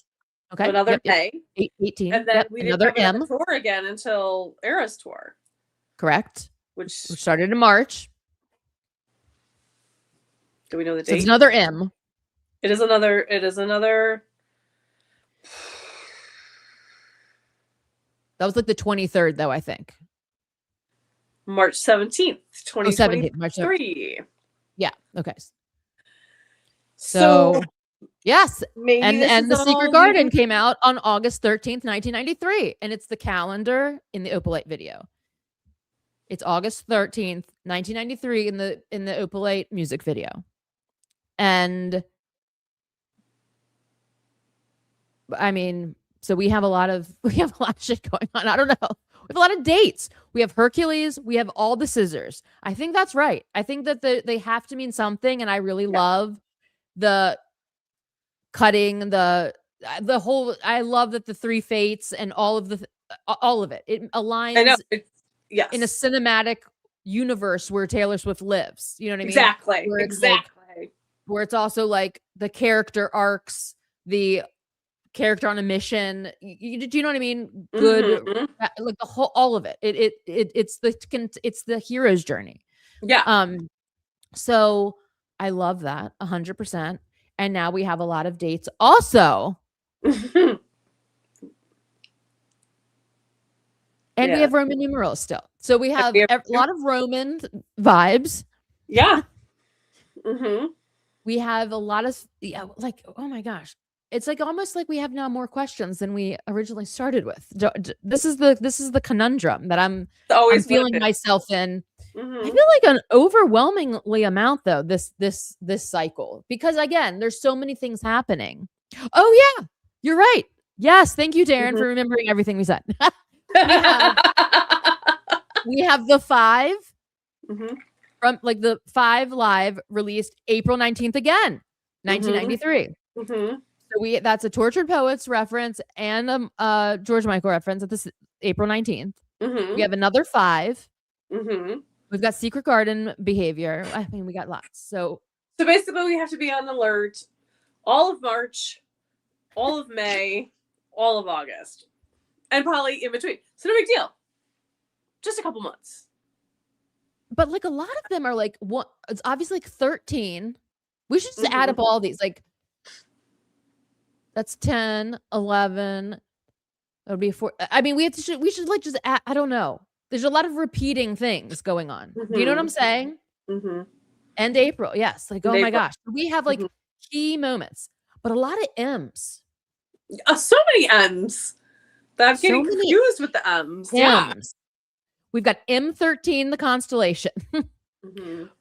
Okay. So another May. 18. And then we didn't another have M. a tour again until Eras tour. Correct. Which started in March. Do we know the date? So it's another M. It is another. That was like the 23rd, though, I think. March 17th, 2023. March 17th. Yeah. Okay. So yes. Maybe and the Secret Garden came out on August 13th, 1993. And it's the calendar in the Opalite video. It's August 13th, 1993 in the Opalite music video. And I mean, so we have a lot of shit going on. I don't know. We have a lot of dates. We have Hercules. We have all the scissors. I think that's right. I think that they have to mean something. And I really love the cutting, the whole, I love that the 3 fates and all of it. It aligns in a cinematic universe where Taylor Swift lives. You know what I mean? Exactly. Where it's also like the character arcs, the character on a mission. Do you know what I mean? Good, like the whole, all of it. It's the hero's journey. Yeah. So I love that 100%. And now we have a lot of dates also. And we have Roman numerals still. So we have a lot of Roman vibes. Yeah. We have a lot of, like, oh my gosh. It's like almost like we have now more questions than we originally started with. This is the conundrum that I'm feeling myself in. I feel like an overwhelmingly amount though, this cycle, because again, there's so many things happening. Oh yeah, you're right. Yes, thank you, Darren, for remembering everything we said. we have the 5 from like the 5 live released April 19th again, 1993. So that's a Tortured Poets reference and a George Michael reference at this April 19th. We have another 5. We've got Secret Garden Behavior. I mean, we got lots. So basically we have to be on alert all of March, all of May, all of August, and probably in between. So no big deal. Just a couple months. But like a lot of them are like, what? It's obviously like 13. We should just add up all these. Like that's 10, 11. That would be 4. I mean, we should like just add, I don't know. There's a lot of repeating things going on. Do you know what I'm saying? End April. Yes. Like, oh my gosh. We have like key moments, but a lot of M's. So many M's. I'm getting confused with the M's. Yeah. We've got M13, the constellation.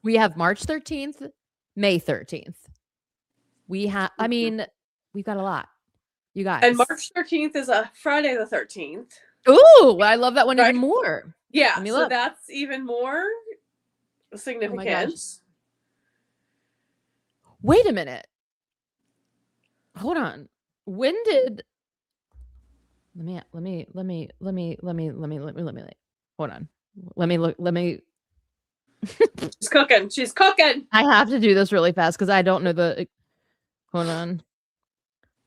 We have March 13th, May 13th. We have, I mean, we've got a lot. You guys. And March 13th is a Friday the 13th. Ooh, I love that one even more. Yeah, so that's even more significant. Wait a minute. Hold on. When did let me hold on. Let me She's cooking. I have to do this really fast because I don't know the hold on.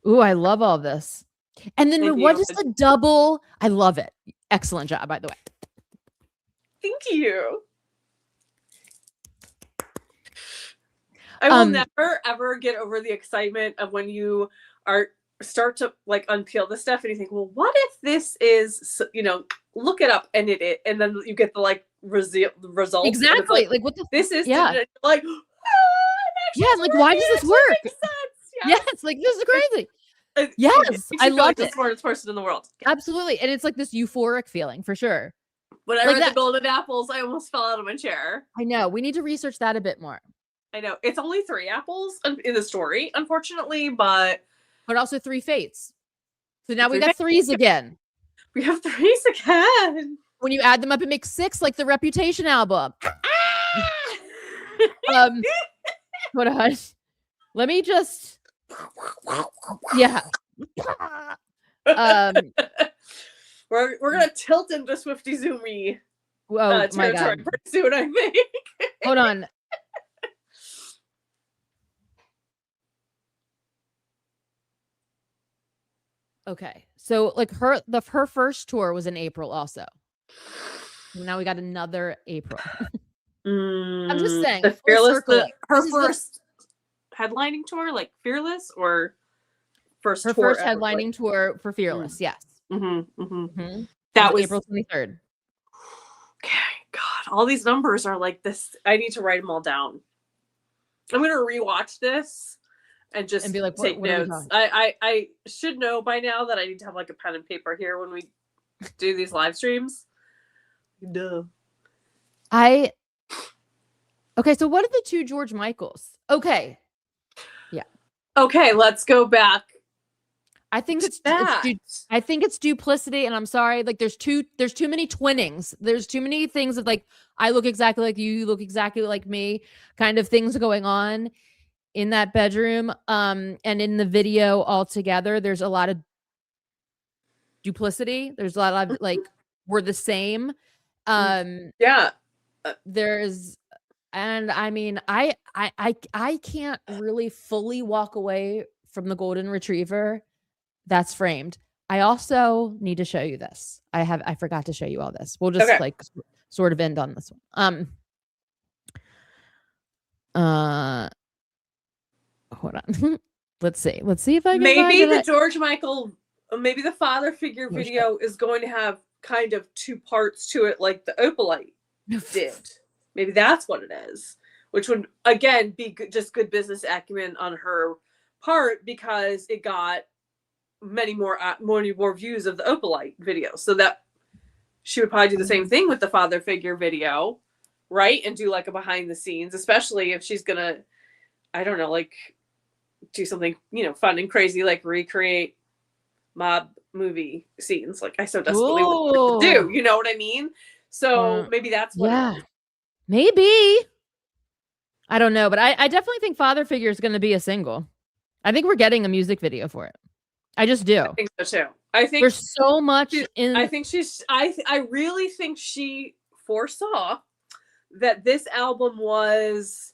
Ooh, I love all this. And then what is the double? I love it. Excellent job, by the way. Thank you. I will never ever get over the excitement of when you start to like unpeel the stuff and you think, well, what if this is, look it up and and then you get the like result. Exactly. Like what this is like like why does this work? Yes, like this is crazy. Yes, I love the smartest person in the world. Absolutely, and it's like this euphoric feeling for sure. When I read the golden apples, I almost fell out of my chair. I know. We need to research that a bit more. I know. It's only 3 apples in the story, unfortunately, but also 3 fates. So now we got 3s again. We have 3s again. When you add them up, it makes 6, like the Reputation album. Hold on. Let me just. Yeah. We're gonna tilt into Swiftie Zoomy territory pretty soon, I think. Hold on. Okay, so like her first tour was in April also. Now we got another April. I'm just saying. The Fearless, her first headlining tour, like Fearless, or first her tour first headlining tour for Fearless. Yes. That was April 23rd. Okay, God, all these numbers are like this. I need to write them all down. I'm gonna rewatch this and just be like, take notes. I should know by now that I need to have like a pen and paper here when we do these live streams. Duh. Okay, so what are the 2 George Michaels? Okay. Yeah. Okay, let's go back. I think it's duplicity, and I'm sorry. Like there's too many twinnings. There's too many things of like I look exactly like you look exactly like me, kind of things going on in that bedroom. And in the video altogether, there's a lot of duplicity. There's a lot of like we're the same. There's, and I mean, I can't really fully walk away from the golden retriever that's framed. I also need to show you this. I forgot to show you all this. We'll just like sort of end on this one. Hold on. Let's see if I can maybe find the it. George Michael, maybe the father figure video is going to have kind of two parts to it, like the Opalite did. Maybe that's what it is, which would again be just good business acumen on her part, because it got many more views of the Opalite video. So that she would probably do the same thing with the father figure video, right? And do like a behind the scenes, especially if she's gonna, I don't know, like do something, fun and crazy, like recreate mob movie scenes, like I so desperately want to do. You know what I mean? So maybe that's what it is. Maybe. I don't know, but I definitely think father figure is going to be a single. I think we're getting a music video for it. I just do. I think so too. I think there's so much in. I think I really think she foresaw that this album was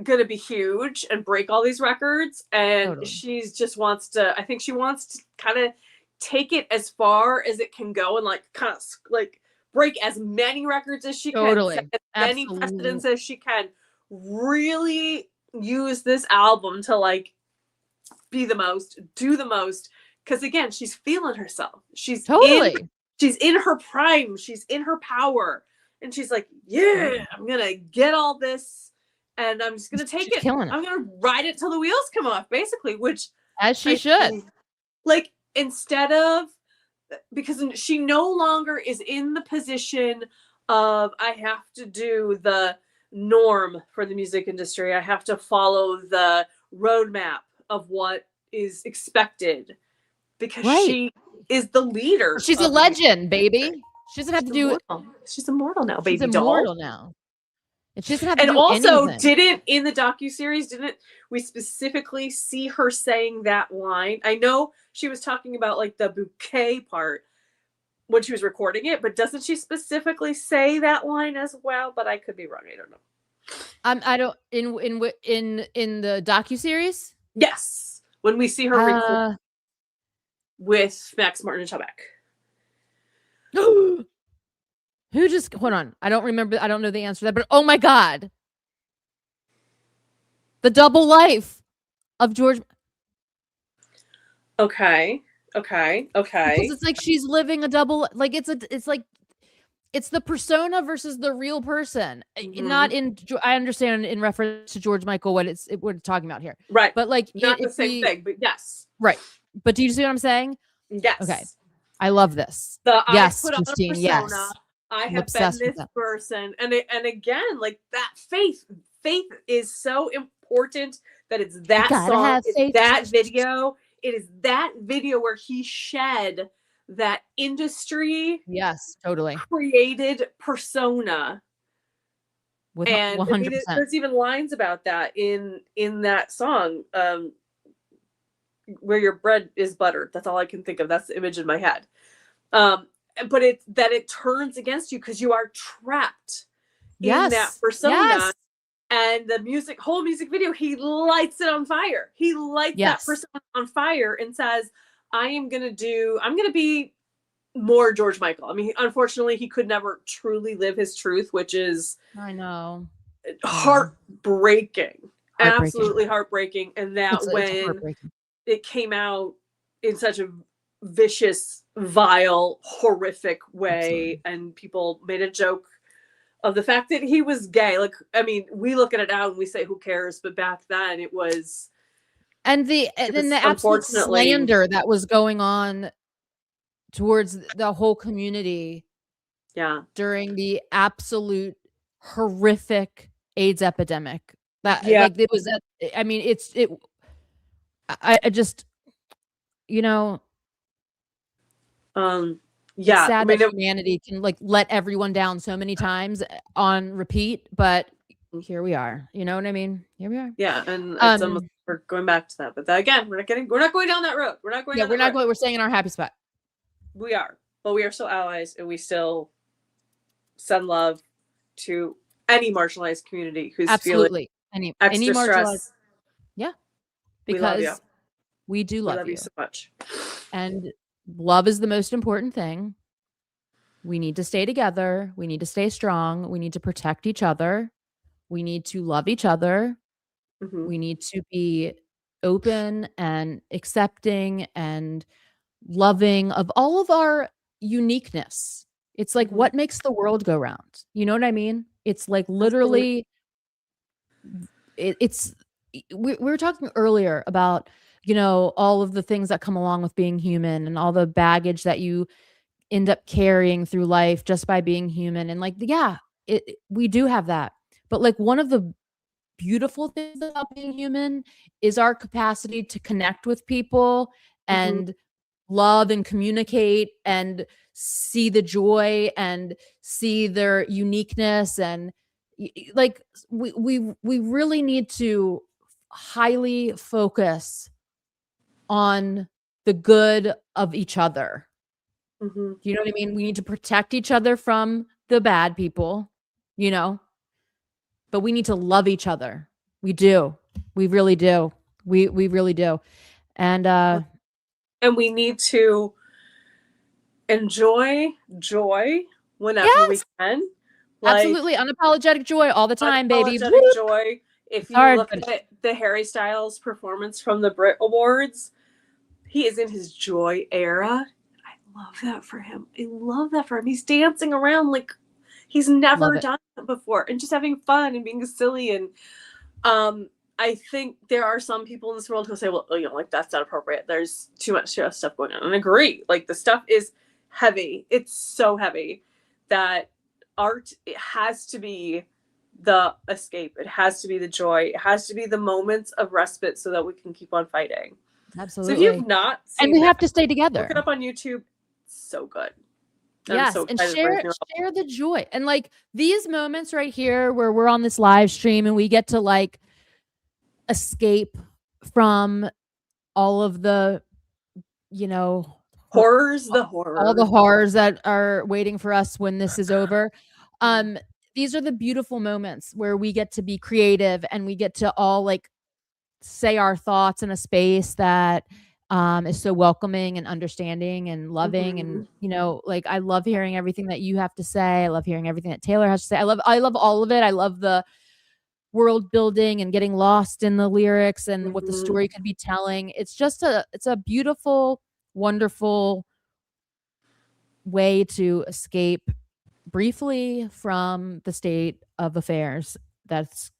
gonna be huge and break all these records, and she's just wants to. I think she wants to kind of take it as far as it can go, and like kind of like break as many records as she can, set as many precedents as she can. Really use this album to like be the most, do the most, because again, she's feeling herself. She's in her prime. She's in her power, and she's like, yeah, I'm gonna get all this, and I'm just gonna take it. I'm gonna ride it till the wheels come off, basically. Which as she should. Like, instead of, because she no longer is in the position of I have to do the norm for the music industry. I have to follow the roadmap of what is expected, because she is the leader. She's a legend, baby. She doesn't have to do. She's immortal now, baby. She's immortal now. And she doesn't have to and do also anything. Didn't in the docuseries, didn't we specifically see her saying that line? I know she was talking about like the bouquet part when she was recording it, but doesn't she specifically say that line as well? But I could be wrong. I don't know. I don't in the docuseries. Yes, when we see her record with Max Martin and Shellback. Who just hold on? I don't remember. I don't know the answer to that. But oh my god, the double life of George. Okay. Because it's like she's living a double. Like it's like. It's the persona versus the real person. Not in. I understand in reference to George Michael what we're talking about here, right? But like not the same thing, but yes, right. But do you see what I'm saying? Yes. Okay. I love this. Yes, put Christine. On a persona. Yes. I have been this person, and again, like that faith is so important that it's that song, it's that video. It is that video where he shed that industry, yes, totally created persona. And 100%. I mean, there's even lines about that in that song, where your bread is buttered. That's all I can think of. That's the image in my head. But it turns against you because you are trapped in that persona. Yes. And the whole music video, he lights it on fire. He lights that persona on fire and says, I'm going to be more George Michael. I mean, unfortunately, he could never truly live his truth, which is, I know, heartbreaking. Absolutely heartbreaking. And that when it came out in such a vicious, vile, horrific way, and people made a joke of the fact that he was gay. Like, I mean, we look at it now and we say, who cares? But back then it was. And the absolute slander that was going on towards the whole community. Yeah. During the absolute horrific AIDS epidemic. Like it was, I mean, I just, it's sad that humanity can like let everyone down so many times on repeat, but here we are. You know what I mean? Here we are. Yeah, and it's almost, we're going back to that, but again, we're not going down that road. We're not going. Yeah, we're not going. We're staying in our happy spot. We are, but we are still allies, and we still send love to any marginalized community who's feeling any extra marginalized stress. Yeah, because we do love you so much, and love is the most important thing. We need to stay together. We need to stay strong. We need to protect each other. we need to love each other. Mm-hmm. We need to be open and accepting and loving of all of our uniqueness. It's like Mm-hmm. what makes the world go round. You know what I mean? It's like Absolutely. literally it's we were talking earlier about, you know, all of the things that come along with being human and all the baggage that you end up carrying through life just by being human. And like, yeah, we do have that. But like one of the beautiful things about being human is our capacity to connect with people Mm-hmm. and love and communicate and see the joy and see their uniqueness. And like we really need to highly focus on the good of each other. Mm-hmm. Do you know what I mean? We need to protect each other from the bad people, you know, but we need to love each other. We do. We really do. We really do. And And we need to enjoy joy whenever we yes, can. Like absolutely unapologetic joy all the time, baby. unapologetic Woo! joy. If It's you hard, look but at the Harry Styles performance from the Brit Awards, he is in his joy era. I love that for him. I love that for him. He's dancing around like he's love never it. done that before and just having fun and being silly. And I think there are some people in this world who say, well, you know, like that's not appropriate. There's too much stuff going on. And I agree. Like the stuff is heavy. It's so heavy that art, it has to be the escape. It has to be the joy. It has to be the moments of respite so that we can keep on fighting. So if Absolutely. you've not And seen we that, have to stay look it together. up on YouTube. It's so good. I'm Yes, so and excited for his share new album. the joy. And like these moments right here where we're on this live stream and we get to like escape from all of the, you know, Horrors, the all the horror. horrors that are waiting for us when this is over. These are the beautiful moments where we get to be creative and we get to all like say our thoughts in a space that is so welcoming and understanding and loving. And you know, like I love hearing everything that you have to say. I love hearing everything that Taylor has to say. I love all of it. I love the world building and getting lost in the lyrics and what the story could be telling. It's a beautiful, wonderful way to escape briefly from the state of affairs that's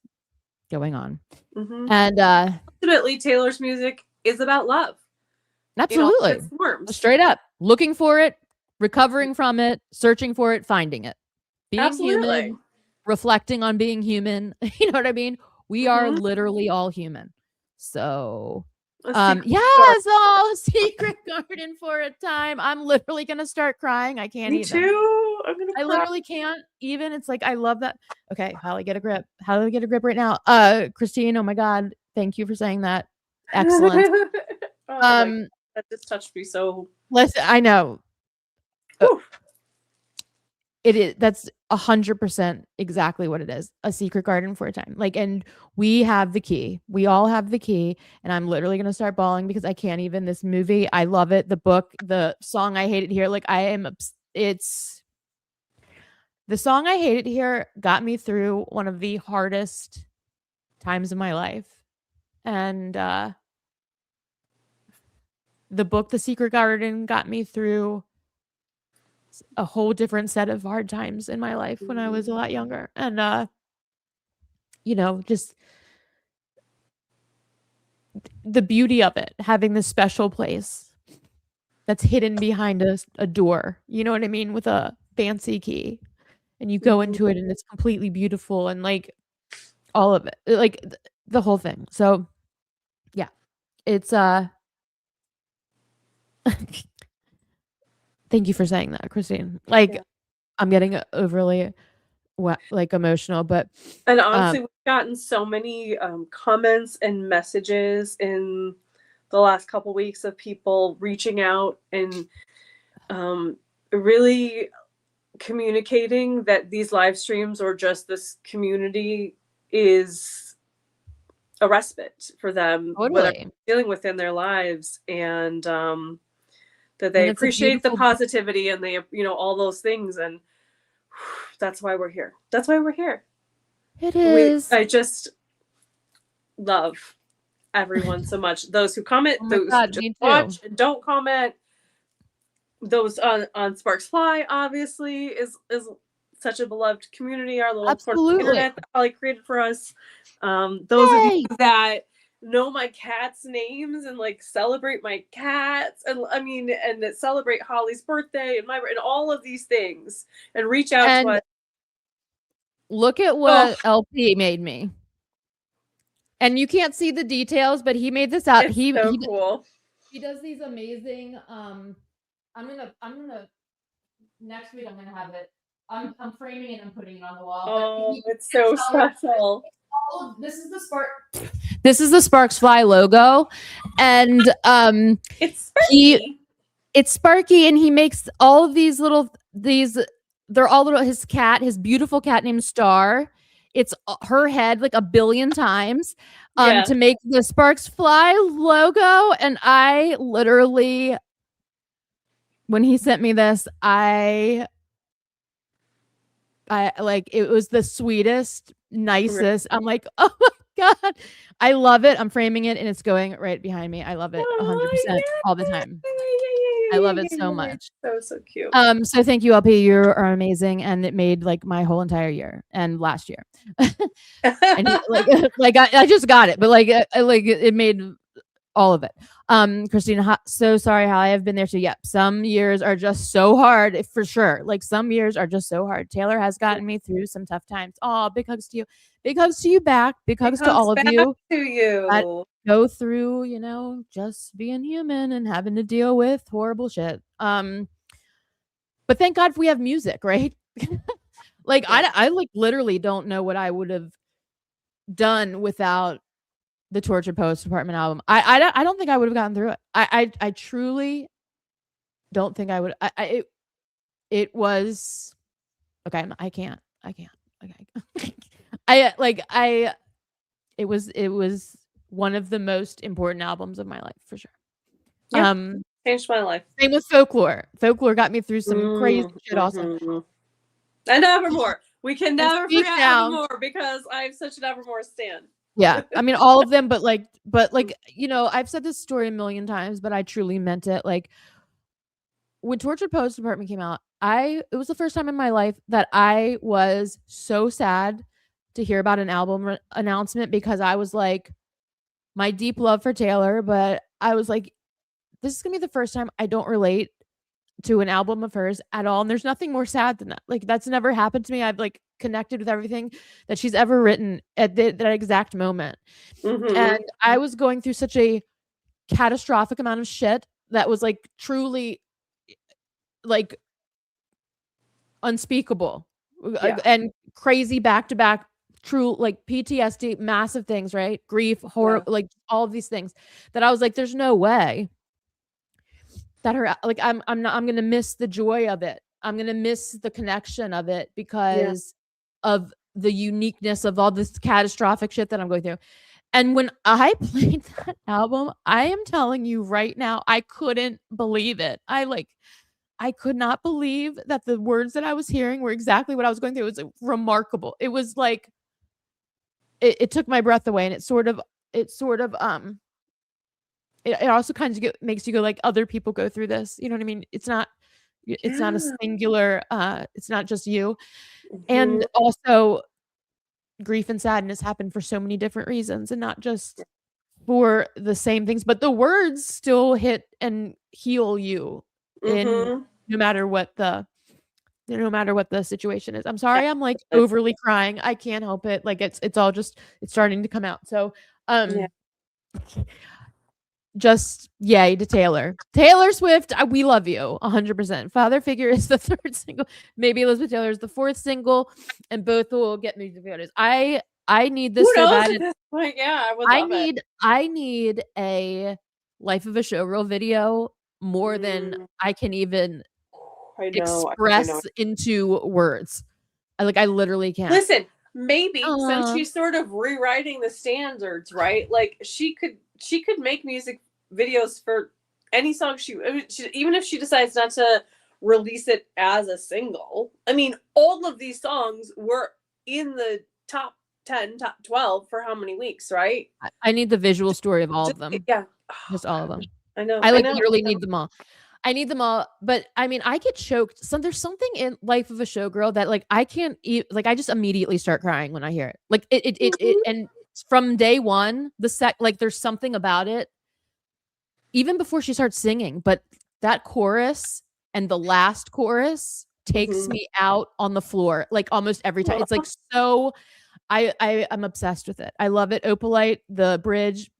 going on. And ultimately, Taylor's music is about love. absolutely, In all forms. straight up looking for it, recovering from it, searching for it, finding it, being human, reflecting on being human. You know what I mean? We are literally all human. So yes, oh, secret garden for a time. I'm literally gonna start crying. I can't Me even. too. I'm gonna I cry. literally can't even. It's like I love that. Okay, Holly, get a grip. How do I get a grip right now? Christine, oh my god, thank you for saying that. Excellent. Oh that just touched me so. Listen, I know. It is, that's 100% exactly what it is. A secret garden for a time. Like, and we have the key. We all have the key. And I'm literally gonna start bawling because I can't even. This movie, I love it. The book, the song I Hate It Here. Like I am it's the song I Hate It Here got me through one of the hardest times of my life. And the book, The Secret Garden, got me through a whole different set of hard times in my life when I was a lot younger. And you know, just the beauty of it, having this special place that's hidden behind a door, you know what I mean, with a fancy key. And you go into it and it's completely beautiful and like all of it, like the whole thing. So yeah, it's thank you for saying that, Christine. Like I'm getting overly like emotional, but and honestly, we've gotten so many comments and messages in the last couple weeks of people reaching out and really communicating that these live streams or just this community is a respite for them, whatever they're dealing with in their lives, and that they appreciate the positivity and they, you know, all those things, and that's why we're here. That's why we're here. It is. I just love everyone so much. Those who comment, Oh my those who God, just me too. watch and don't comment. Those on Sparks Fly obviously is such a beloved community. Our little corner of the Absolutely. internet that Holly created for us. Those of Yay! you that know my cats' names and like celebrate my cats, and I mean, and that celebrate Holly's birthday and all of these things, and reach out to And us. look at Oh, what LP made me. And you can't see the details, but he made this out. it's so cool. He does these amazing. I'm gonna next week I'm gonna have it. I'm framing it and putting it on the wall. Oh, it's so special. This is the Spark. This is the Sparks Fly logo, and It's Sparky. It's Sparky, and he makes all of these little they're all little. His cat, his beautiful cat named Star. It's her head like a billion times to make the Sparks Fly logo, and I literally, when he sent me this, I like, it was the sweetest, nicest. I'm like, oh my God, I love it. I'm framing it and it's going right behind me. I love it 100% all the time. I love it so much. So cute. So thank you, LP. You are amazing, and it made like my whole entire year and last year. And I just got it, but like it made all of it. Christina, so sorry how I have been there too. Yep, some years are just so hard for sure. Like some years are just so hard. Taylor has gotten me through some tough times. Oh, big hugs to you. Big hugs to you back. Big hugs to all of you. To you. Go through, you know, just being human and having to deal with horrible shit. But thank God we have music, right? Like I like literally don't know what I would have done without the Tortured Poets Department album. I don't think I would have gotten through it. I truly don't think I would. It was okay. I can't. Okay. It was one of the most important albums of my life for sure. Yeah, changed my life. Same with Folklore. Folklore got me through some crazy shit also. And Evermore. We can never forget Evermore because I'm such an Evermore stan. Yeah, I mean all of them, but like, you know, I've said this story a million times, but I truly meant it. Like when Tortured Poets Department came out, it was the first time in my life that I was so sad to hear about an album announcement, because I was like, my deep love for Taylor, but I was like, this is gonna be the first time I don't relate to an album of hers at all. And there's nothing more sad than that. Like that's never happened to me. I've like connected with everything that she's ever written at that exact moment. And I was going through such a catastrophic amount of shit that was like truly like unspeakable and crazy back to back, true like PTSD, massive things, right? Grief, horror, like all of these things that I was like, there's no way that her, like, I'm going to miss the joy of it. I'm going to miss the connection of it because of the uniqueness of all this catastrophic shit that I'm going through. And when I played that album, I am telling you right now, I couldn't believe it. I could not believe that the words that I was hearing were exactly what I was going through. It was remarkable. It was like, it took my breath away, and it also kind of makes you go like, other people go through this. You know what I mean? It's not a singular, it's not just you. And also grief and sadness happen for so many different reasons, and not just for the same things, but the words still hit and heal you in no matter what the situation is. I'm sorry, I'm like overly crying. I can't help it. Like it's all just, it's starting to come out. So just yay to Taylor Swift. We love you 100%. Father Figure is the third single. Maybe Elizabeth Taylor is the fourth single, and both will get music videos. I need this so bad. Like, I would love it. I need a Life of a Showgirl video more than I can even express into words. I literally can't. Listen, maybe since she's sort of rewriting the standards, right? Like she could make music videos for any song she even if she decides not to release it as a single. I mean, all of these songs were in the top 10, top 12 for how many weeks, right? I need the visual story of all of them. Yeah. Just all of them. I know. I literally need them all. I need them all, but I mean, I get choked. So there's something in Life of a Showgirl that like I can't like I just immediately start crying when I hear it. Like it and from day one, like there's something about it, even before she starts singing. But that chorus and the last chorus takes me out on the floor like almost every time. It's like so. I'm obsessed with it. I love it. Opalite, the bridge,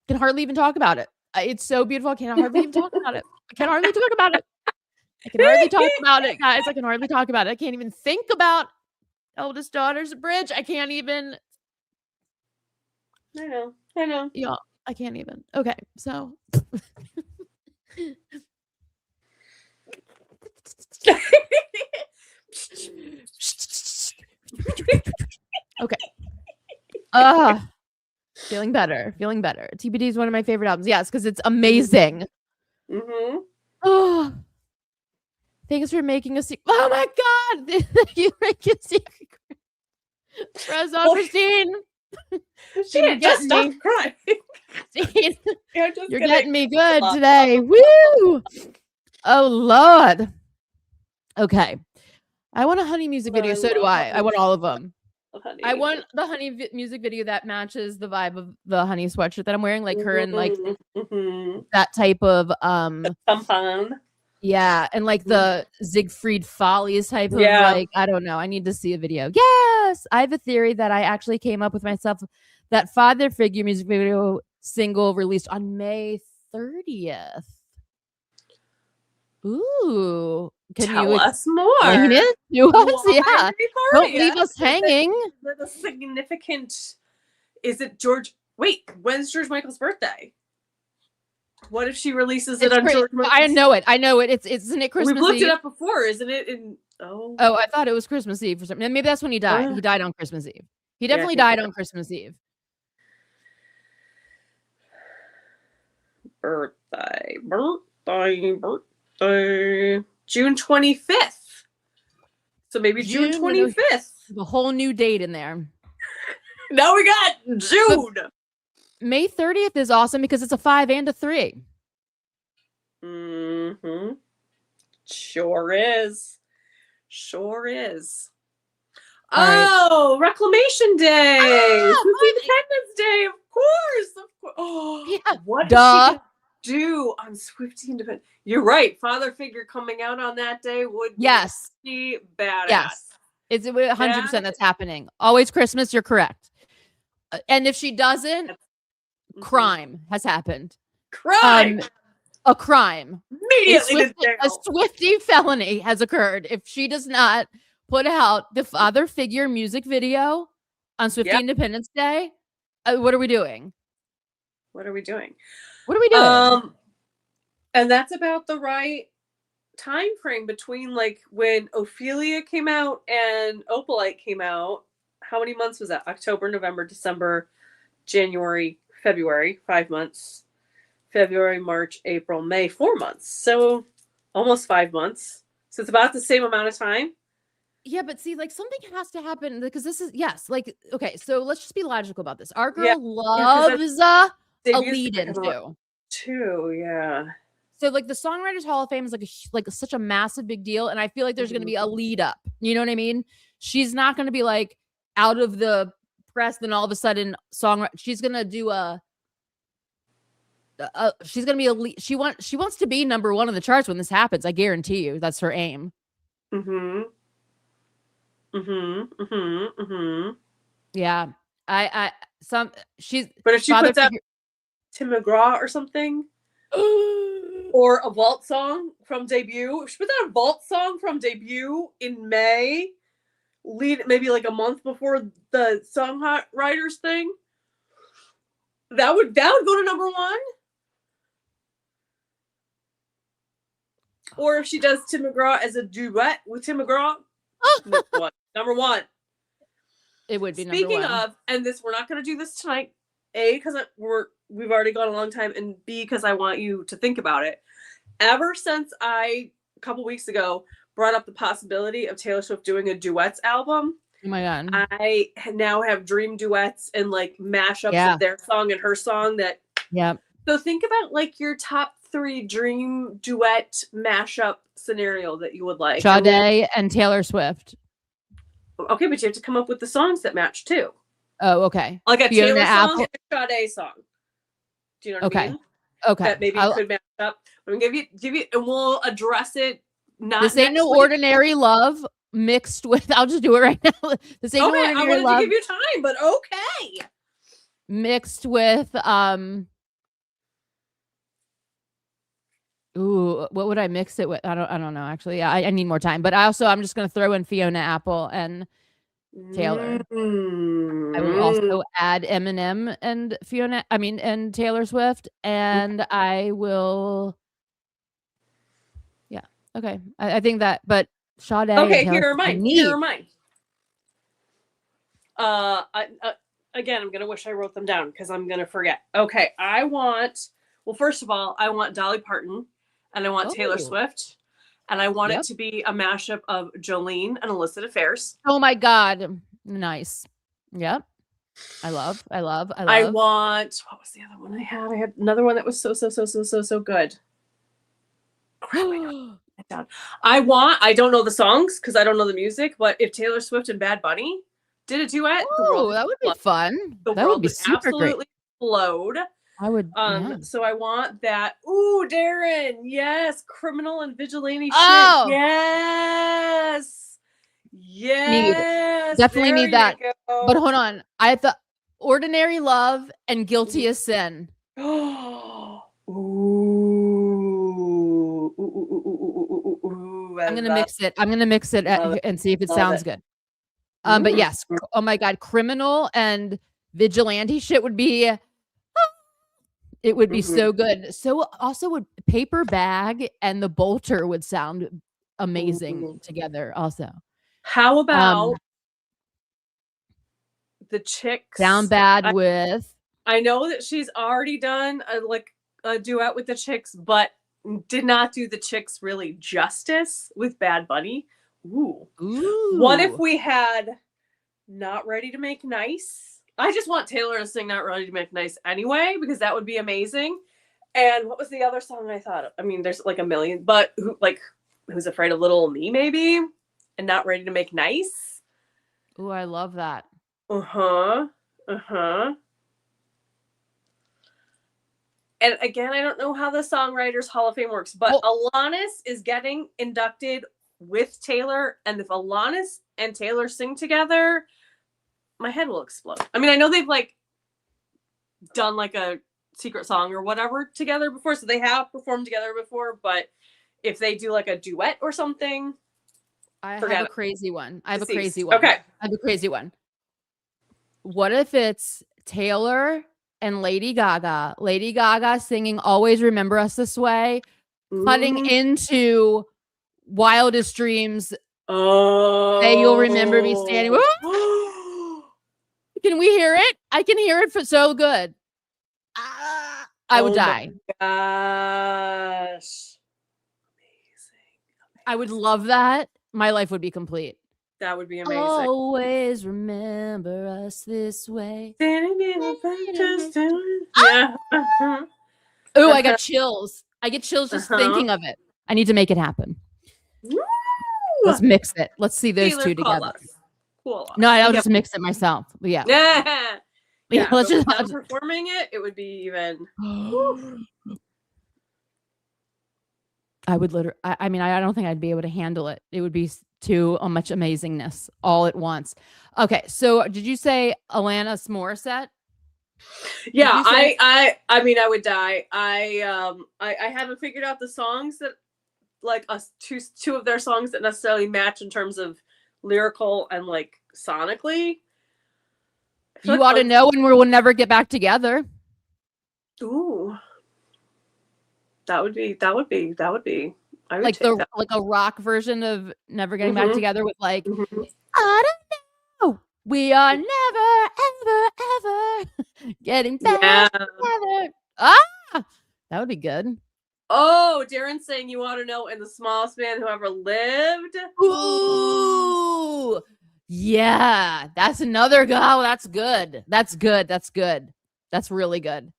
can hardly even talk about it. It's so beautiful. I can hardly even talk about it. I can hardly talk about it. I can hardly talk about it, guys. I can hardly talk about it. I can't even think about Eldest Daughter's Bridge. I can't even. I know. Yeah, I can't even. Okay, so. Okay. Feeling better. TBD is one of my favorite albums. Yes, because it's amazing. Oh, thanks for making a secret. Oh my god, you make a secret. Christine. She just stopped crying. You're getting me good today. Woo! Oh Lord. Okay. I want a Honey music video. So do I. I want all of them. I want the Honey music video that matches the vibe of the Honey sweatshirt that I'm wearing, like her and like that type of tampon. Yeah, and like the Siegfried Follies type of like, I don't know. I need to see a video. Yes, I have a theory that I actually came up with myself. That Father Figure music video single released on May 30th. Ooh, can Tell you us more? It? Yeah, don't leave us hanging. The significant. Is it George? Wait, when's George Michael's birthday? What if she releases it on George Michael's? I know it. Isn't it Christmas Eve? We've looked it up before, isn't it? Oh, I thought it was Christmas Eve for something. Maybe that's when he died. He died on Christmas Eve. He definitely died on Christmas Eve. Birthday. June 25th. So maybe June 25th. The whole new date in there. Now we got June. But May 30th is awesome because it's a 5 and a 3. Sure is. Oh, right. Reclamation Day. Independence Day, of course. Oh, yeah. What did she do on Swiftie Independence? You're right. Father Figure coming out on that day would be badass. Yes. It's 100% that's happening. Always Christmas, you're correct. And if she doesn't, crime has happened. A crime. Immediately a Swiftie felony has occurred if she does not put out the Father Figure music video on Swiftie Independence Day. What are we doing? And that's about the right time frame between like when Ophelia came out and Opalite came out. How many months was that? October, November, December, January, February, 5 months. February, March, April, May, 4 months. So almost 5 months. So it's about the same amount of time. Yeah, but see, like something has to happen because this is like okay. So let's just be logical about this. Our girl loves a lead-in too. Yeah. So like the Songwriters Hall of Fame is like such a massive big deal, and I feel like there's going to be a lead up. You know what I mean? She's not going to be like out of the press, then all of a sudden she's going to do she's going to be a lead. She wants to be number 1 on the charts when this happens. I guarantee you, that's her aim. Yeah, But if she puts out Tim McGraw or something, or a vault song from debut, if she puts out a vault song from debut in May, maybe like a month before the songwriters thing, that would go to number 1. Or if she does Tim McGraw as a duet with Tim McGraw, number 1. It would be number 1. Speaking of, and we're not going to do this tonight. A, because we've already gone a long time, and B, because I want you to think about it. Ever since I, a couple weeks ago, brought up the possibility of Taylor Swift doing a duets album, Oh my God. I now have dream duets and like mashups of their song and her song that. Yeah. So think about like your top 3 dream duet mashup scenario that you would like. Sade and Taylor Swift. Okay, but you have to come up with the songs that match too. Oh, okay. Like a Fiona Taylor song and a Sade song. Do you know what I mean? Okay. That maybe could match up. I'm gonna give you, and we'll address it. Not this ain't no ordinary love mixed with. I'll just do it right now. This ain't no ordinary love. I wanted to give you time, but okay. Mixed with ooh, what would I mix it with? I don't know actually. I need more time. But I'm just gonna throw in Fiona Apple and Taylor. I will also add Eminem and and Taylor Swift, and I will. Yeah. Okay. I think that, but Sade. Okay, here are mine. Again, I'm gonna wish I wrote them down because I'm gonna forget. Okay, first of all, I want Dolly Parton, and I want Taylor Swift, and I want it to be a mashup of Jolene and illicit affairs. Oh my God. Nice. Yep. I love. I want, what was the other one I had? I had another one that was so good. I don't know the songs because I don't know the music, but if Taylor Swift and Bad Bunny did a duet, that would be fun. That would be super absolutely explode. I would. So I want that. Ooh, Darren, yes, criminal and vigilante shit. Yes. Definitely need that. But hold on, I have the ordinary love and guilty as sin. I'm gonna mix it. I'm gonna mix it and see if it sounds good. But yes, oh my God, criminal and vigilante shit would be. It would be so good. So also would Paper Bag and the Bolter would sound amazing together. Also, how about the Chicks? Down Bad with. I know that she's already done a duet with the Chicks, but did not do the Chicks really justice with Bad Bunny. Ooh. What if we had Not Ready to Make Nice? I just want Taylor to sing Not Ready to Make Nice anyway, because that would be amazing. And what was the other song I thought of? I mean, there's like a million, but Who's Afraid of Little Me, maybe? And Not Ready to Make Nice. Ooh, I love that. And again, I don't know how the Songwriters Hall of Fame works, but Alanis is getting inducted with Taylor, and if Alanis and Taylor sing together, my head will explode. I mean, I know they've done a secret song or whatever together before, so they have performed together before, but if they do a duet or something, I have a crazy one. Okay. I have a crazy one. What if it's Taylor and Lady Gaga? Lady Gaga singing Always Remember Us This Way, cutting into Wildest Dreams. Say You'll Remember Me Standing. Can we hear it? I can hear it for so good. I would die. Gosh. Amazing. I would love that. My life would be complete. That would be amazing. Always remember us this way. Yeah. Oh, I got chills. I get chills just thinking of it. I need to make it happen. Woo! Let's mix it. Let's see those two together. Cool. No, I'll just mix it myself. Yeah. Yeah. Let's just performing it. It would be even. I would literally. I mean, I don't think I'd be able to handle it. It would be too much amazingness all at once. Okay, so did you say Alanis Morissette? Yeah, I mean, I would die. I haven't figured out the songs that two of their songs that necessarily match in terms of lyrical and sonically. You ought to know, and we'll never get back together. Ooh, that would be. I would like a rock version of Never Getting Back Together with I don't know. We are never, ever, ever getting back together. That would be good. Oh, Darren's saying you want to know, and the smallest man who ever lived. Ooh, Yeah, that's another go. Oh, that's good. That's good. That's good. That's really good.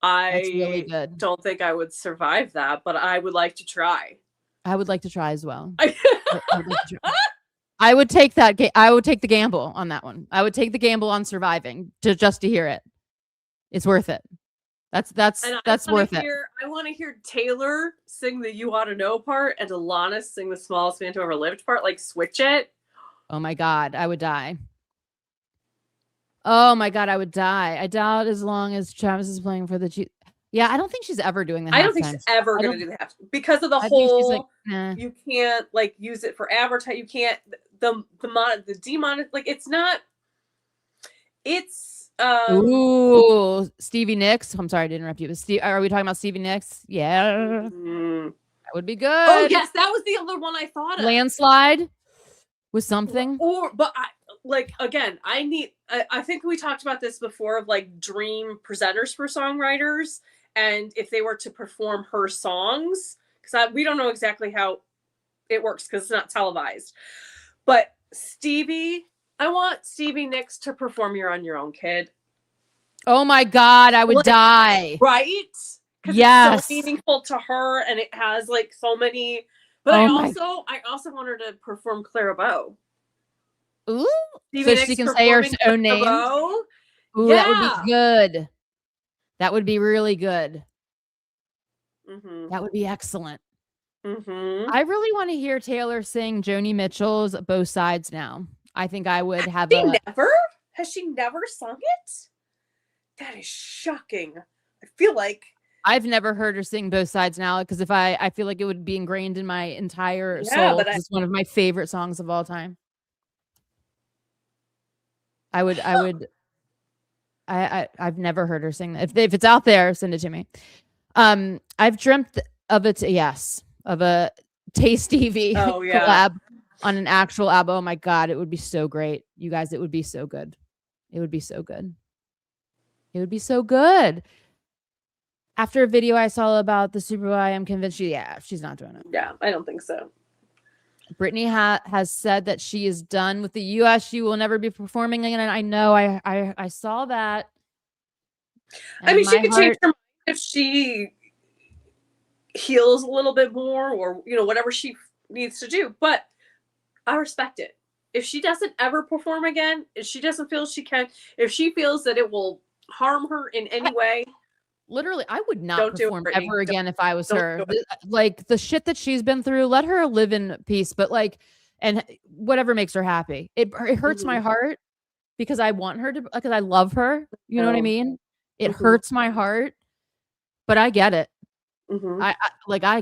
That's really I good. don't think I would survive that, but I would like to try. I would like to try as well. I would like to try. I would take that. I would take the gamble on that one. I would take the gamble on surviving just to hear it. It's worth it. That's worth it. I want to hear Taylor sing the "You Ought to Know" part and Alanis sing the "Smallest Man to Ever Lived" part. Like, switch it. Oh my God, I would die. Oh my God, I would die. I doubt as long as Travis is playing for the Yeah, I don't think she's ever doing the halftime. I don't think she's ever going to do the halftime because of the whole. Like, nah. You can't like use it for advertising. You can't the demon. Like, it's not. It's ooh, Stevie Nicks. I'm sorry to interrupt you, but are we talking about Stevie Nicks? Yeah, that would be good. Oh yes, that was the other one I thought of. Landslide was something. But I think we talked about this before of like dream presenters for songwriters, and if they were to perform her songs, because we don't know exactly how it works because it's not televised. But I want Stevie Nicks to perform "You're on Your Own, Kid." Oh my God, I would die. Right? Yes. It's so meaningful to her, and it has like so many. But I also want her to perform Clara Bow. Ooh, so she can say her own name. Ooh, yeah. That would be good. That would be really good. Mm-hmm. That would be excellent. Mm-hmm. I really want to hear Taylor sing Joni Mitchell's "Both Sides" now. I think I would have. Has she never sung it? That is shocking. I feel like I've never heard her sing "Both Sides" now because I feel like it would be ingrained in my entire soul. But it's one of my favorite songs of all time. I've never heard her sing that. If it's out there, send it to me. I've dreamt of a Taste TV collab on an actual album. Oh my God, it would be so great. You guys, it would be so good. It would be so good. It would be so good. After a video I saw about the Super Bowl, I am convinced she's not doing it. Yeah, I don't think so. Brittany has said that she is done with the US. She will never be performing again. And I know I saw that. I mean, she could change her mind if she heals a little bit more or, whatever she needs to do. But I respect it. If she doesn't ever perform again, if she doesn't feel she can, if she feels that it will harm her in any way. Literally, I would not perform ever again if I was her. Like the shit that she's been through, let her live in peace. But and whatever makes her happy. It hurts my heart because I want her to, because I love her. You know what I mean? It hurts my heart, but I get it. I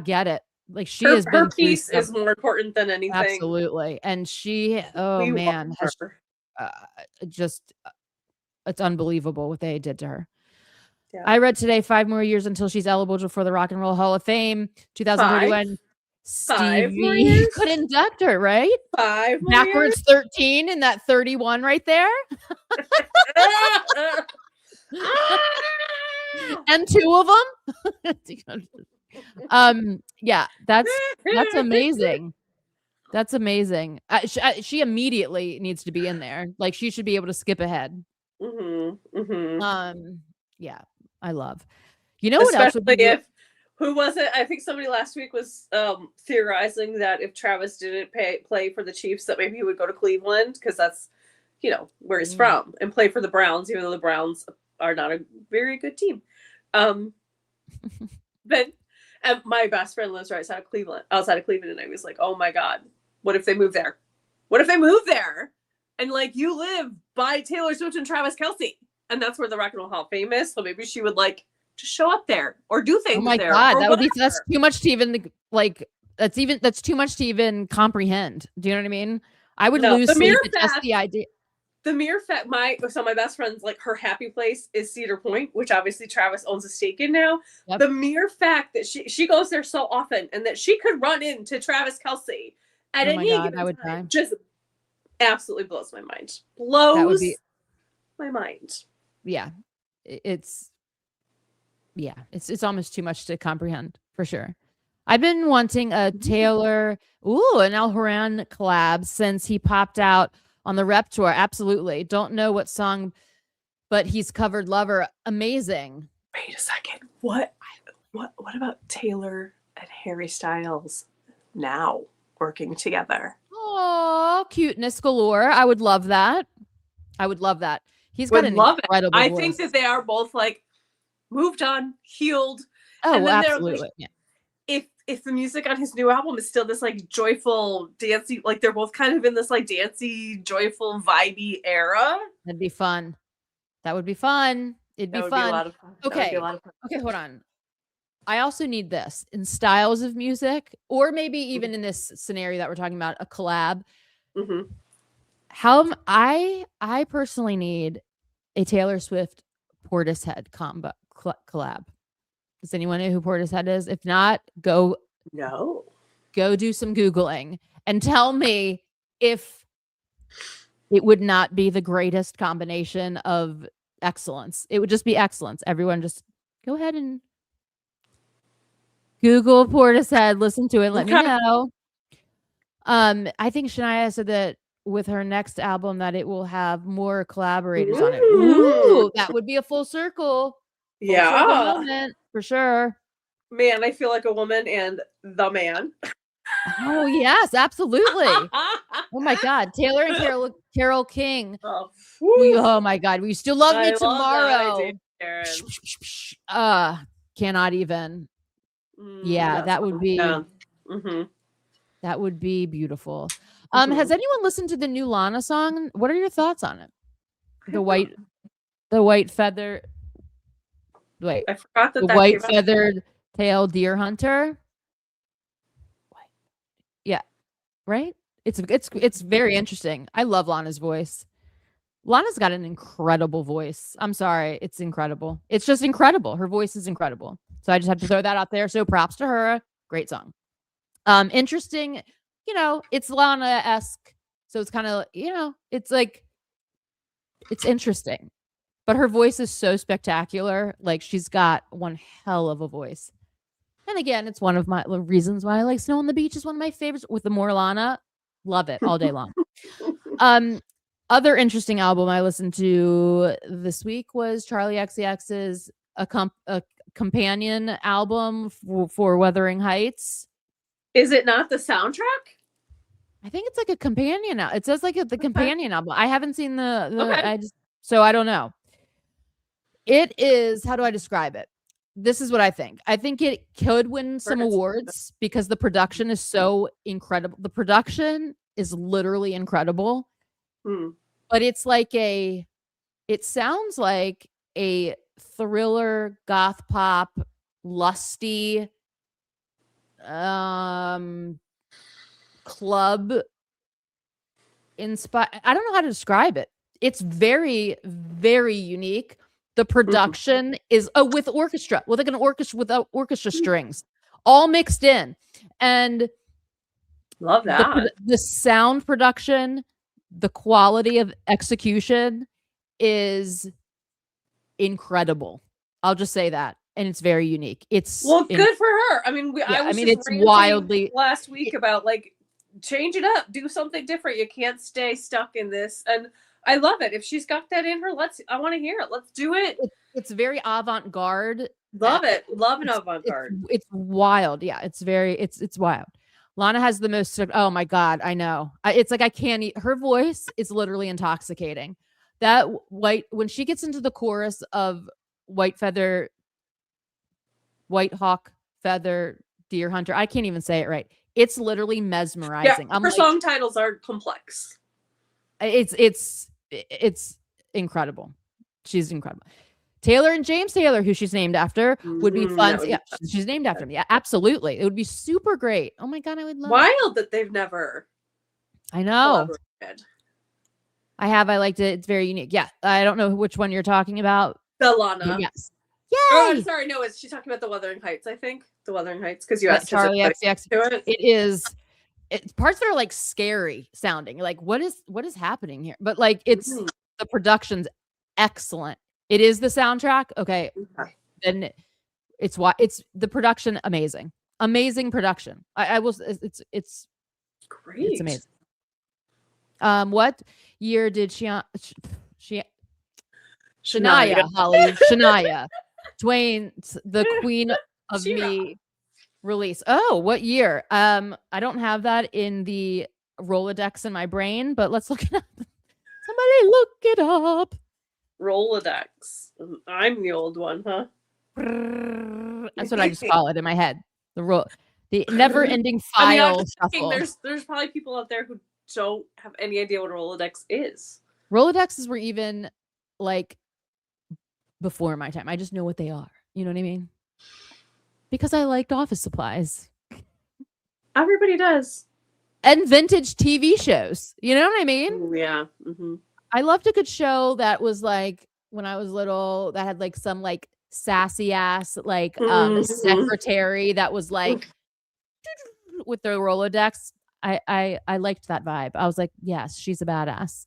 get it. Like she has been. Her peace is more important than anything. Absolutely, and she. Oh man, it's unbelievable what they did to her. Yeah. I read today 5 more years until she's eligible for the Rock and Roll Hall of Fame. 2031. Stevie could induct her, right? 5 more backwards years? 13 and that 31 right there. And 2 of them. Yeah, that's amazing. That's amazing. She immediately needs to be in there. Like she should be able to skip ahead. Yeah, I love. You know what else would be who was it? I think somebody last week was theorizing that if Travis didn't play for the Chiefs, that maybe he would go to Cleveland because that's where he's from, and play for the Browns, even though the Browns are not a very good team. But my best friend lives right outside of Cleveland, and I was like, oh my God, what if they move there? What if they move there? And like you live by Taylor Swift and Travis Kelce, and that's where the Rock and Roll Hall of Fame is. So maybe she would just show up there or do things. Oh my God, that's too much to even that's too much to even comprehend. Do you know what I mean? I would lose sleep at just the idea. The mere fact, my best friend's her happy place is Cedar Point, which obviously Travis owns a stake in now. Yep. The mere fact that she goes there so often and that she could run into Travis Kelce at any given time just absolutely blows my mind. My mind. Yeah. It's almost too much to comprehend for sure. I've been wanting a Taylor, an El Horan collab since he popped out on the rep tour. Absolutely. Don't know what song, but he's covered Lover. Amazing. Wait a second. What about Taylor and Harry Styles now working together? Oh, cuteness galore. I would love that. He's got an incredible I voice. think that they are both like moved on, healed. Oh, and then absolutely. Like, yeah. If the music on his new album is still this like joyful, dancey, like they're both kind of in this like dancey, joyful, vibey era. That'd be fun. That would be fun. It'd be fun. Be a lot of fun. Okay. Okay, hold on. I also need this in styles of music, or maybe even in this scenario that we're talking about, a collab. Mm-hmm. I personally need a Taylor Swift Portishead collab. Does anyone know who Portishead is? If not, go do some Googling and tell me if it would not be the greatest combination of excellence. It would just be excellence. Everyone just go ahead and Google Portishead, listen to it, let me know. I think Shania said that with her next album that it will have more collaborators on it. Ooh, that would be a full circle. Moment, for sure. Man, I feel like a woman and the man. Oh, yes, absolutely. Oh my God. Taylor and Carole King. Oh my God. Will you still love me tomorrow? Cannot even. Yeah, that would be that would be beautiful. Has anyone listened to the new Lana song? What are your thoughts on it? The white feather. Wait, I forgot that. The white feathered tail deer hunter. Yeah, right. It's very interesting. I love Lana's voice. Lana's got an incredible voice. I'm sorry, it's incredible. It's just incredible. Her voice is incredible. So I just have to throw that out there. So props to her. Great song. Interesting. It's Lana-esque. So it's kind of, it's like, it's interesting. But her voice is so spectacular. Like, she's got one hell of a voice. And again, it's one of my reasons why I like Snow on the Beach. Is one of my favorites. With the more Lana, love it all day long. Other interesting album I listened to this week was Charlie XCX's a companion album for Wuthering Heights. Is it not the soundtrack? I think it's like a companion. It says like the companion album. I haven't seen the so I don't know. It is, how do I describe it? This is what I think. I think it could win some awards because the production is so incredible. The production is literally incredible. But it's like it sounds like a thriller, goth pop, lusty club inspired. I don't know how to describe it. It's very, very unique. The production is with orchestra, with like an orchestra without orchestra strings, all mixed in, and love that. The sound production, the quality of execution is incredible. I'll just say that. And it's very unique. It's good for her. I mean, it's wildly last week about like change it up, do something different. You can't stay stuck in this. And I love it. If she's got that in her, I want to hear it. Let's do it. It's very avant-garde. Love it. Love an avant-garde. It's wild. Yeah, it's wild. Lana has the most, oh my God, I know. It's like I can't eat. Her voice is literally intoxicating. That when she gets into the chorus of White Hawk Feather Deer Hunter, I can't even say it right. It's literally mesmerizing. Yeah, her song titles are complex. It's incredible. She's incredible. Taylor and James Taylor, who she's named after, would be fun. She's named after him. Yeah, absolutely. It would be super great. Oh my God, I would love Wild that they've never. I know. I liked it. It's very unique. Yeah. I don't know which one you're talking about. The Lana. Yes. Yay! Oh, I'm sorry. No, she's talking about the Wuthering Heights, I think. The Wuthering Heights, because you asked Charlie XCX. It is. It's parts that are like scary sounding. Like, what is happening here? But like, it's the production's excellent. It is the soundtrack. Okay. Then it's the production. Amazing production. I will. It's great. It's amazing. What year did she Shania. Holly Shania Twain, the Queen of She-Ra. Me release? Oh, what year? I don't have that in the Rolodex in my brain, but let's look it up. Somebody look it up. Rolodex. I'm the old one, huh? That's what I just call it in my head. The never-ending file shuffle. There's probably people out there who don't have any idea what a Rolodex is. Rolodexes were even like before my time. I just know what they are. You know what I mean? Because I liked office supplies. Everybody does. And vintage TV shows. You know what I mean? Yeah. Mm-hmm. I loved a good show that was like when I was little that had like some like sassy ass like secretary that was like with their Rolodex. I liked that vibe. I was like, yes, she's a badass.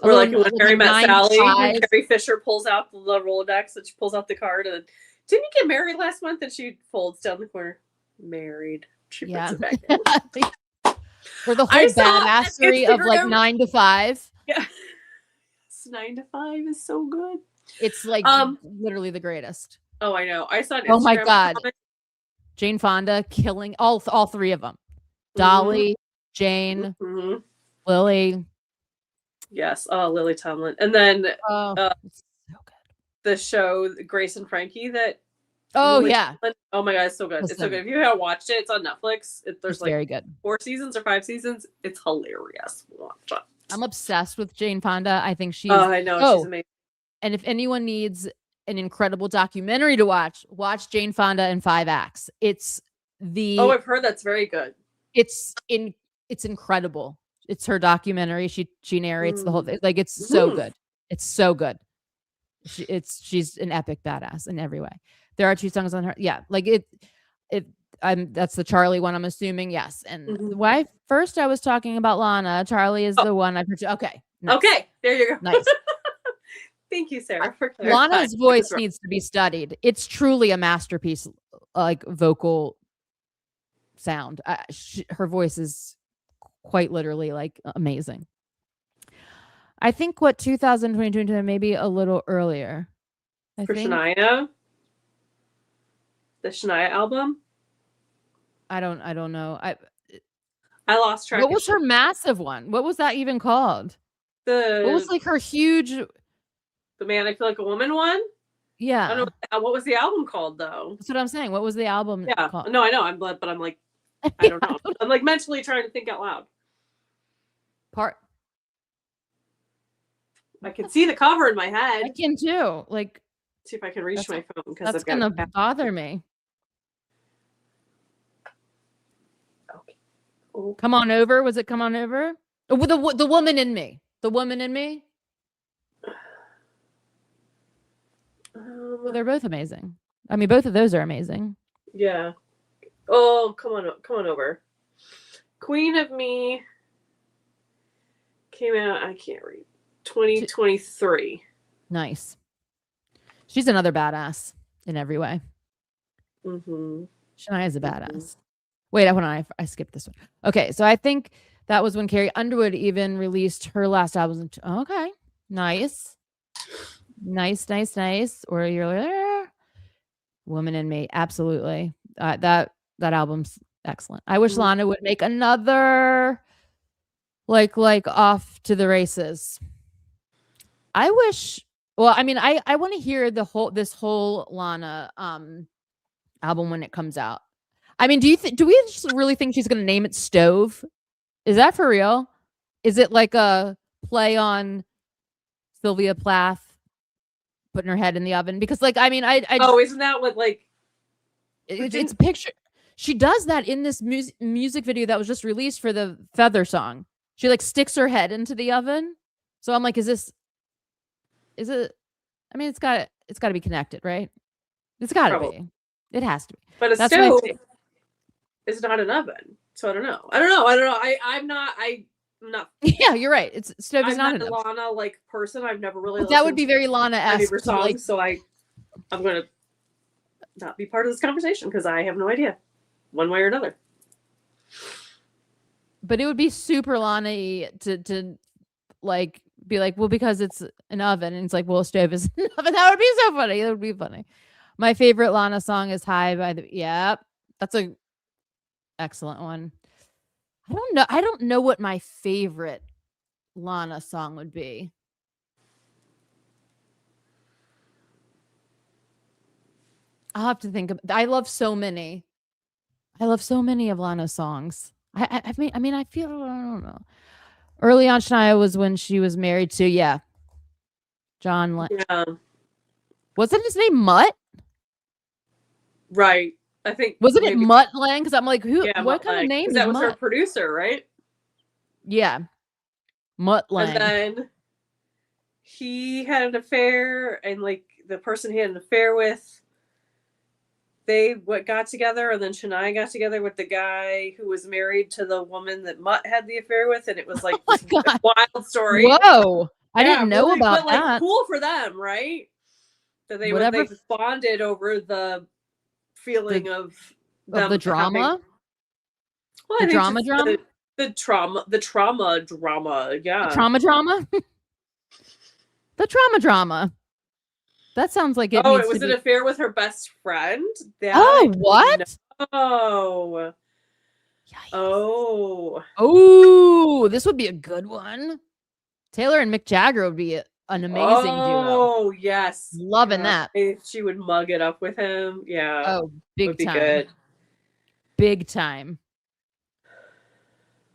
Or like when Harry Met Sally, when Carrie Fisher pulls out the Rolodex and she pulls out the card and didn't you get married last month? And she folds down the corner. Married. She puts it back in. For the whole badassery of like 9 to 5. Yeah. 9 to 5 is so good. It's like literally the greatest. Oh, I know. I saw an Instagram. Oh my God. Jane Fonda killing all three of them. Dolly, Jane, Lily. Yes. Oh, Lily Tomlin. And then it's so good. The show Grace and Frankie that Lily Tomlin. Oh my God, it's so good. Listen. It's so good. If you haven't watched it, it's on Netflix. There's like very good. 4 seasons or 5 seasons. It's hilarious. Watch it. I'm obsessed with Jane Fonda. I think she's I know she's amazing. And if anyone needs an incredible documentary to watch Jane Fonda in 5 acts. It's I've heard that's very good. It's incredible. It's her documentary. She narrates the whole thing. Like it's so good. It's so good. She's an epic badass in every way. There are 2 songs on her. Yeah, like that's the Charlie one, I'm assuming. Yes. And why first I was talking about Lana. Charlie is the one I purchased. Okay. Nice. Okay. There you go. Nice. Thank you, Sarah. For Lana's voice needs to be studied. It's truly a masterpiece, like vocal sound. Her voice is quite literally like amazing. I think 2022, maybe a little earlier. Shania? The Shania album? I don't know. I lost track. What was her massive one? What was that even called? What was like her huge? The Man I Feel Like a Woman one? Yeah. I don't know what was the album called though. That's what I'm saying. What was the album called? No, I know. I'm like, I don't know. I'm like mentally trying to think out loud. I can see the cover in my head. I can too. Like, see if I can reach my phone because that's gonna bother me. Okay. Oh. Come On Over. Was it Come On Over? Oh, the Woman in Me. The Woman in Me. Well, they're both amazing. I mean, both of those are amazing. Yeah. Oh, come on over. Queen of Me came out. I can't read. 2023. Nice. She's another badass in every way. Shania's a badass. Wait, hold on. I skipped this one. Okay, so I think that was when Carrie Underwood even released her last album. Okay, nice. Or you're like, Woman in Me. Absolutely. That album's excellent. I wish Lana would make another like Off to the Races. I wish. Well, I mean, I want to hear this whole Lana album when it comes out. I mean, do we just really think she's going to name it Stove? Is that for real? Is it like a play on Sylvia Plath putting her head in the oven? Because like, I mean, isn't that what like it's a picture. She does that in this music video that was just released for the Feather song. She like sticks her head into the oven. So I'm like, is it? I mean, it's got to be connected, right? It's got to be. It has to be. But a stove is not an oven, so I don't know. I'm not. Yeah, you're right. It's stove is not an Lana like person. I've never really. That would be very Lana-esque. Like, so I'm gonna not be part of this conversation because I have no idea, one way or another. But it would be super Lana to like be like, well, because it's an oven, and it's like, well, a stove is an oven. That would be so funny. That would be funny. My favorite Lana song is "High" by the. Yep, that's a excellent one. I don't know what my favorite Lana song would be. I'll have to think of. I love so many. I love so many of Lana's songs. I mean, I feel, I don't know. Early on Shania was when she was married to, John. Yeah. Wasn't his name Mutt? Right. I think. Wasn't it Mutt Lang? Because I'm like, who? Yeah, what kind of name is that was Mutt? her producer, right? Yeah. Mutt Lang. And then he had an affair, and like the person he had an affair with, they got together, and then Shania got together with the guy who was married to the woman that Mutt had the affair with, and it was like this wild story. Whoa. I didn't know really, about that. Like, cool for them, right? That they bonded over the feeling of the drama. The drama. The trauma drama. Yeah. The trauma. The trauma. That sounds like it. Oh, it was an affair with her best friend. What? Oh. Yikes. Oh, this would be a good one. Taylor and Mick Jagger would be an amazing duo. Oh, yes. Loving that. If she would mug it up with him. Yeah. Oh, big time. Good. Big time.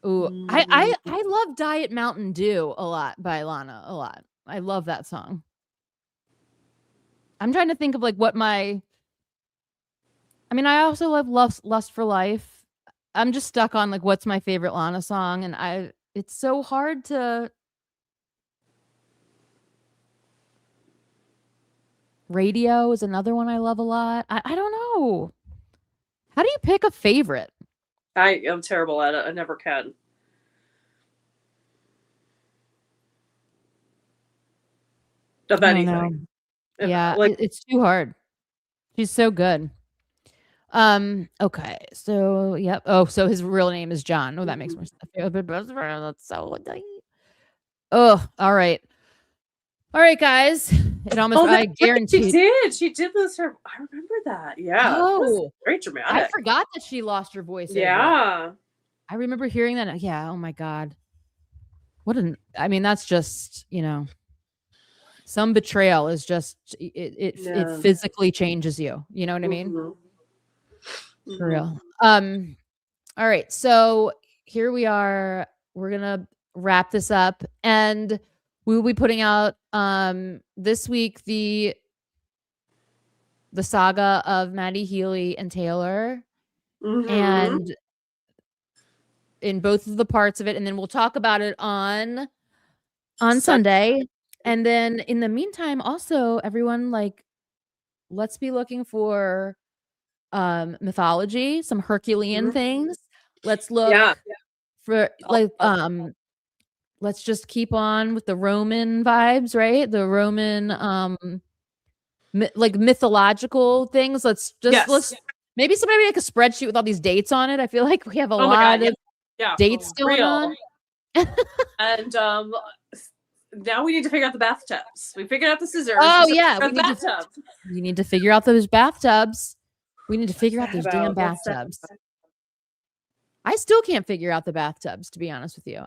Ooh, I love Diet Mountain Dew a lot by Lana. A lot. I love that song. I'm trying to think of like what I also love Lust for Life. I'm just stuck on like what's my favorite Lana song, and it's so hard to. Radio is another one I love a lot. I don't know. How do you pick a favorite? I am terrible at it. I never can. Of anything. Yeah, it's too hard. She's so good. Okay. So, yep. Oh, so his real name is John. Oh, that makes more sense. That's so. Oh, all right. All right, guys. It almost. I guarantee she did lose her. I remember that. Yeah. Oh, very dramatic. I forgot that she lost her voice. Yeah. I remember hearing that. Yeah. Oh my God. That's just, some betrayal is just it physically changes you. You know what I mean? Mm-hmm. For real. All right. So here we are. We're gonna wrap this up, and we will be putting out this week the saga of Maddie Healy and Taylor, and in both of the parts of it, and then we'll talk about it on Sunday. And then in the meantime, also everyone, like, let's be looking for mythology, some Herculean things. Let's look for like let's just keep on with the Roman vibes, right? The Roman like mythological things. Let's maybe somebody make a spreadsheet with all these dates on it. I feel like we have a lot of dates going on. And now we need to figure out the bathtubs. We figured out the scissors. Oh yeah, we need to figure out those bathtubs. We need to figure out those damn bathtubs. I still can't figure out the bathtubs, to be honest with you.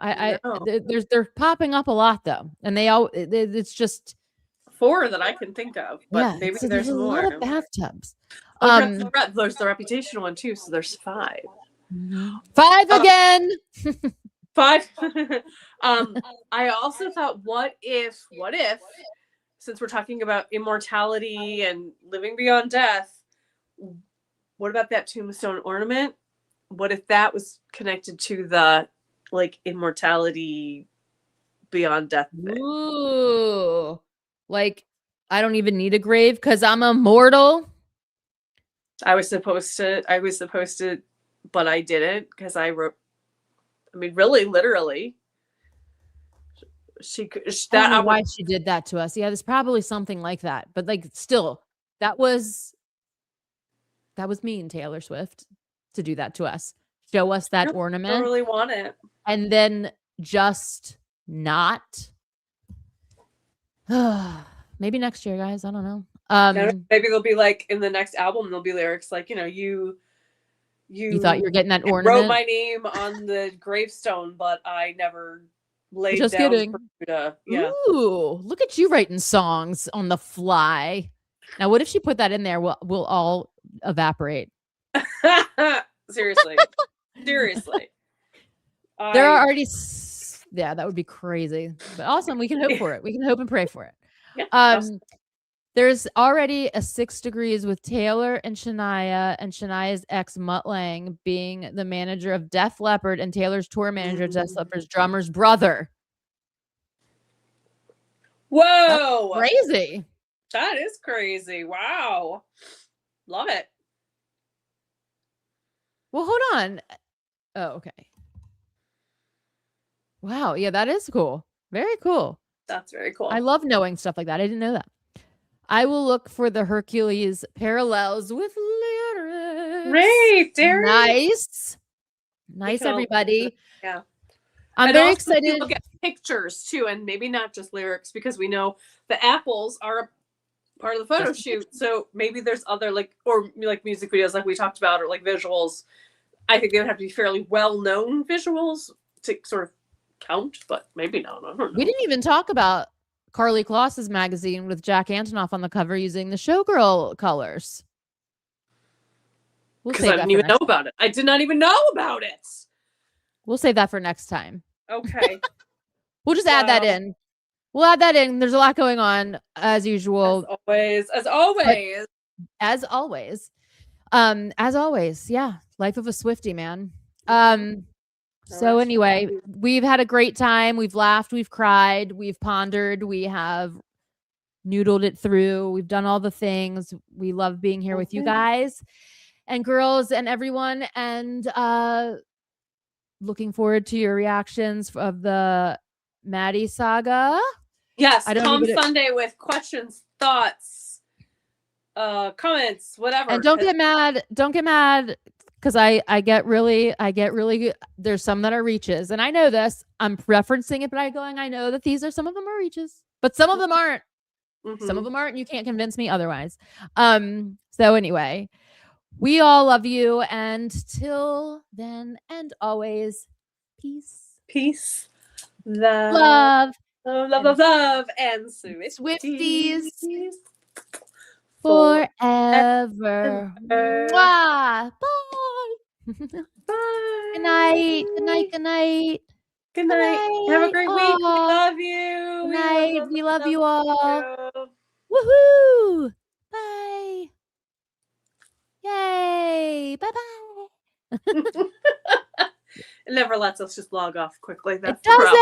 They're popping up a lot though, and it's just 4 that I can think of, but maybe there's more. A lot of bathtubs. There's the Reputation one too, so there's 5. 5 again. 5. I also thought, what if, since we're talking about immortality and living beyond death, what about that tombstone ornament? What if that was connected to the like immortality beyond death thing? Ooh, like I don't even need a grave because I'm immortal. I was supposed to, but I didn't because I wrote. I mean, really, literally. I don't know why she did that to us. Yeah, there's probably something like that, but like still, that was mean, Taylor Swift, to do that to us. Show us that ornament. I don't really want it. and then just not. Maybe next year, guys. I don't know. Maybe they'll be like in the next album. There'll be lyrics like, you thought you were getting that ornament. Wrote my name on the gravestone, but I never laid just down kidding. for you to, yeah. Ooh, look at you writing songs on the fly. Now, what if she put that in there? We'll all evaporate. Seriously. Seriously. There are already, yeah, that would be crazy. But awesome. We can hope for it. We can hope and pray for it. Yeah, there's already a 6 degrees with Taylor and Shania's ex Mutt Lang being the manager of Def Leppard and Taylor's tour manager, Def Leppard's drummer's brother. Whoa. That's crazy. That is crazy. Wow. Love it. Well, hold on. Oh, okay. Wow. Yeah, that is cool. Very cool. That's very cool. I love knowing stuff like that. I didn't know that. I will look for the Hercules parallels with lyrics. Great, Derek. Nice, everybody. Yeah. I'm very excited. People get pictures too, and maybe not just lyrics, because we know the apples are a part of the photo shoot. So maybe there's other or music videos like we talked about, or like visuals. I think they would have to be fairly well-known visuals to sort of count, but maybe not. I don't know. We didn't even talk about Carly Kloss's magazine with Jack Antonoff on the cover using the Showgirl colors. Because I didn't even know about it. I did not even know about it. We'll save that for next time. Okay. We'll just add that in. We'll add that in. There's a lot going on, as usual. As always. Yeah. Life of a Swiftie, man. So anyway, we've had a great time. We've laughed, we've cried, we've pondered, we have noodled it through. We've done all the things. We love being here with you guys and girls and everyone. And looking forward to your reactions of the Maddie saga. Yes, come Sunday with questions, thoughts, comments, whatever. And don't get mad. Because I get really, there's some that are reaches. And I know this. I'm referencing it, but I know that some of them are reaches. But some of them aren't. Mm-hmm. Some of them aren't. And you can't convince me otherwise. So anyway, we all love you. And till then and always, peace. Peace. Love. And Swifties. Forever. Bye. Bye. Good night. Have a great week. We love you. Good night. We love you all. Woohoo. Bye. Yay. Bye-bye. It never lets us just log off quickly. That's it doesn't.